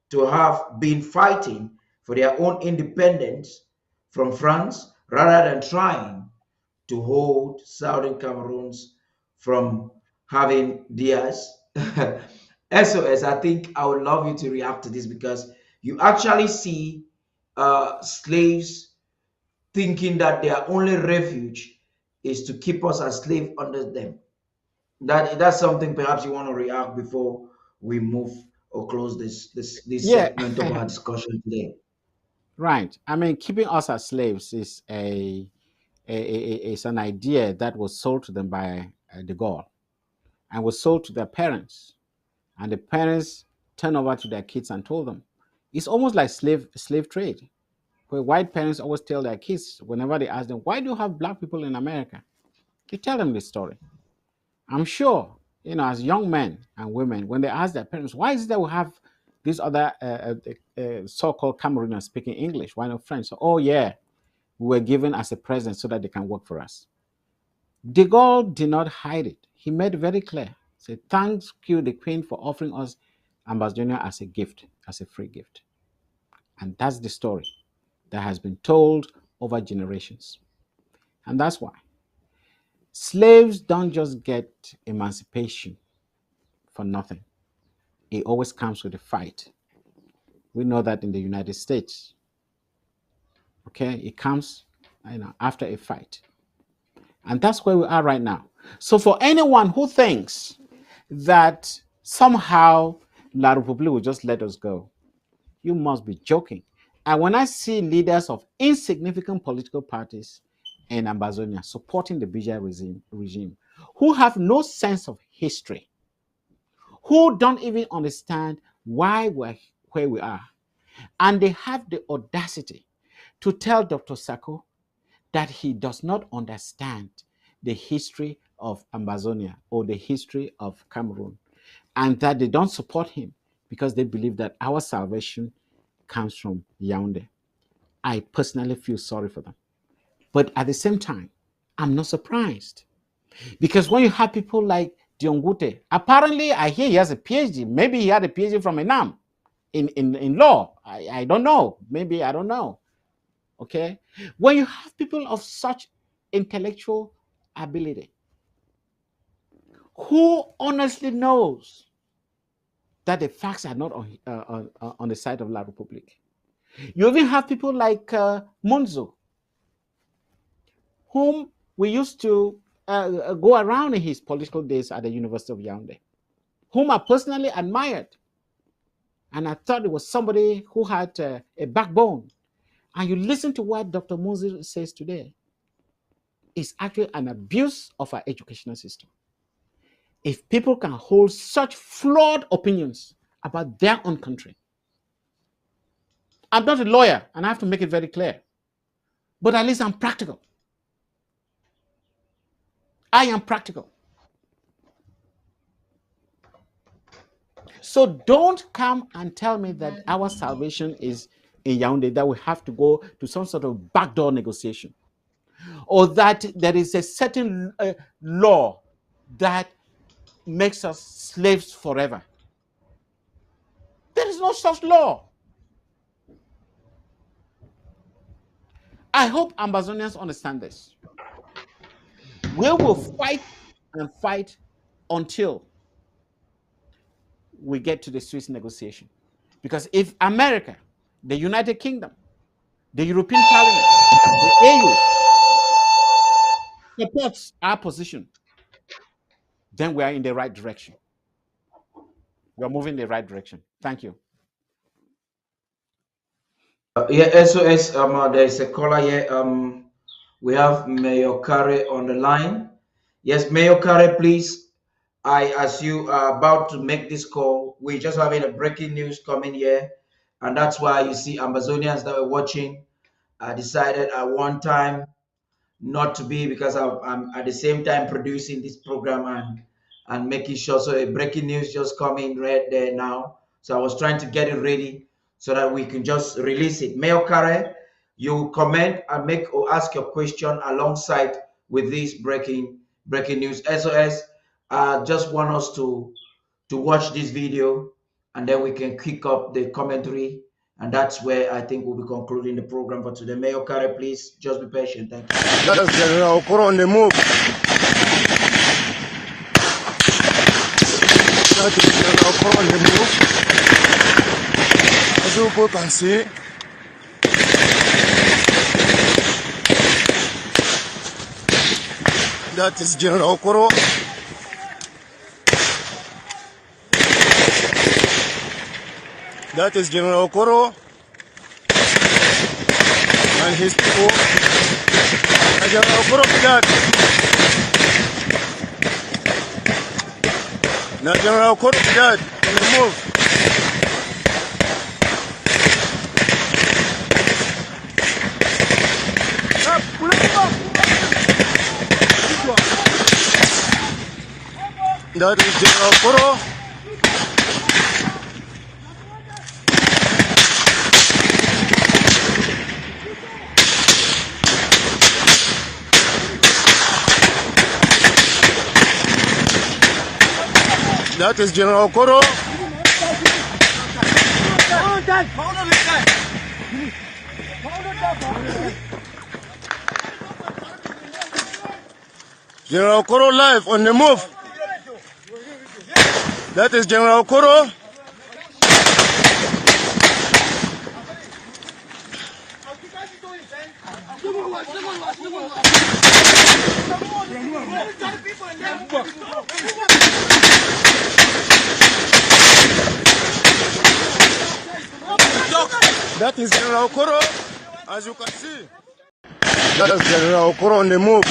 to have been fighting for their own independence from France rather than trying to hold Southern Cameroons from having theirs? SOS, I think I would love you to react to this because you actually see slaves thinking that their only refuge is to keep us as slaves under them. That's something perhaps you want to react before we move or close this Yeah, segment of our discussion today. right. I mean, keeping us as slaves is is an idea that was sold to them by de Gaulle and was sold to their parents, and the parents turned over to their kids and told them. It's almost like slave trade, where white parents always tell their kids whenever they ask them, "Why do you have black people in America?" They tell them the story. I'm sure, as young men and women, when they ask their parents, why is it that we have these other so-called Cameroonians speaking English, why not French? So, oh yeah, we were given as a present so that they can work for us. De Gaulle did not hide it. He made it very clear. He said, thank you, the Queen, for offering us Ambazonia as a gift, as a free gift. And that's the story that has been told over generations. And that's why slaves don't just get emancipation for nothing. It always comes with a fight. We know that in the United States. Okay, it comes after a fight. And that's where we are right now. So for anyone who thinks that somehow La Republic will just let us go. You must be joking. And when I see leaders of insignificant political parties in Ambazonia supporting the Bija regime, who have no sense of history, who don't even understand why we're where we are, and they have the audacity to tell Dr. Sako that he does not understand the history of Ambazonia or the history of Cameroon, and that they don't support him because they believe that our salvation comes from Yaoundé. I personally feel sorry for them. But at the same time, I'm not surprised. Because when you have people like Diongute, apparently I hear he has a PhD. Maybe he had a PhD from ENAM in law. I don't know. Maybe I don't know. Okay? When you have people of such intellectual ability, who honestly knows that the facts are not on the side of La Republique? You even have people like Monzo, whom we used to go around in his political days at the University of Yaoundé, whom I personally admired. And I thought it was somebody who had a backbone. And you listen to what Dr. Monzo says today. It's actually an abuse of our educational system. If people can hold such flawed opinions about their own country, I'm not a lawyer, and I have to make it very clear, but at least I'm practical. I am practical. So don't come and tell me that our salvation is in Yaoundé, that we have to go to some sort of backdoor negotiation, or that there is a certain law that makes us slaves forever. There is no such law. I hope Ambazonians understand this. We will fight and fight until we get to the Swiss negotiation. Because if America, the United Kingdom, the European Parliament, the AU supports our position, then we are in the right direction. We are moving in the right direction. Thank you. Yeah, SOS. There's a caller here. We have Mayor Kare on the line. Yes, Mayor Kare, please. As you are about to make this call, we're just having a breaking news coming here, and that's why you see Amazonians that were watching decided at one time not to be, because I'm at the same time producing this program and making sure. So a breaking news just coming right there now. So I was trying to get it ready so that we can just release it. Mayor Kare, you comment and make or ask your question alongside with this breaking news. SOS, just want us to watch this video, and then we can kick up the commentary, and that's where I think we'll be concluding the program for today. Mayor Kare, please just be patient. Thank you. That is General Okoro on the move. That is General Okoro on the move. As you people can see, that is General Okoro. That is General Okoro and his people. And General Okoro that. Now General Okoro that on the move. That is General Okoro. That is General Okoro. General Okoro live on the move. That is General Okoro. That is General Okoro, as you can see. That is General Okoro on the move.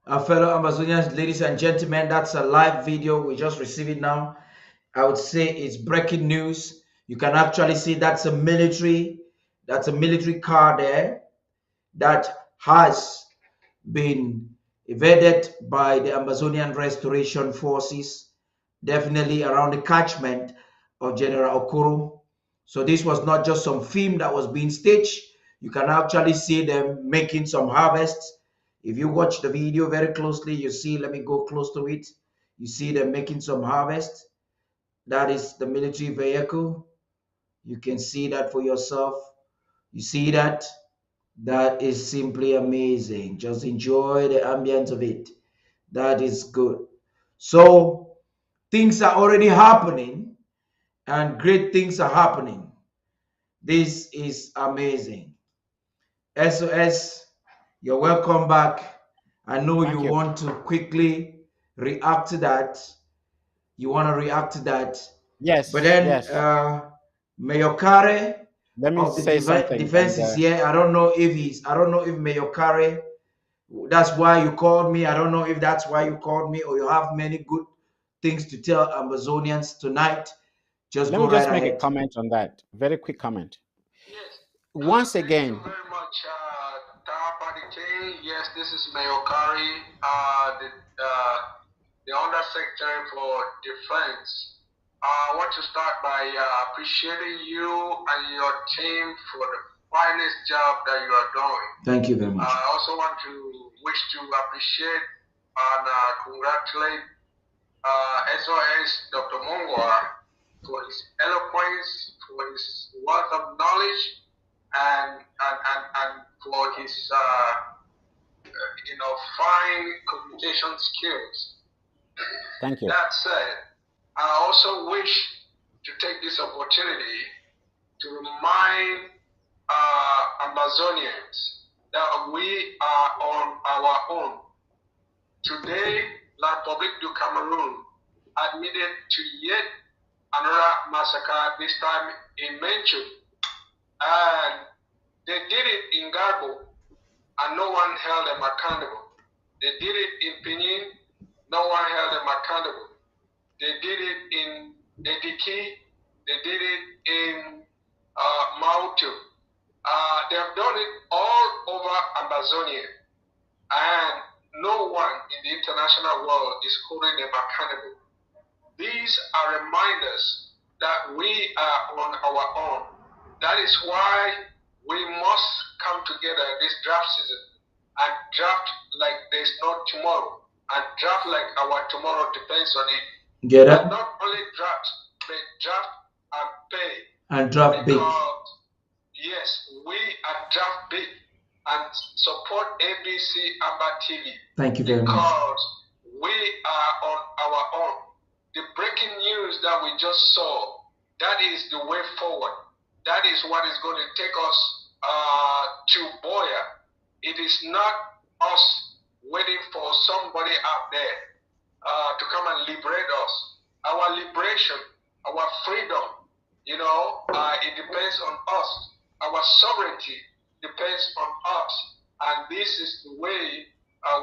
Our fellow Amazonians, ladies and gentlemen, that's a live video. We just received it now. I would say it's breaking news. You can actually see that's a military car there that has been evaded by the Amazonian Restoration Forces, definitely around the catchment of General Okoro. So this was not just some film that was being staged. You can actually see them making some harvests. If you watch the video very closely, you see, let me go close to it. You see them making some harvest. That is the military vehicle. You can see that for yourself. You see that? That is simply amazing. Just enjoy the ambience of it. That is good. So things are already happening and great things are happening. This is amazing. SOS, you're welcome back. I know Thank you you. want to quickly react to that. You want to react to that. But Yes, then yes. Mayor Kare Let me of the say something. defense is here. I don't know if Mayor Kare, that's why you called me. I don't know if that's why you called me or you have many good things to tell Amazonians tonight. Just Let go me right just make a ahead. comment on that. Very quick comment. Yes. Once Thank you again, very much, King. Yes, this is Mayor Kari, the Under Secretary for Defense. I want to start by appreciating you and your team for the finest job that you are doing. Thank you very much. I also want to appreciate and congratulate SOS Dr. Mungwa for his eloquence, for his wealth of knowledge, and for his fine communication skills. thank you. That said, I also wish to take this opportunity to remind Amazonians that we are on our own. Today, La République du Cameroon admitted to yet another massacre, this time in Menchu. And they did it in Garbo, and no one held them accountable. They did it in Pinin, no one held them accountable. They did it in Ediki, they did it in Mautu. They have done it all over Amazonia, and no one in the international world is holding them accountable. These are reminders that we are on our own. That is why we must come together this draft season and draft like there's no tomorrow, and draft like our tomorrow depends on it. Get it? And not only draft, but draft and pay. And draft big. Yes, we are draft big and support ABC Amba TV. Thank you very much. Because we are on our own. The breaking news that we just saw, that is the way forward. That is what is going to take us to Boya. It is not us waiting for somebody out there to come and liberate us. Our liberation, our freedom, it depends on us. Our sovereignty depends on us. And this is the way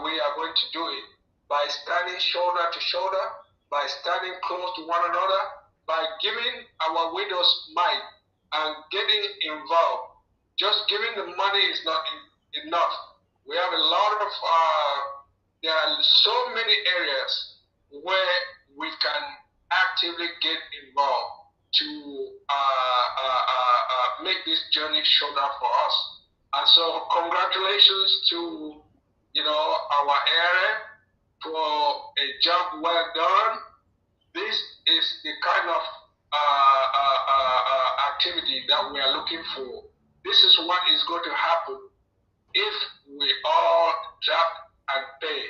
we are going to do it. By standing shoulder to shoulder, by standing close to one another, by giving our widows might and getting involved. Just giving the money is not enough. We have a lot of, there are so many areas where we can actively get involved to make this journey shorter for us. And so congratulations to, our area for a job well done. This is the kind of activity that we are looking for. This is what is going to happen if we all draft and pay.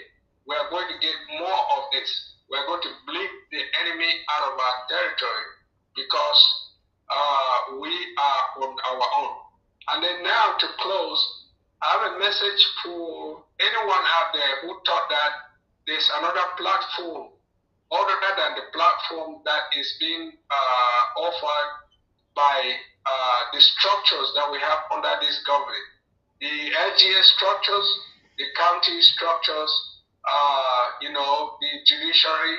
We are going to get more of this. We are going to bleed the enemy out of our territory, because we are on our own. And then now to close, I have a message for anyone out there who thought that there's another platform other than the platform that is being offered by the structures that we have under this government. The LGA structures, the county structures, the judiciary,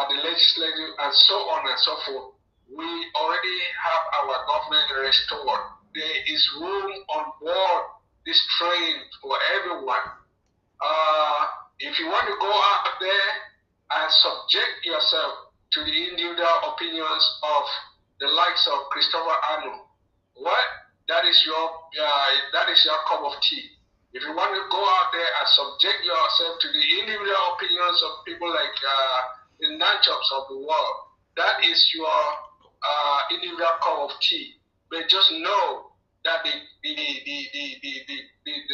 the legislative, and so on and so forth. We already have our government restored. There is room on board this train for everyone. If you want to go out there and subject yourself to the individual opinions of the likes of Christopher Arnold, that is your cup of tea. If you want to go out there and subject yourself to the individual opinions of people like the nunchucks of the world, that is your individual cup of tea. But just know that the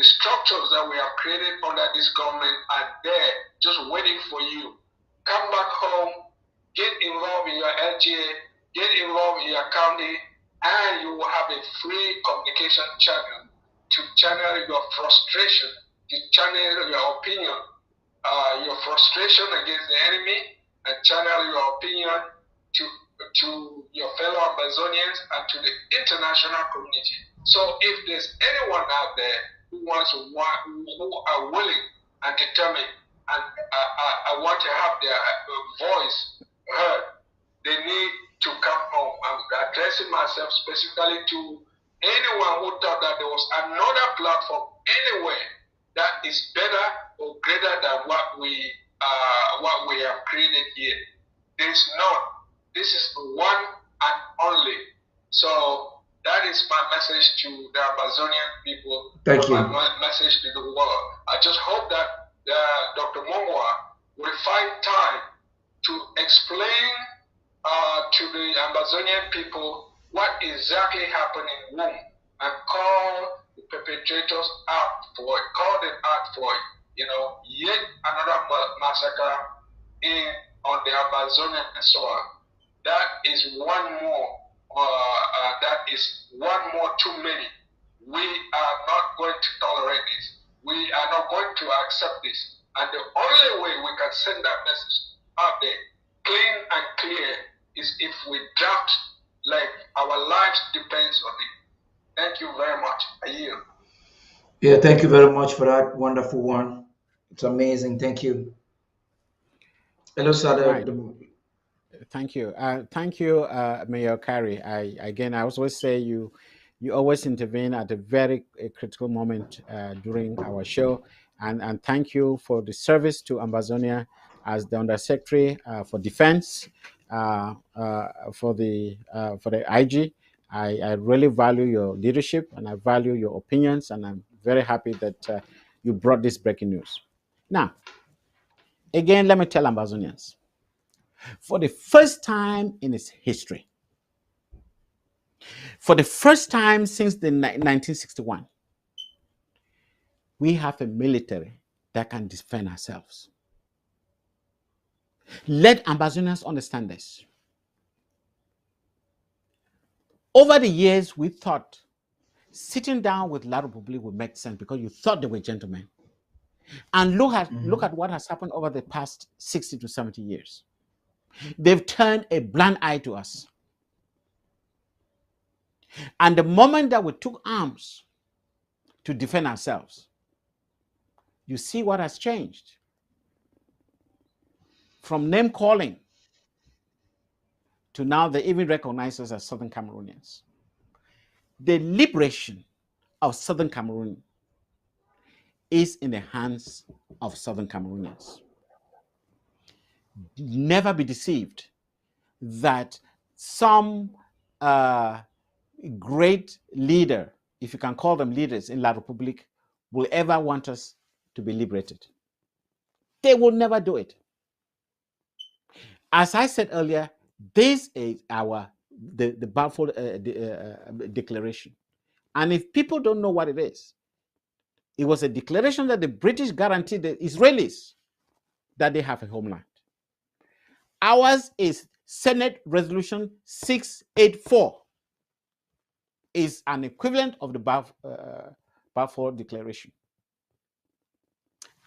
structures that we have created under this government are there, just waiting for you. Come back home, get involved in your LGA, get involved in your county, and you will have a free communication channel to channel your frustration, to channel your opinion, your frustration against the enemy, and channel your opinion to your fellow Amazonians and to the international community. So if there's anyone out there who are willing and determined and I want to have their voice heard, they need to come home. I'm addressing myself specifically to anyone who thought that there was another platform anywhere that is better or greater than what we have created here. There is none. This is one and only. So that is my message to the Amazonian people. Thank you. My message to the world. I just hope that Dr. Mungwa will find time to explain to the Amazonian people what exactly happened in Womb and call the perpetrators out for it, call them out for it. Yet another massacre on the Amazonian soil. That is one more. That is one more too many. We are not going to tolerate this. We are not going to accept this. And the only way we can send that message out there, clean and clear, is if we draft like our lives depends on it. Thank you very much. I yield. Yeah, thank you very much for that wonderful one. It's amazing. Thank you. Hello, sir. Right. Thank you. Thank you, Mayor Kari. I always say you always intervene at a very critical moment during our show. And thank you for the service to Ambazonia as the Undersecretary for Defense for the IG. I really value your leadership and I value your opinions, and I'm very happy that you brought this breaking news. Now, again, let me tell Ambazonians, for the first time in its history, for the first time since 1961, we have a military that can defend ourselves. Let Ambazonians understand this. Over the years, we thought sitting down with La Republique would make sense because you thought they were gentlemen. And look at what has happened over the past 60 to 70 years. They've turned a blind eye to us. And the moment that we took arms to defend ourselves, you see what has changed. From name calling to now they even recognize us as Southern Cameroonians. The liberation of Southern Cameroon is in the hands of Southern Cameroonians. Never be deceived that some great leader, if you can call them leaders in La Republique, will ever want us to be liberated. They will never do it. As I said earlier, this is the Balfour Declaration. And if people don't know what it is, it was a declaration that the British guaranteed the Israelis that they have a homeland. Ours is Senate Resolution 684. is an equivalent of the Balfour Declaration.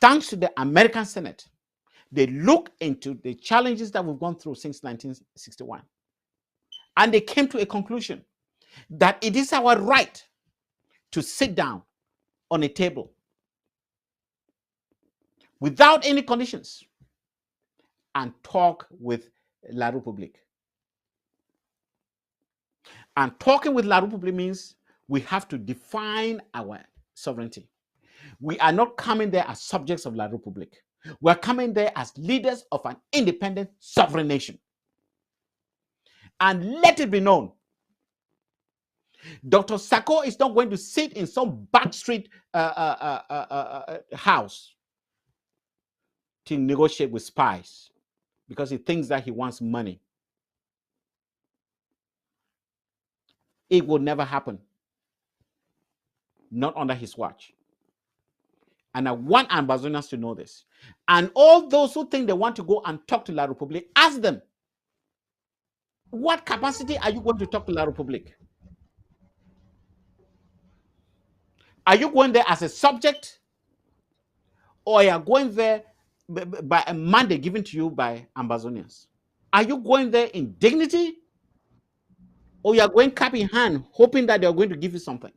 Thanks to the American Senate, they look into the challenges that we've gone through since 1961. And they came to a conclusion that it is our right to sit down on a table without any conditions and talk with La Republique. And talking with La Republique means we have to define our sovereignty. We are not coming there as subjects of La Republique. We're coming there as leaders of an independent sovereign nation. And let it be known, Dr. Sako is not going to sit in some backstreet house to negotiate with spies because he thinks that he wants money. It will never happen. Not under his watch. And I want Ambazonians to know this. And all those who think they want to go and talk to La Republique, ask them, what capacity are you going to talk to La Republique? Are you going there as a subject? Or are you going there by a mandate given to you by Ambazonians? Are you going there in dignity? Or you are going cap in hand, hoping that they are going to give you something?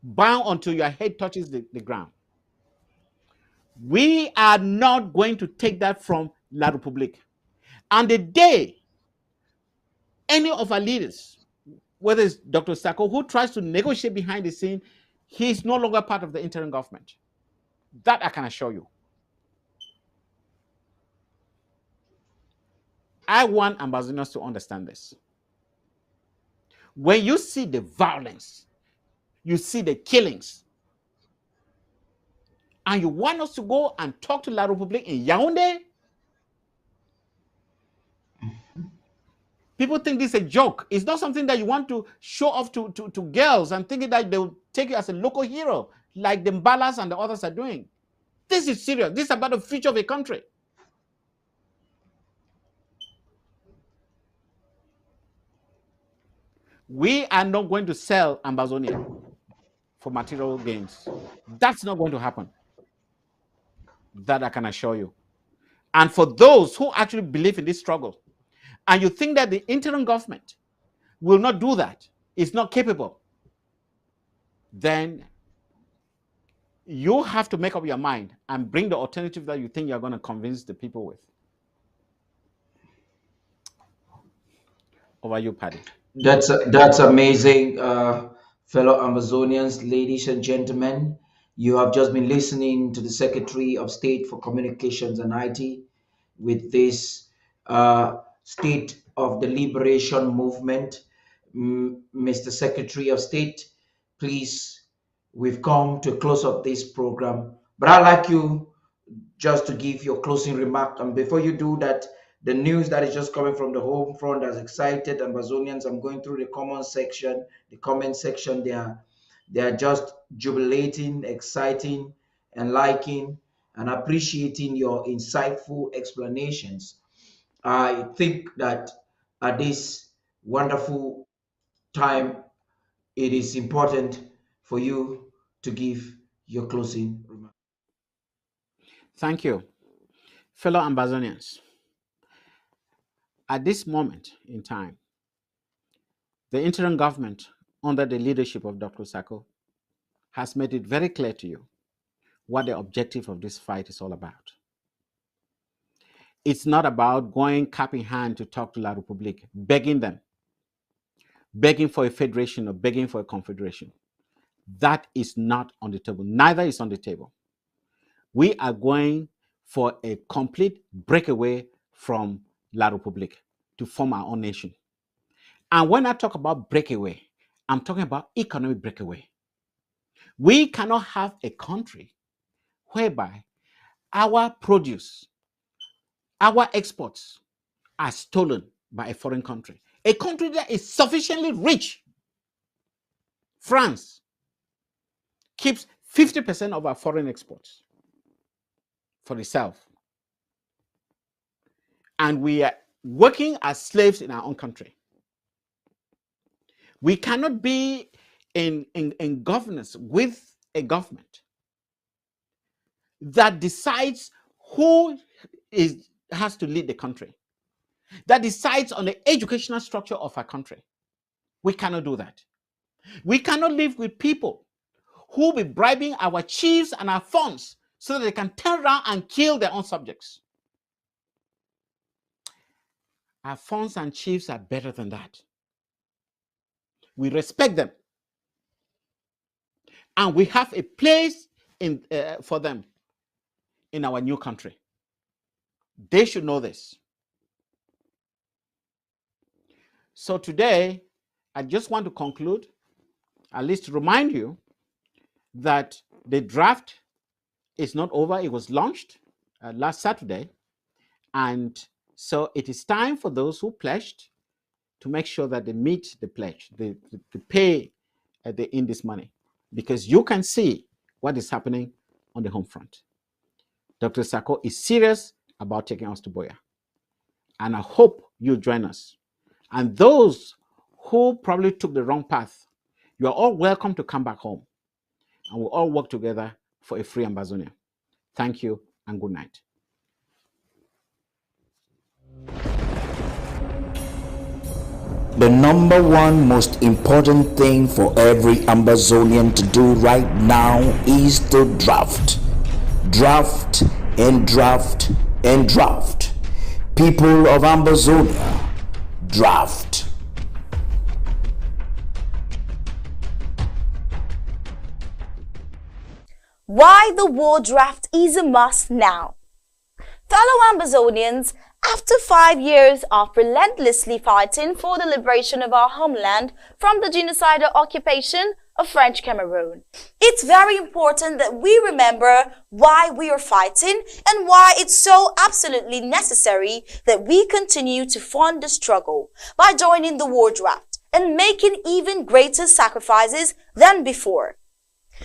Bow until your head touches the ground. We are not going to take that from La Republique. And the day any of our leaders, whether it's Dr. Sako, who tries to negotiate behind the scene, he is no longer part of the interim government. That I can assure you. I want Ambazonians to understand this. When you see the violence, you see the killings, and you want us to go and talk to La Republique in Yaoundé, people think this is a joke. It's not something that you want to show off to girls and thinking that they'll take you as a local hero, like the Mbalas and the others are doing. This is serious. This is about the future of a country. We are not going to sell Ambazonia for material gains. That's not going to happen. That I can assure you. And for those who actually believe in this struggle, and you think that the interim government will not do that, is not capable, then you have to make up your mind and bring the alternative that you think you're going to convince the people with. Over you, Paddy. That's amazing, fellow Amazonians, ladies and gentlemen. You have just been listening to the Secretary of State for Communications and IT with this State of the Liberation Movement. Mr. Secretary of State, please, we've come to close up this program, but I'd like you just to give your closing remark. And before you do that, the news that is just coming from the home front has excited Amazonians. I'm going through the comment section. They are just jubilating, exciting, and liking and appreciating your insightful explanations. I think that at this wonderful time, it is important for you to give your closing remark. Thank you. Fellow Ambazonians, at this moment in time, the interim government, under the leadership of Dr. Sako, has made it very clear to you what the objective of this fight is all about. It's not about going cap in hand to talk to La Republique, begging them, begging for a federation or begging for a confederation. That is not on the table. Neither is on the table. We are going for a complete breakaway from La Republique to form our own nation. And when I talk about breakaway, I'm talking about economic breakaway. We cannot have a country whereby our produce, our exports are stolen by a foreign country. A country that is sufficiently rich. France keeps 50% of our foreign exports for itself. And we are working as slaves in our own country. We cannot be in governance with a government that decides who has to lead the country, that decides on the educational structure of our country. We cannot do that. We cannot live with people who will be bribing our chiefs and our funds so that they can turn around and kill their own subjects. Our funds and chiefs are better than that. We respect them. And we have a place for them in our new country. They should know this. So today, I just want to conclude, at least remind you that the draft is not over. It was launched last Saturday. And so it is time for those who pledged to make sure that they meet the pledge, they pay in this money, because you can see what is happening on the home front. Dr. Sako is serious about taking us to Boya. And I hope you'll join us. And those who probably took the wrong path, you are all welcome to come back home. And we'll all work together for a free Ambazonia. Thank you and good night. The number one most important thing for every Ambazonian to do right now is to draft. Draft and draft and draft. People of Ambazonia, draft. Why the war draft is a must now. Fellow Ambazonians, after 5 years of relentlessly fighting for the liberation of our homeland from the genocidal occupation of French Cameroon, it's very important that we remember why we are fighting and why it's so absolutely necessary that we continue to fund the struggle by joining the war draft and making even greater sacrifices than before.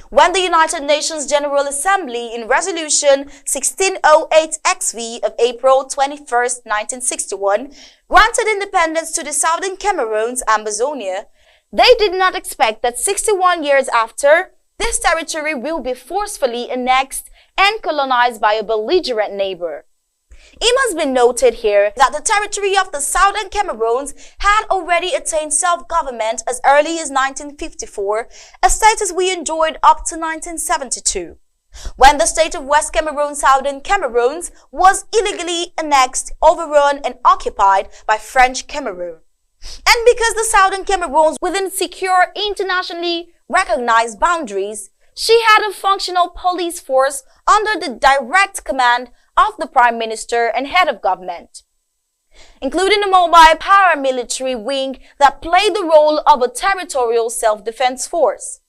When the United Nations General Assembly in Resolution 1608-XV of April 21, 1961, granted independence to the Southern Cameroon's Ambazonia, they did not expect that 61 years after, this territory will be forcefully annexed and colonized by a belligerent neighbor. It must be noted here that the territory of the Southern Cameroons had already attained self-government as early as 1954, a status we enjoyed up to 1972, when the state of West Cameroon, Southern Cameroons, was illegally annexed, overrun, and occupied by French Cameroon. And because the Southern Cameroons within secure, internationally recognized boundaries, she had a functional police force under the direct command of the Prime Minister and head of government, including a mobile paramilitary wing that played the role of a territorial self-defense force.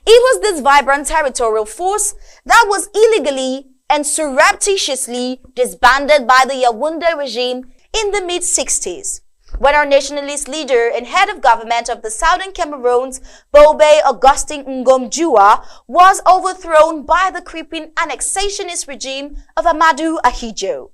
It was this vibrant territorial force that was illegally and surreptitiously disbanded by the Yaoundé regime in the mid-60s, when our nationalist leader and head of government of the Southern Cameroons, Bobe Augustin Ngom-Jua, was overthrown by the creeping annexationist regime of Amadou Ahidjo.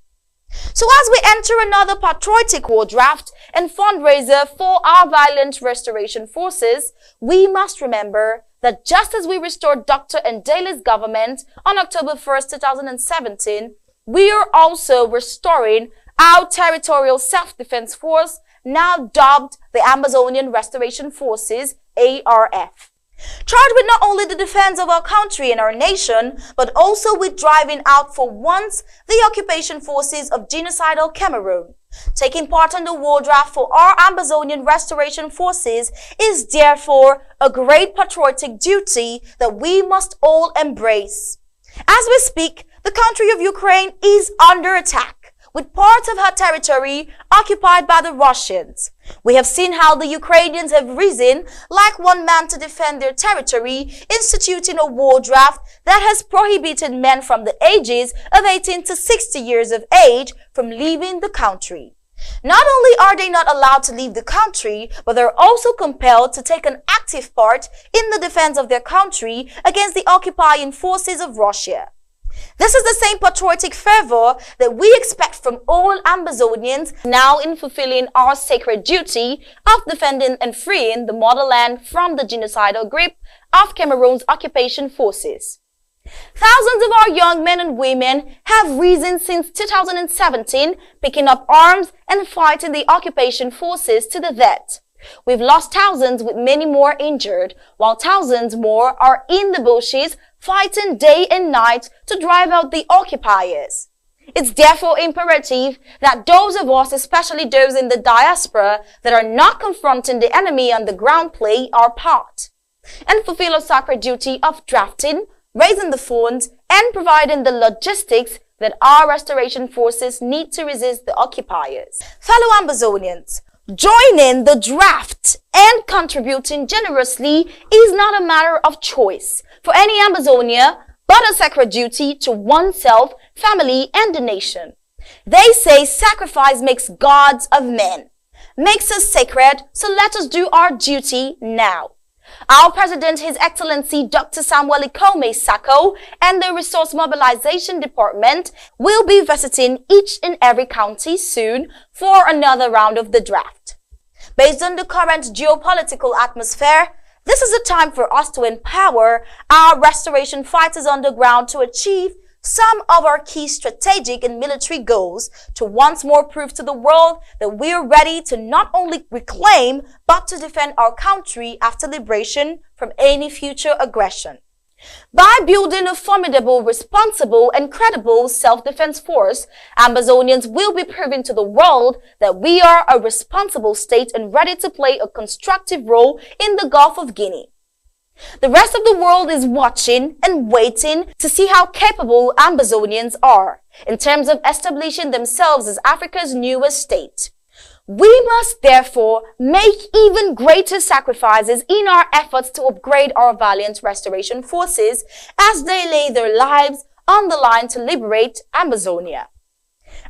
So as we enter another patriotic war draft and fundraiser for our violent restoration forces, we must remember that just as we restored Dr. Ndele's government on October 1st, 2017, we are also restoring our territorial self-defense force, now dubbed the Ambazonian Restoration Forces, ARF. Charged with not only the defense of our country and our nation, but also with driving out for once the occupation forces of genocidal Cameroon. Taking part in the war draft for our Ambazonian Restoration Forces is therefore a great patriotic duty that we must all embrace. As we speak, the country of Ukraine is under attack, with parts of her territory occupied by the Russians. We have seen how the Ukrainians have risen like one man to defend their territory, instituting a war draft that has prohibited men from the ages of 18 to 60 years of age from leaving the country. Not only are they not allowed to leave the country, but they're also compelled to take an active part in the defense of their country against the occupying forces of Russia. This is the same patriotic fervor that we expect from all Ambazonians now in fulfilling our sacred duty of defending and freeing the motherland from the genocidal grip of Cameroon's occupation forces. Thousands of our young men and women have risen since 2017, picking up arms and fighting the occupation forces to the death. We've lost thousands with many more injured, while thousands more are in the bushes fighting day and night to drive out the occupiers. It's therefore imperative that those of us, especially those in the diaspora, that are not confronting the enemy on the ground play our part and fulfill a sacred duty of drafting, raising the funds, and providing the logistics that our restoration forces need to resist the occupiers. Fellow Ambazonians, joining the draft and contributing generously is not a matter of choice for any Ambazonia, but a sacred duty to oneself, family, and the nation. They say sacrifice makes gods of men, makes us sacred, so let us do our duty now. Our President, His Excellency Dr. Samuel Ikome Sako, and the Resource Mobilization Department will be visiting each and every county soon for another round of the draft. Based on the current geopolitical atmosphere, this is a time for us to empower our restoration fighters on the ground to achieve some of our key strategic and military goals to once more prove to the world that we are ready to not only reclaim, but to defend our country after liberation from any future aggression. By building a formidable, responsible, and credible self-defense force, Ambazonians will be proving to the world that we are a responsible state and ready to play a constructive role in the Gulf of Guinea. The rest of the world is watching and waiting to see how capable Ambazonians are in terms of establishing themselves as Africa's newest state. We must therefore make even greater sacrifices in our efforts to upgrade our valiant restoration forces as they lay their lives on the line to liberate Ambazonia.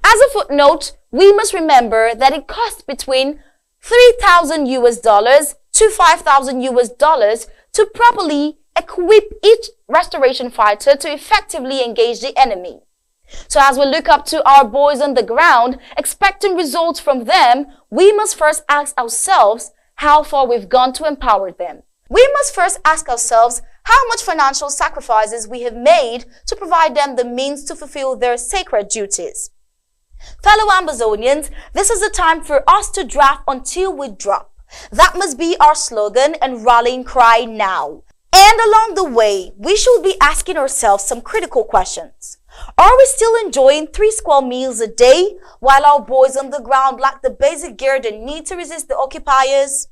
As a footnote, we must remember that it costs between $3,000 to $5,000 to properly equip each restoration fighter to effectively engage the enemy. So as we look up to our boys on the ground, expecting results from them, we must first ask ourselves how far we've gone to empower them. We must first ask ourselves how much financial sacrifices we have made to provide them the means to fulfill their sacred duties. Fellow Ambazonians, this is the time for us to draft until we drop. That must be our slogan and rallying cry now. And along the way, we should be asking ourselves some critical questions. Are we still enjoying 3 square meals a day while our boys on the ground lack the basic gear they need to resist the occupiers?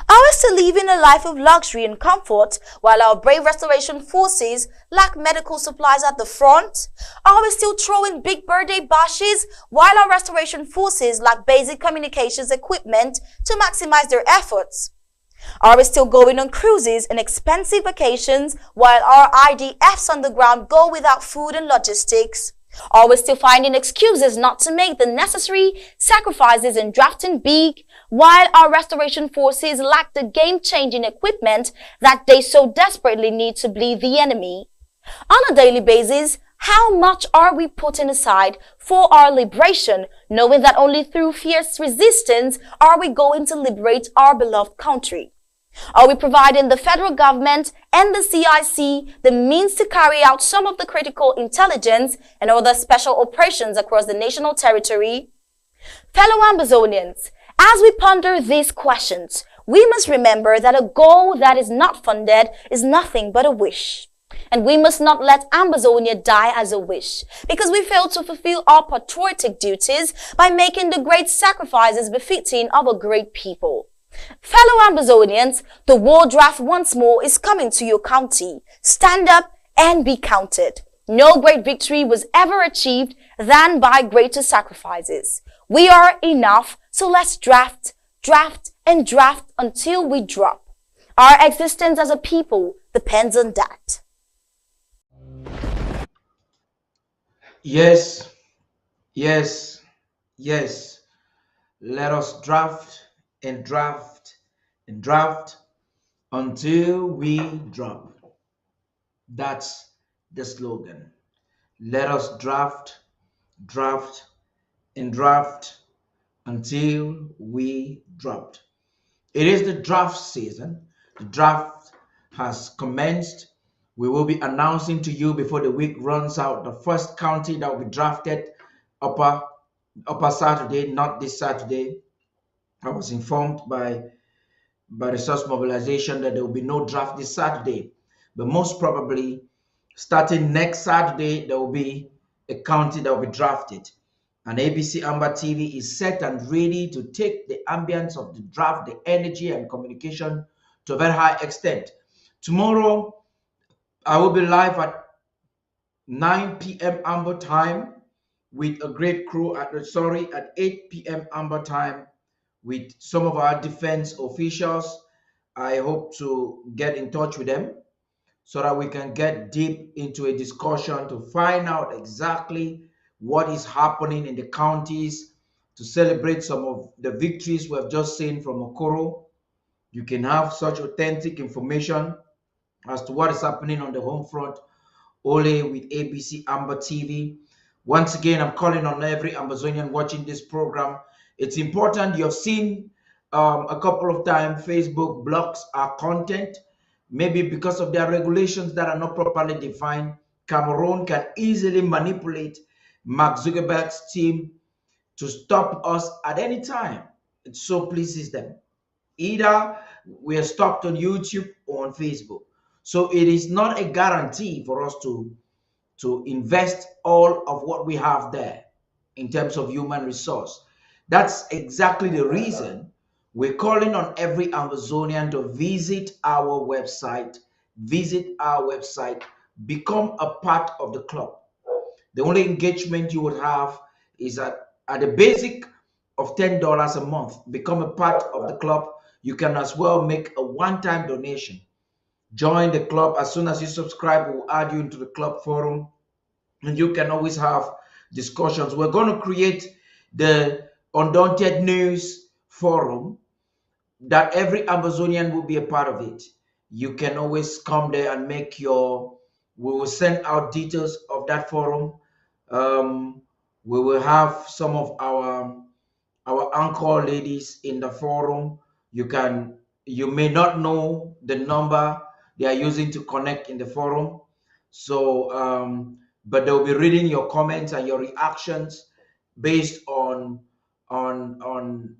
Are we still living a life of luxury and comfort while our brave restoration forces lack medical supplies at the front? Are we still throwing big birthday bashes while our restoration forces lack basic communications equipment to maximize their efforts? Are we still going on cruises and expensive vacations while our IDFs on the ground go without food and logistics? Are we still finding excuses not to make the necessary sacrifices and drafting big while our restoration forces lack the game-changing equipment that they so desperately need to bleed the enemy? On a daily basis, how much are we putting aside for our liberation, knowing that only through fierce resistance are we going to liberate our beloved country? Are we providing the federal government and the CIC the means to carry out some of the critical intelligence and other special operations across the national territory? Fellow Ambazonians, as we ponder these questions, we must remember that a goal that is not funded is nothing but a wish. And we must not let Ambazonia die as a wish, because we failed to fulfill our patriotic duties by making the great sacrifices befitting of a great people. Fellow Ambazonians, the war draft once more is coming to your county. Stand up and be counted. No great victory was ever achieved than by greater sacrifices. We are enough, so let's draft, and draft until we drop. Our existence as a people depends on that. Yes, yes, yes. Let us draft and draft and draft until we drop. That's the slogan. Let us draft, draft, and draft until we dropped. It is the draft season. The draft has commenced. We will be announcing to you before the week runs out the first county that will be drafted upper upper Saturday, not this Saturday. I was informed by resource mobilization that there will be no draft this Saturday. But most probably, starting next Saturday, there will be a county that will be drafted. And ABC Amber TV is set and ready to take the ambience of the draft, the energy and communication to a very high extent. Tomorrow, I will be live at 9 p.m. Amber time with a great crew at 8 p.m. Amber time with some of our defense officials. I hope to get in touch with them so that we can get deep into a discussion to find out exactly what is happening in the counties, to celebrate some of the victories we have just seen from Okoro. You can have such authentic information as to what is happening on the home front only with ABC Amber TV. Once again, I'm calling on every Amazonian watching this program. It's important. You have seen a couple of times Facebook blocks our content, maybe because of their regulations that are not properly defined. Cameroon can easily manipulate Mark Zuckerberg's team to stop us at any time. It so pleases them. Either we are stopped on YouTube or on Facebook. So it is not a guarantee for us to invest all of what we have there in terms of human resource. That's exactly the reason we're calling on every Amazonian to visit our website, become a part of the club. The only engagement you would have is at the basic of $10 a month. Become a part of the club. You can as well make a one-time donation. Join the club. As soon as you subscribe, we'll add you into the club forum, and you can always have discussions. We're going to create the Undaunted News forum that every Amazonian will be a part of it. You can always come there and we will send out details of that forum. We will have some of our anchor ladies in the forum. You may not know the number they are using to connect in the forum. So, but they'll be reading your comments and your reactions based on on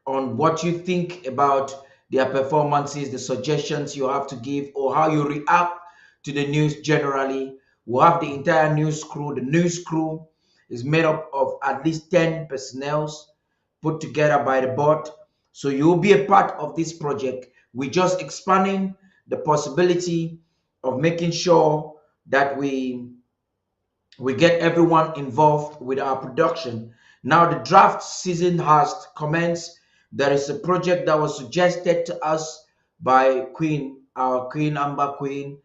on what you think about their performances, the suggestions you have to give, or how you react to the news generally. We'll have the entire news crew. The news crew is made up of at least 10 personnel put together by the board. So you'll be a part of this project. We're just expanding the possibility of making sure that we get everyone involved with our production. Now the draft season has commenced. There is a project that was suggested to us by our Queen Amber Queen,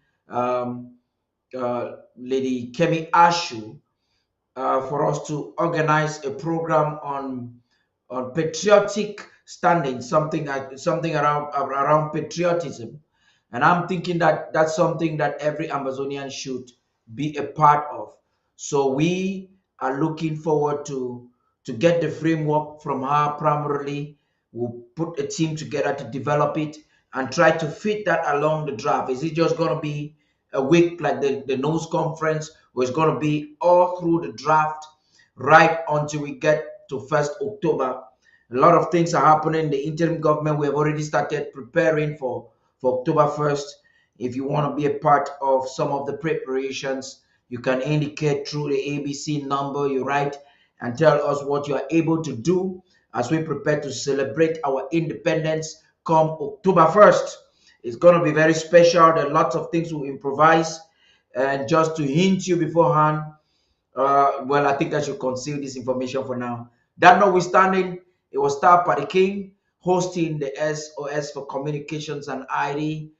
Lady Kemi Ashu, for us to organize a program on patriotic standing, something around patriotism. And I'm thinking that that's something that every Amazonian should be a part of. So we are looking forward to get the framework from her primarily. We'll put a team together to develop it and try to fit that along the draft. Is it just going to be a week like the nose conference, or it's going to be all through the draft right until we get to 1st October? A lot of things are happening. The interim government, we have already started preparing for October 1st. If you want to be a part of some of the preparations, you can indicate through the ABC number you write and tell us what you are able to do as we prepare to celebrate our independence come October 1st. It's going to be very special. There are lots of things we'll improvise. And just to hint you beforehand, well, I think I should conceal this information for now. That notwithstanding, it was Star Party King hosting the SOS for Communications and ID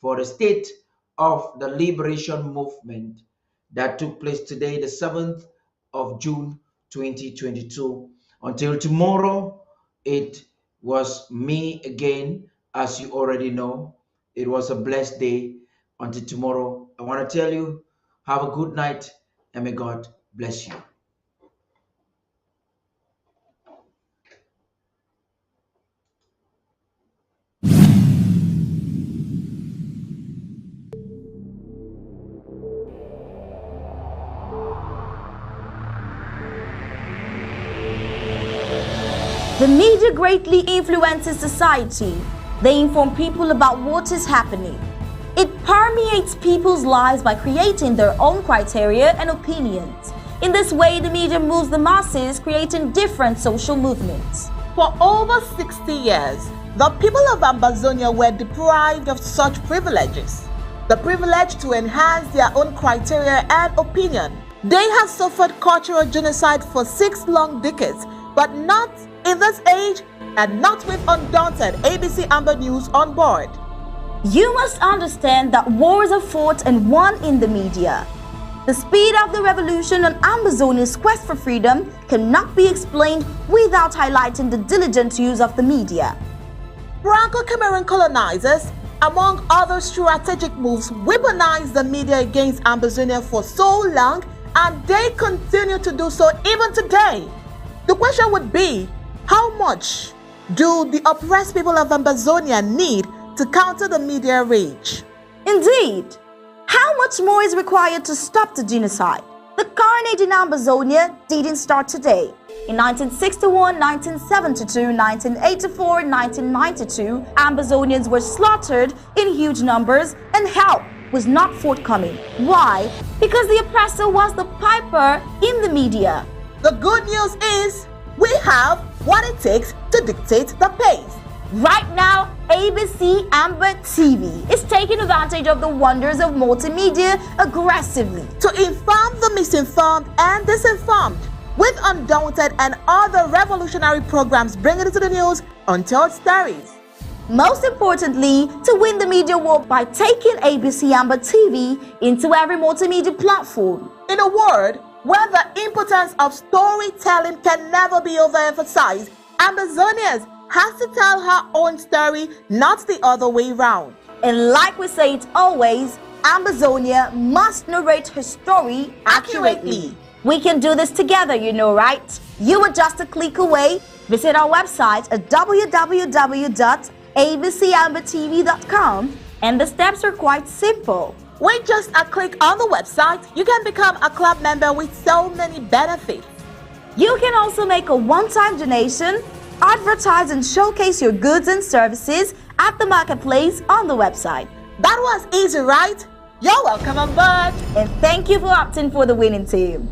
for the State of the Liberation Movement that took place today, the 7th of June, 2022. Until tomorrow, it was me again, as you already know. It was a blessed day. Until tomorrow, I want to tell you, have a good night and may God bless you. The media greatly influences society. They inform people about what is happening. It permeates people's lives by creating their own criteria and opinions. In this way, the media moves the masses, creating different social movements. For over 60 years, the people of Ambazonia were deprived of such privileges. The privilege to enhance their own criteria and opinion. They have suffered cultural genocide for 6 long decades, but not in this age and not with undaunted ABC Amber News on board. You must understand that wars are fought and won in the media. The speed of the revolution on Ambazonia's quest for freedom cannot be explained without highlighting the diligent use of the media. Franco-Cameroon colonizers, among other strategic moves, weaponized the media against Ambazonia for so long, and they continue to do so even today. The question would be, how much do the oppressed people of Ambazonia need to counter the media rage? Indeed, how much more is required to stop the genocide? The carnage in Ambazonia didn't start today. In 1961, 1972, 1984, and 1992, Ambazonians were slaughtered in huge numbers and help was not forthcoming. Why? Because the oppressor was the piper in the media. The good news is we have what it takes to dictate the pace. Right now, ABC Amber TV is taking advantage of the wonders of multimedia aggressively to inform the misinformed and disinformed with undaunted and other revolutionary programs bringing it to the news untold stories. Most importantly, to win the media war by taking ABC Amber TV into every multimedia platform. In a word, where the importance of storytelling can never be overemphasized, Ambazonians has to tell her own story, not the other way round. And like we say it always, Ambazonia must narrate her story accurately. We can do this together, you know, right? You are just a click away. Visit our website at www.abcambertv.com, and the steps are quite simple. With just a click on the website, you can become a club member with so many benefits. You can also make a one-time donation, advertise and showcase your goods and services at the marketplace on the website. That was easy, right? You're welcome on board. And thank you for opting for the winning team.